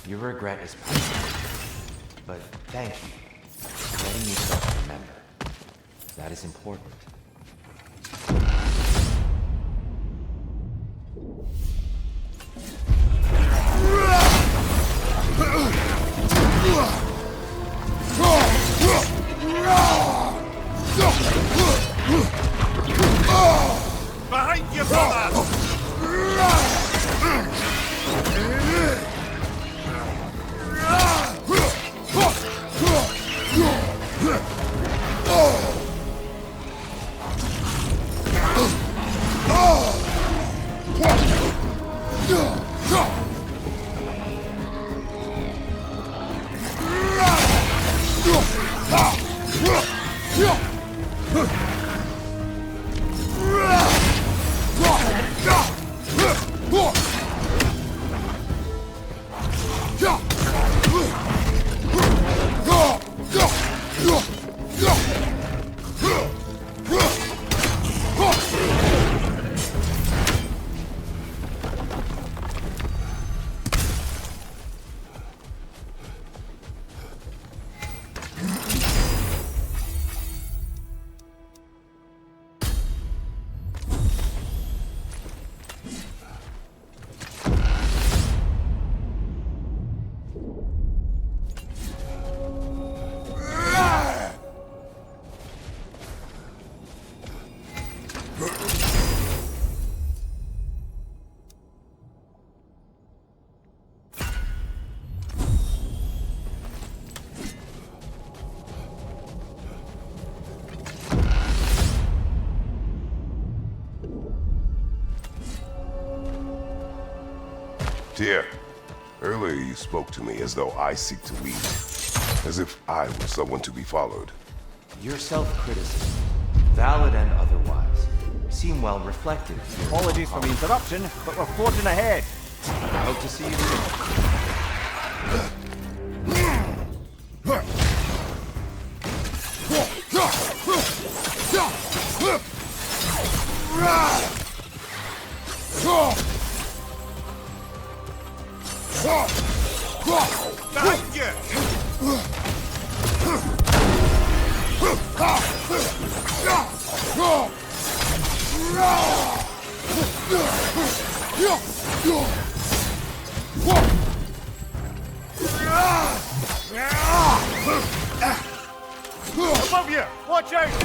Your regret is personal, but thank you for letting yourself remember. That is important. Behind you, brother! Dear, earlier you spoke to me as though I seek to lead, as if I were someone to be followed. Your self-criticism, valid and otherwise, seem well reflected here. Apologies for the interruption, but we're forging ahead. I hope to see you soon. Behind you! Above you! Watch out!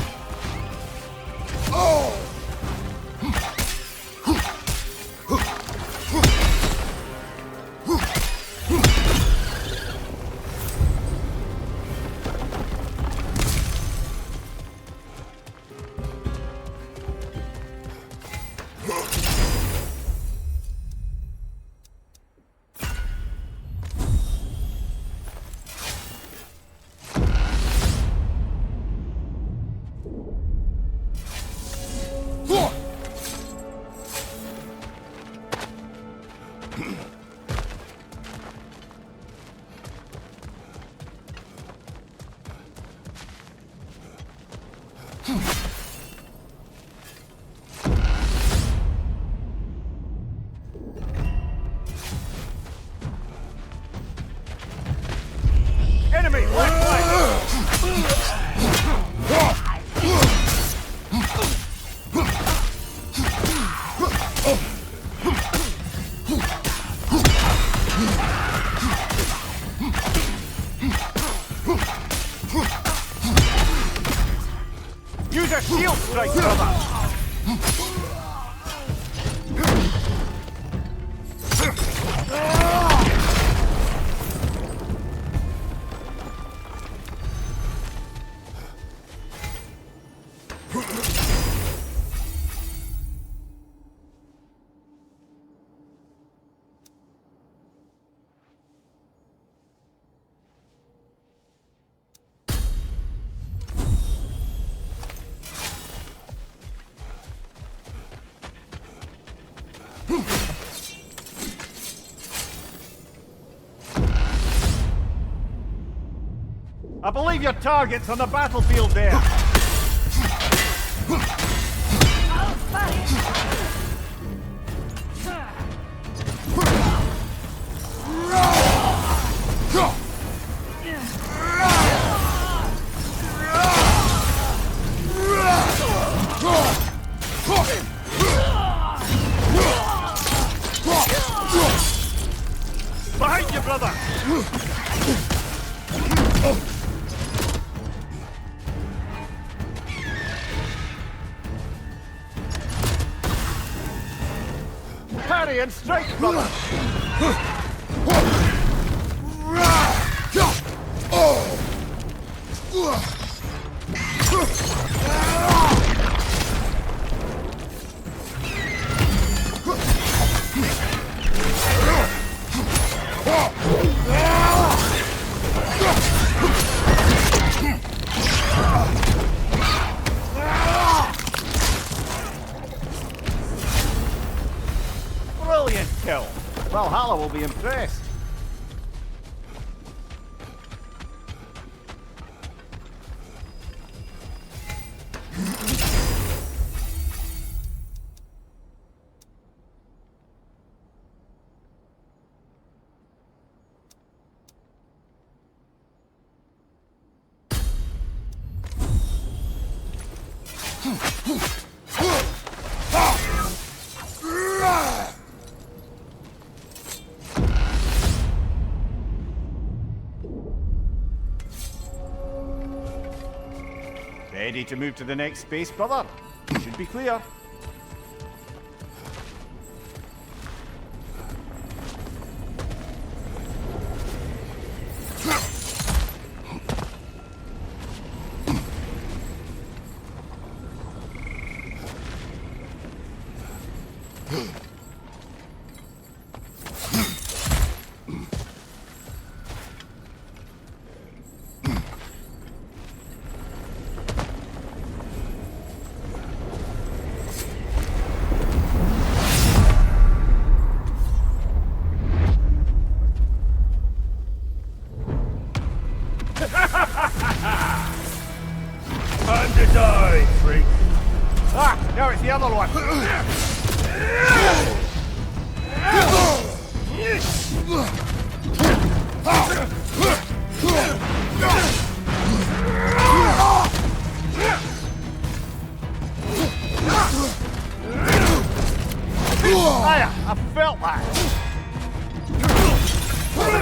Enemy! Left flank! Use a shield strike, brother! I believe your target's on the battlefield there. Behind you, brother! Parry and strike, brother! Brilliant kill! Valhalla will be impressed. Ready to move to the next space, brother? Should be clear. Time to die, freak. Ah, now it's the other one. Hiya, I felt that.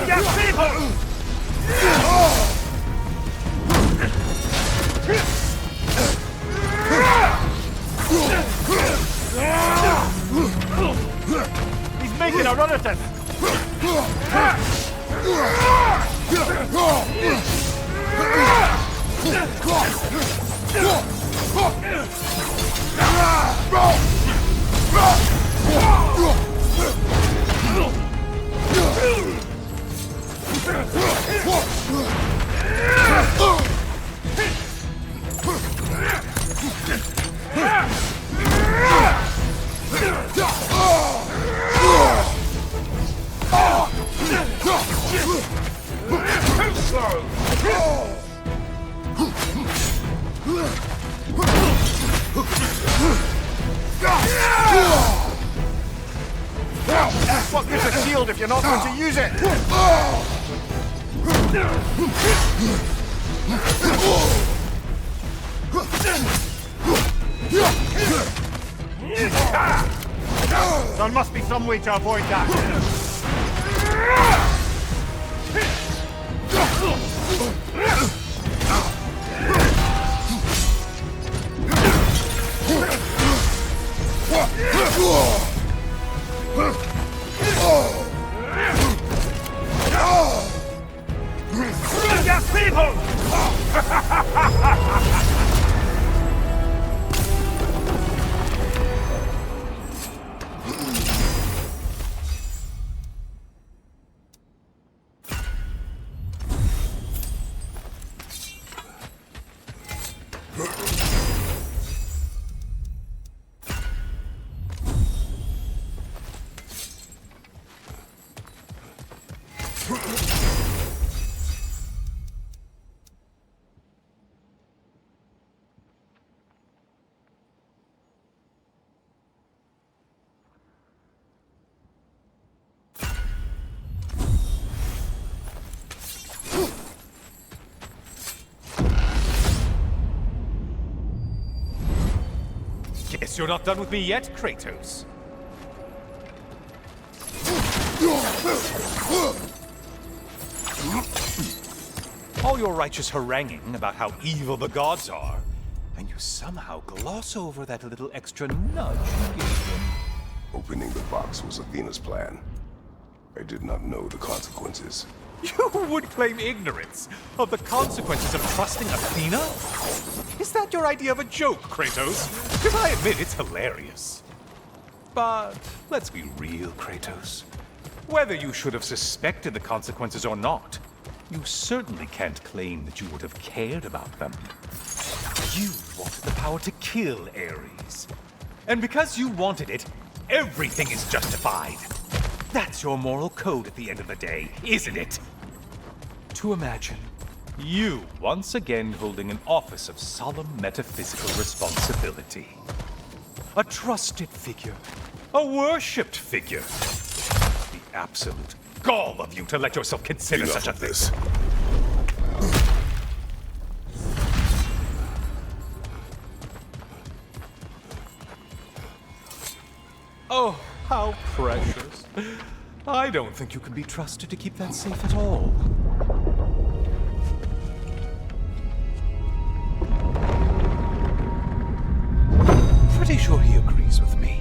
Get people! He's making a run at us! What gives a shield if you're not going to use it? There must be some way to avoid that. Get people! Guess you're not done with me yet, Kratos. All your righteous haranguing about how evil the gods are, and you somehow gloss over that little extra nudge you gave them. Opening the box was Athena's plan. I did not know the consequences. You would claim ignorance of the consequences of trusting Athena? Is that your idea of a joke, Kratos? Because I admit it's hilarious. But let's be real, Kratos. Whether you should have suspected the consequences or not, you certainly can't claim that you would have cared about them. You wanted the power to kill Ares. And because you wanted it, everything is justified. That's your moral code at the end of the day, isn't it? To imagine you once again holding an office of solemn metaphysical responsibility. A trusted figure. A worshipped figure. The absolute gall of you to let yourself consider such a thing. Oh, how precious. I don't think you can be trusted to keep that safe at all. Pretty sure he agrees with me.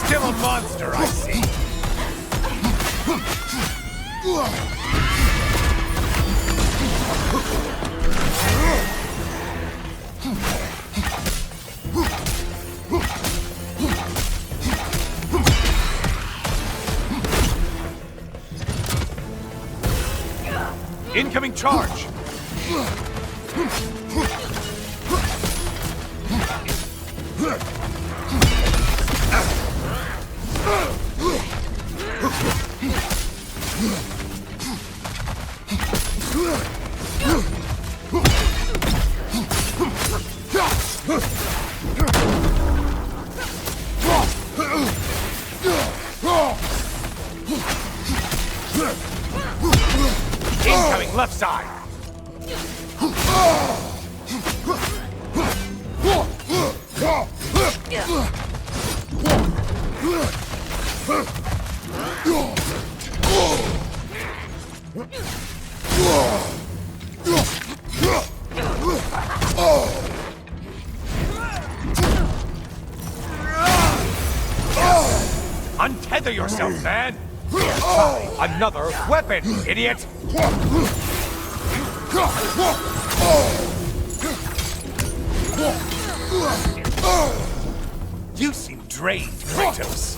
Still a monster, I see. Incoming charge! Incoming left side! Untether yourself, man! Another weapon, idiot! You seem drained, Kratos.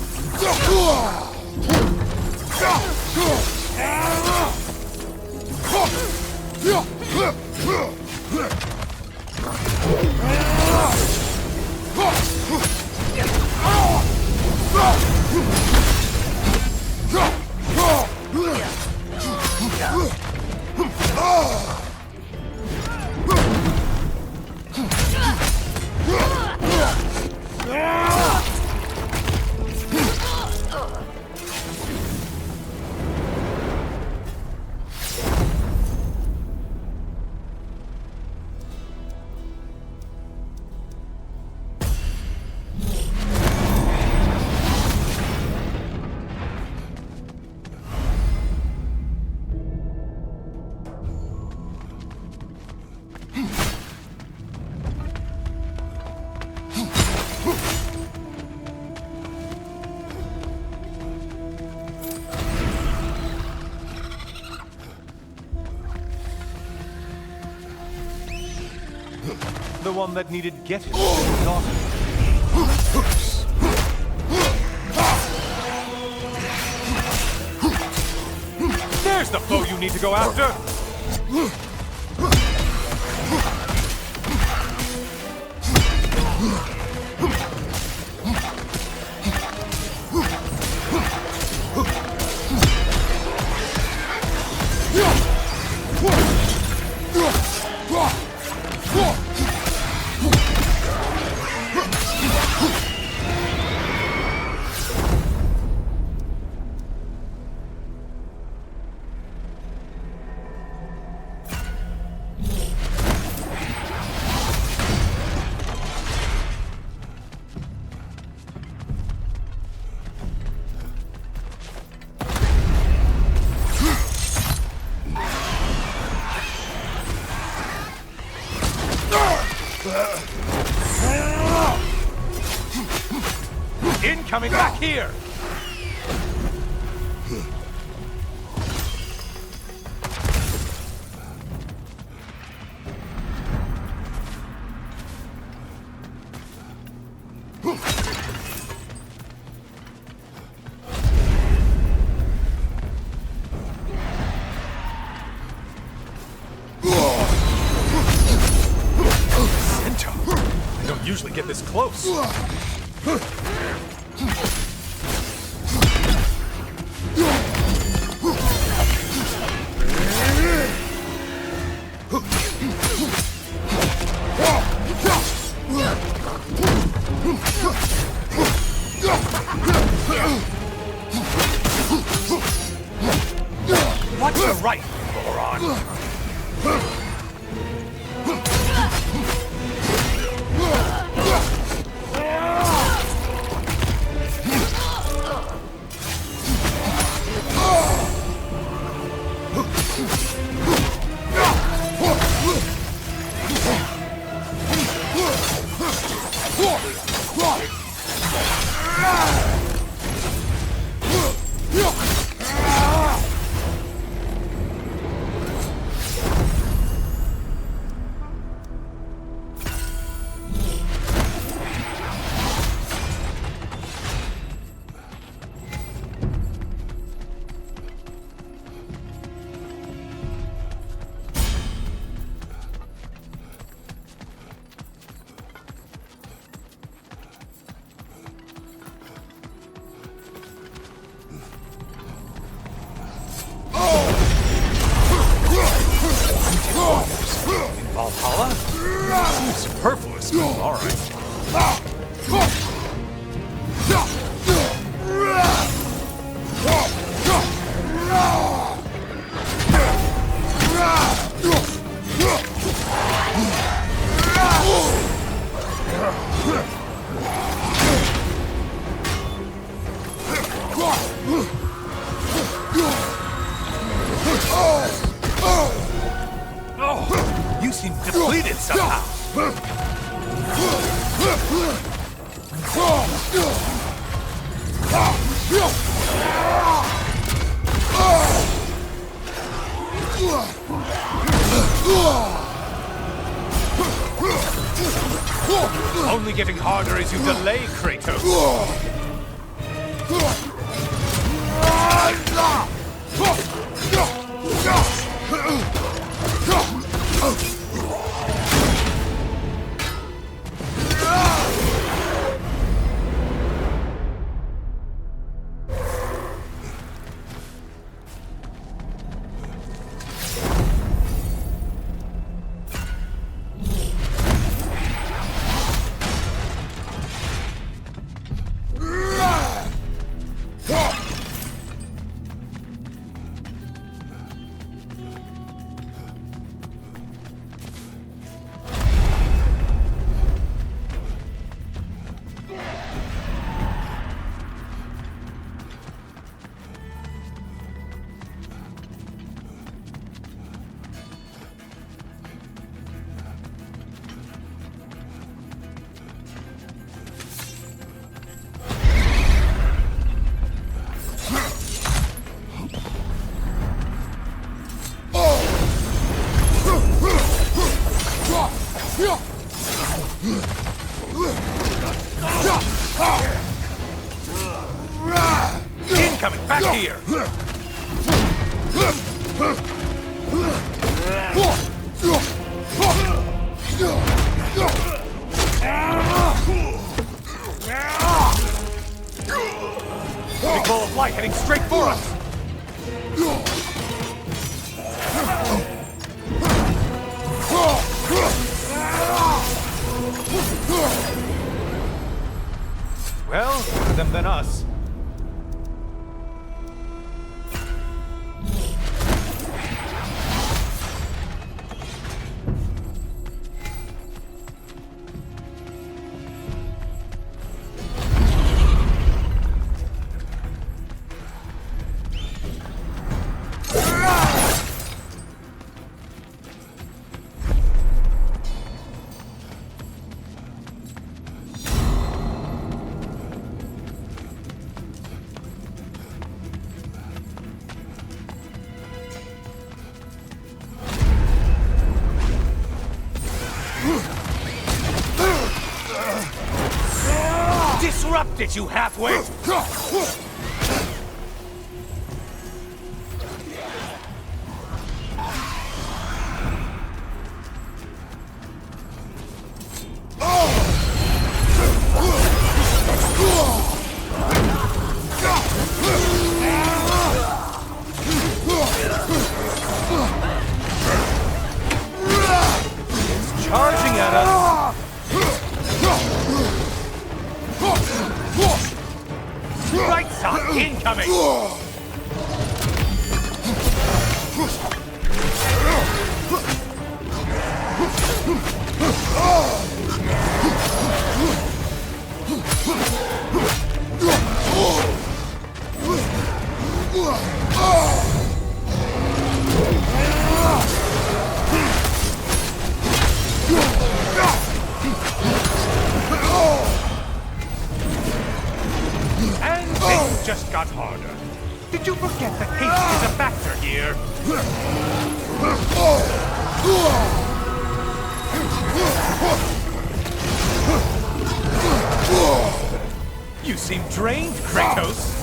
The one that needed getting. There's the foe you need to go after! Incoming back here! I don't usually get this close. Watch the right, moron! Valhalla? Seems superfluous, but alright. Oh, you seem depleted somehow. Only getting harder as you delay, Kratos. Incoming! Back here! Big ball of light heading straight for us! Well, better them than us. Disrupt it, you halfway! It's charging at us! Right side incoming! And things just got harder. Did you forget that haste is a factor here? You seem drained, Kratos.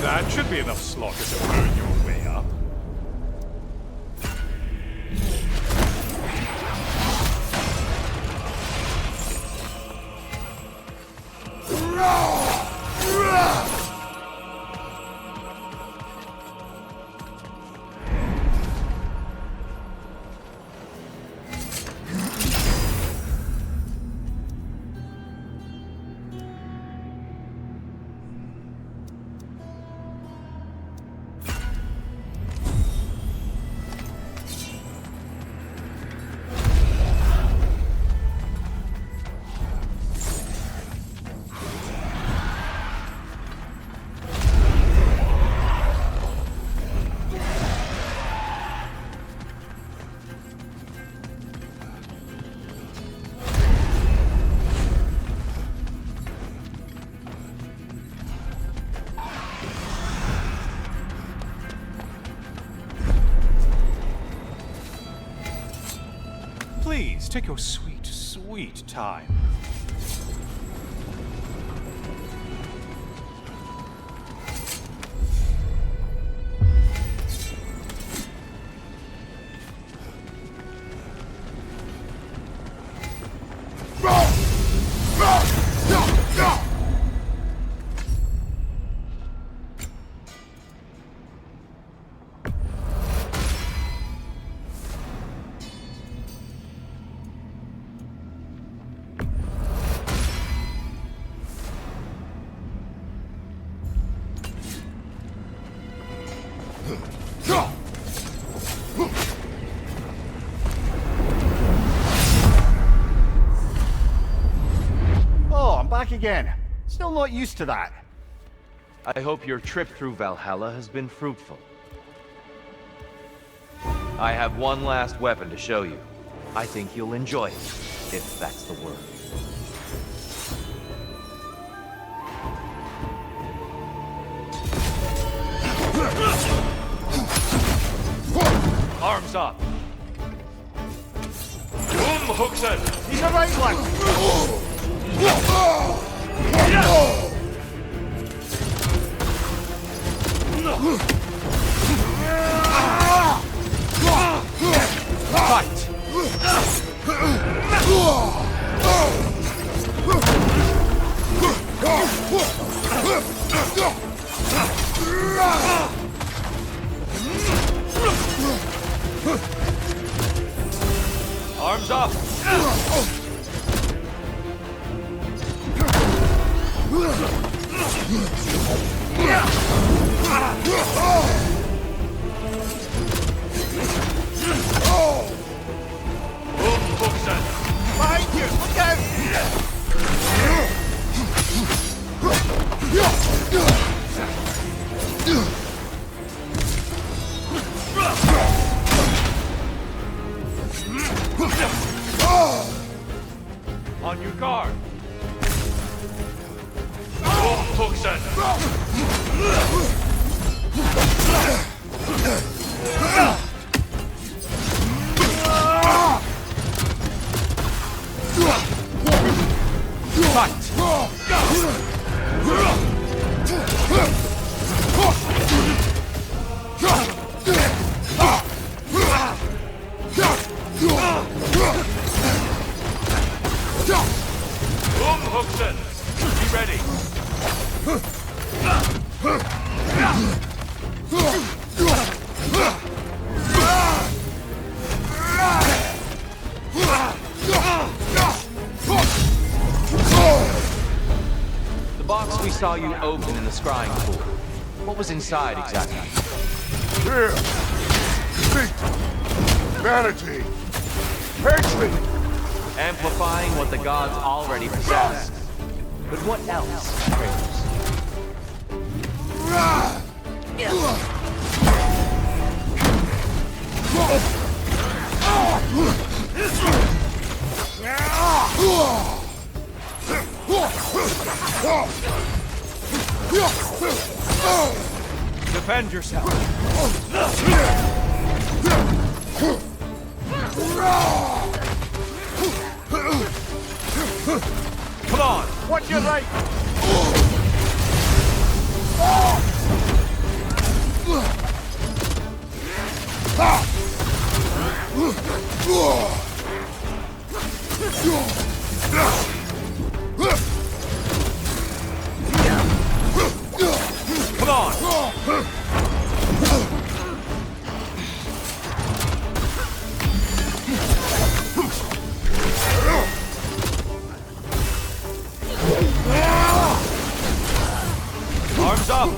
That should be enough slaughter to burn your way up. Please, take your sweet, sweet time. Oh, I'm back again. Still not used to that. I hope your trip through Valhalla has been fruitful. I have one last weapon to show you. I think you'll enjoy it, if that's the word. Arms up! Umhuxen! He's a right one! Fight! Arms up! Behind you! Look out! On your guard! Umhuxen! Umhuxen! Be ready! The box we saw you open in the scrying pool. What was inside exactly? Fear, deceit, vanity, hatred. Amplifying what the gods already possess. But what else, Kratos? Defend yourself. Come on! Watch your right! Come on! Arms up!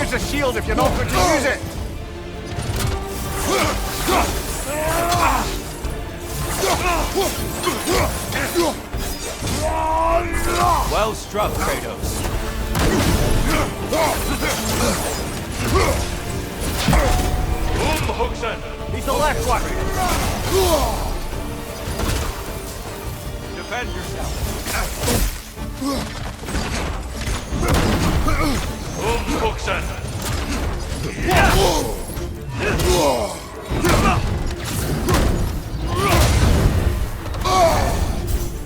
It's a shield if you're not going to use it! Well struck, Kratos. He's the left one! Defend yourself.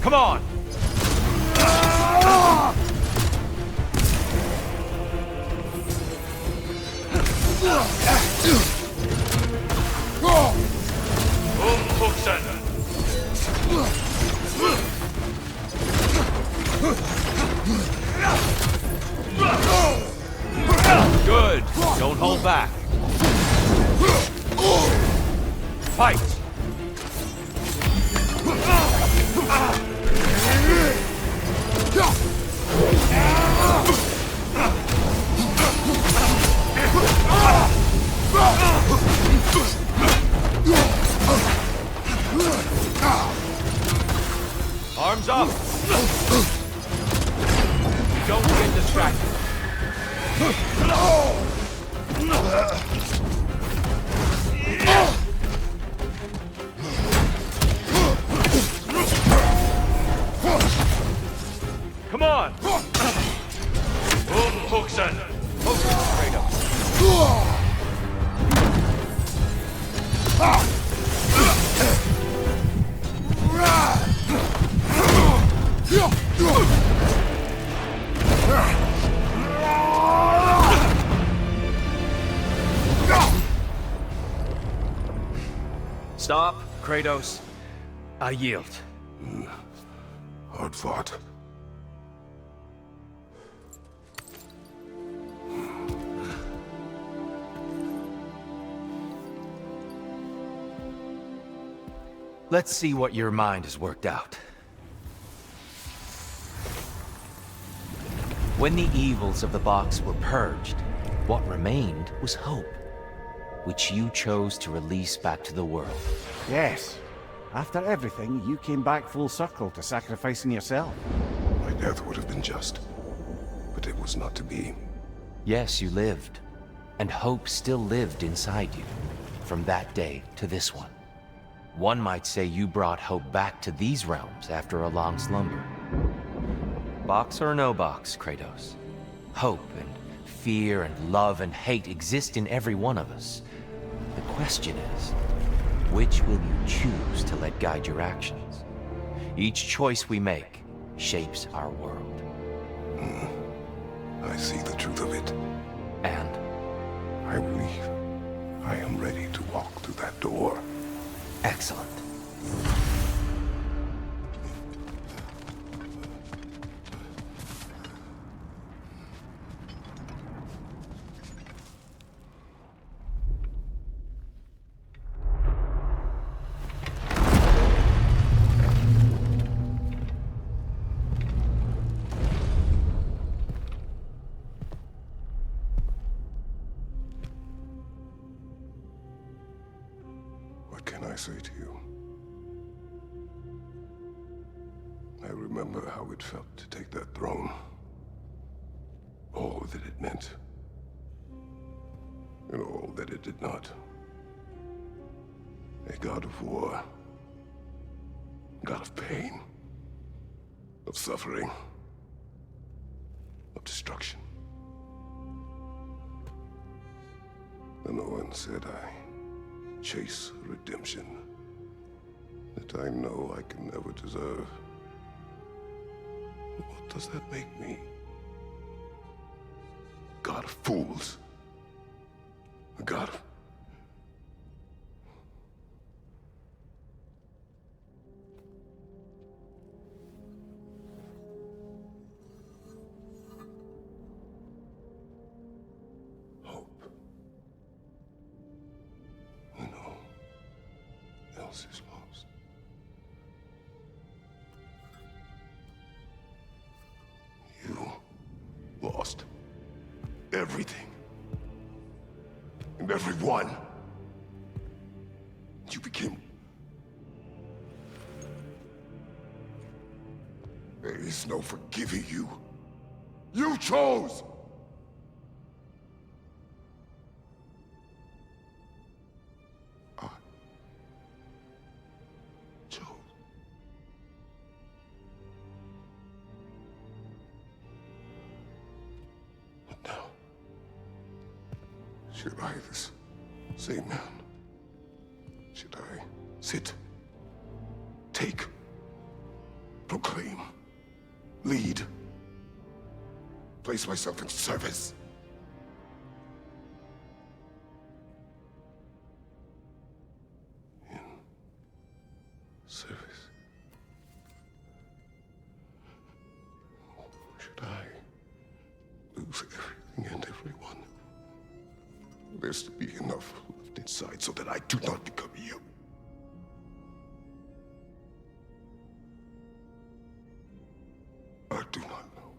Come on! Good. Don't hold back. Fight! Arms up! Don't get distracted. Come on! Focus, Kratos. Stop, Kratos. I yield. Hard fought. Let's see what your mind has worked out. When the evils of the box were purged, what remained was hope, which you chose to release back to the world. Yes. After everything, you came back full circle to sacrificing yourself. My death would have been just, but it was not to be. Yes, you lived, and hope still lived inside you, from that day to this one. One might say you brought hope back to these realms after a long slumber. Box or no box, Kratos. Hope and fear and love and hate exist in every one of us. The question is, which will you choose to let guide your actions? Each choice we make shapes our world. I see the truth of it. And I believe I am ready to walk through that door. excellent. What can I say to you? I remember how it felt to take that throne. All that it meant. And all that it did not. A god of war. God of pain. Of suffering. Of destruction. And the one said I chase redemption that I know I can never deserve. What does that make me? God of fools. A god of... hope. And else is lost. You lost everything. And everyone. You became... There is no forgiving you. You chose! I chose. But now, should I, this same man, should I sit, take, proclaim, lead, place myself in service? In service? Or should I lose everything and everyone? There's to be enough left inside so that I do not become you. I do not know.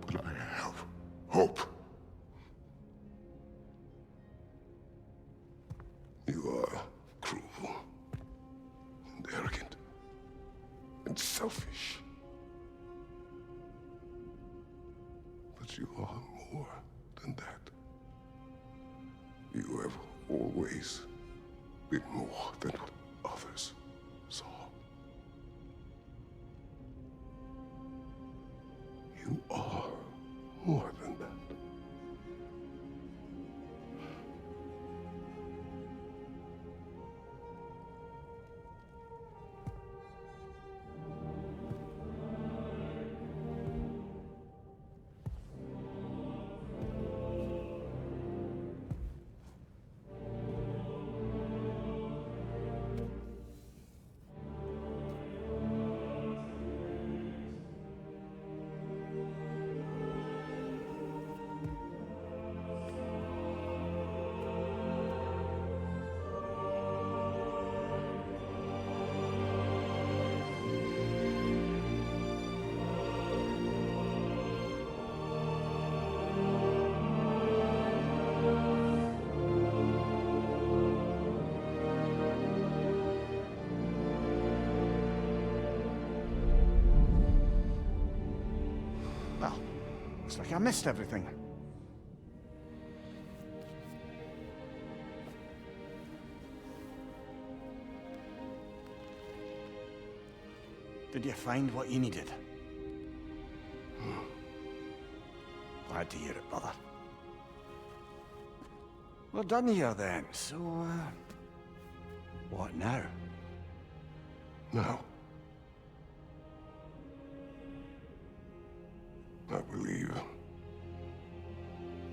But I have hope. You are cruel and arrogant and selfish. But you are more than that. You have always been more than what others saw. You are more than that. Well, looks like I missed everything. Did you find what you needed? Glad to hear it, brother. We're done here then, so, what now? Now, I believe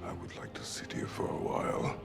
I would like to sit here for a while.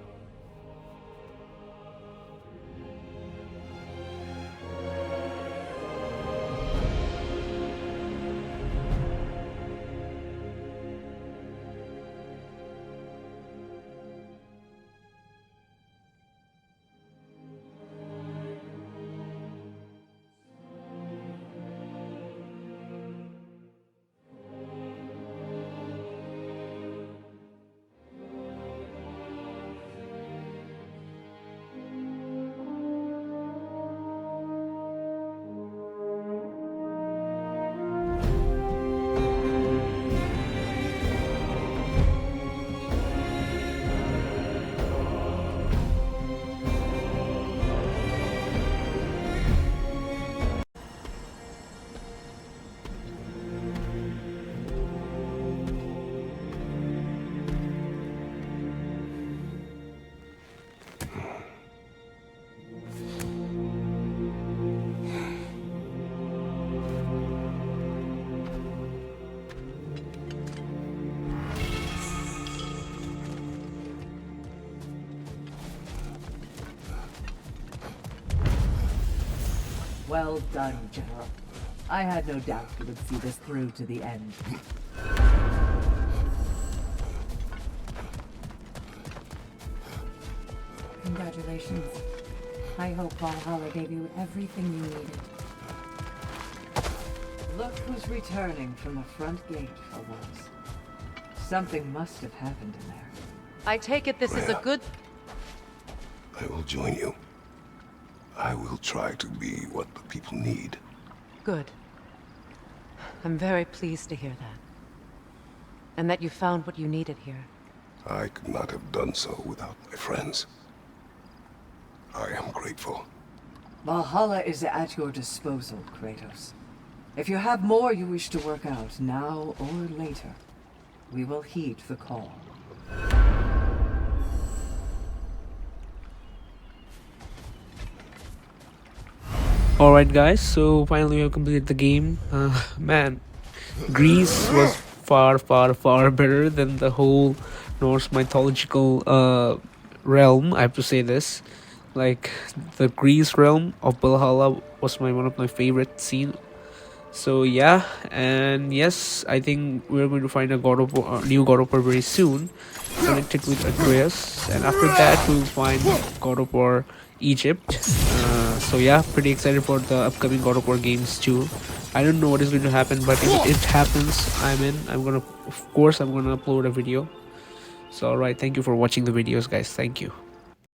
Well done, General. I had no doubt you would see this through to the end. Congratulations. I hope Valhalla gave you everything you needed. Look who's returning from the front gate for once. Something must have happened in there. I take it this is a good... I will join you. I will try to be what the people need. Good. I'm very pleased to hear that. And that you found what you needed here. I could not have done so without my friends. I am grateful. Valhalla is at your disposal, Kratos. If you have more you wish to work out, now or later, we will heed the call. Alright guys, so finally we have completed the game. Man, Greece was far better than the whole Norse mythological realm, I have to say this. Like, the Greece realm of Valhalla was one of my favorite scene. So yeah, and yes, I think we're going to find a new God of War very soon, connected with Atreus, and after that we'll find God of War Egypt. So yeah, pretty excited for the upcoming God of War games too. I don't know what is going to happen, but if it happens, I'm in. I'm gonna upload a video. So alright, thank you for watching the videos, guys. Thank you.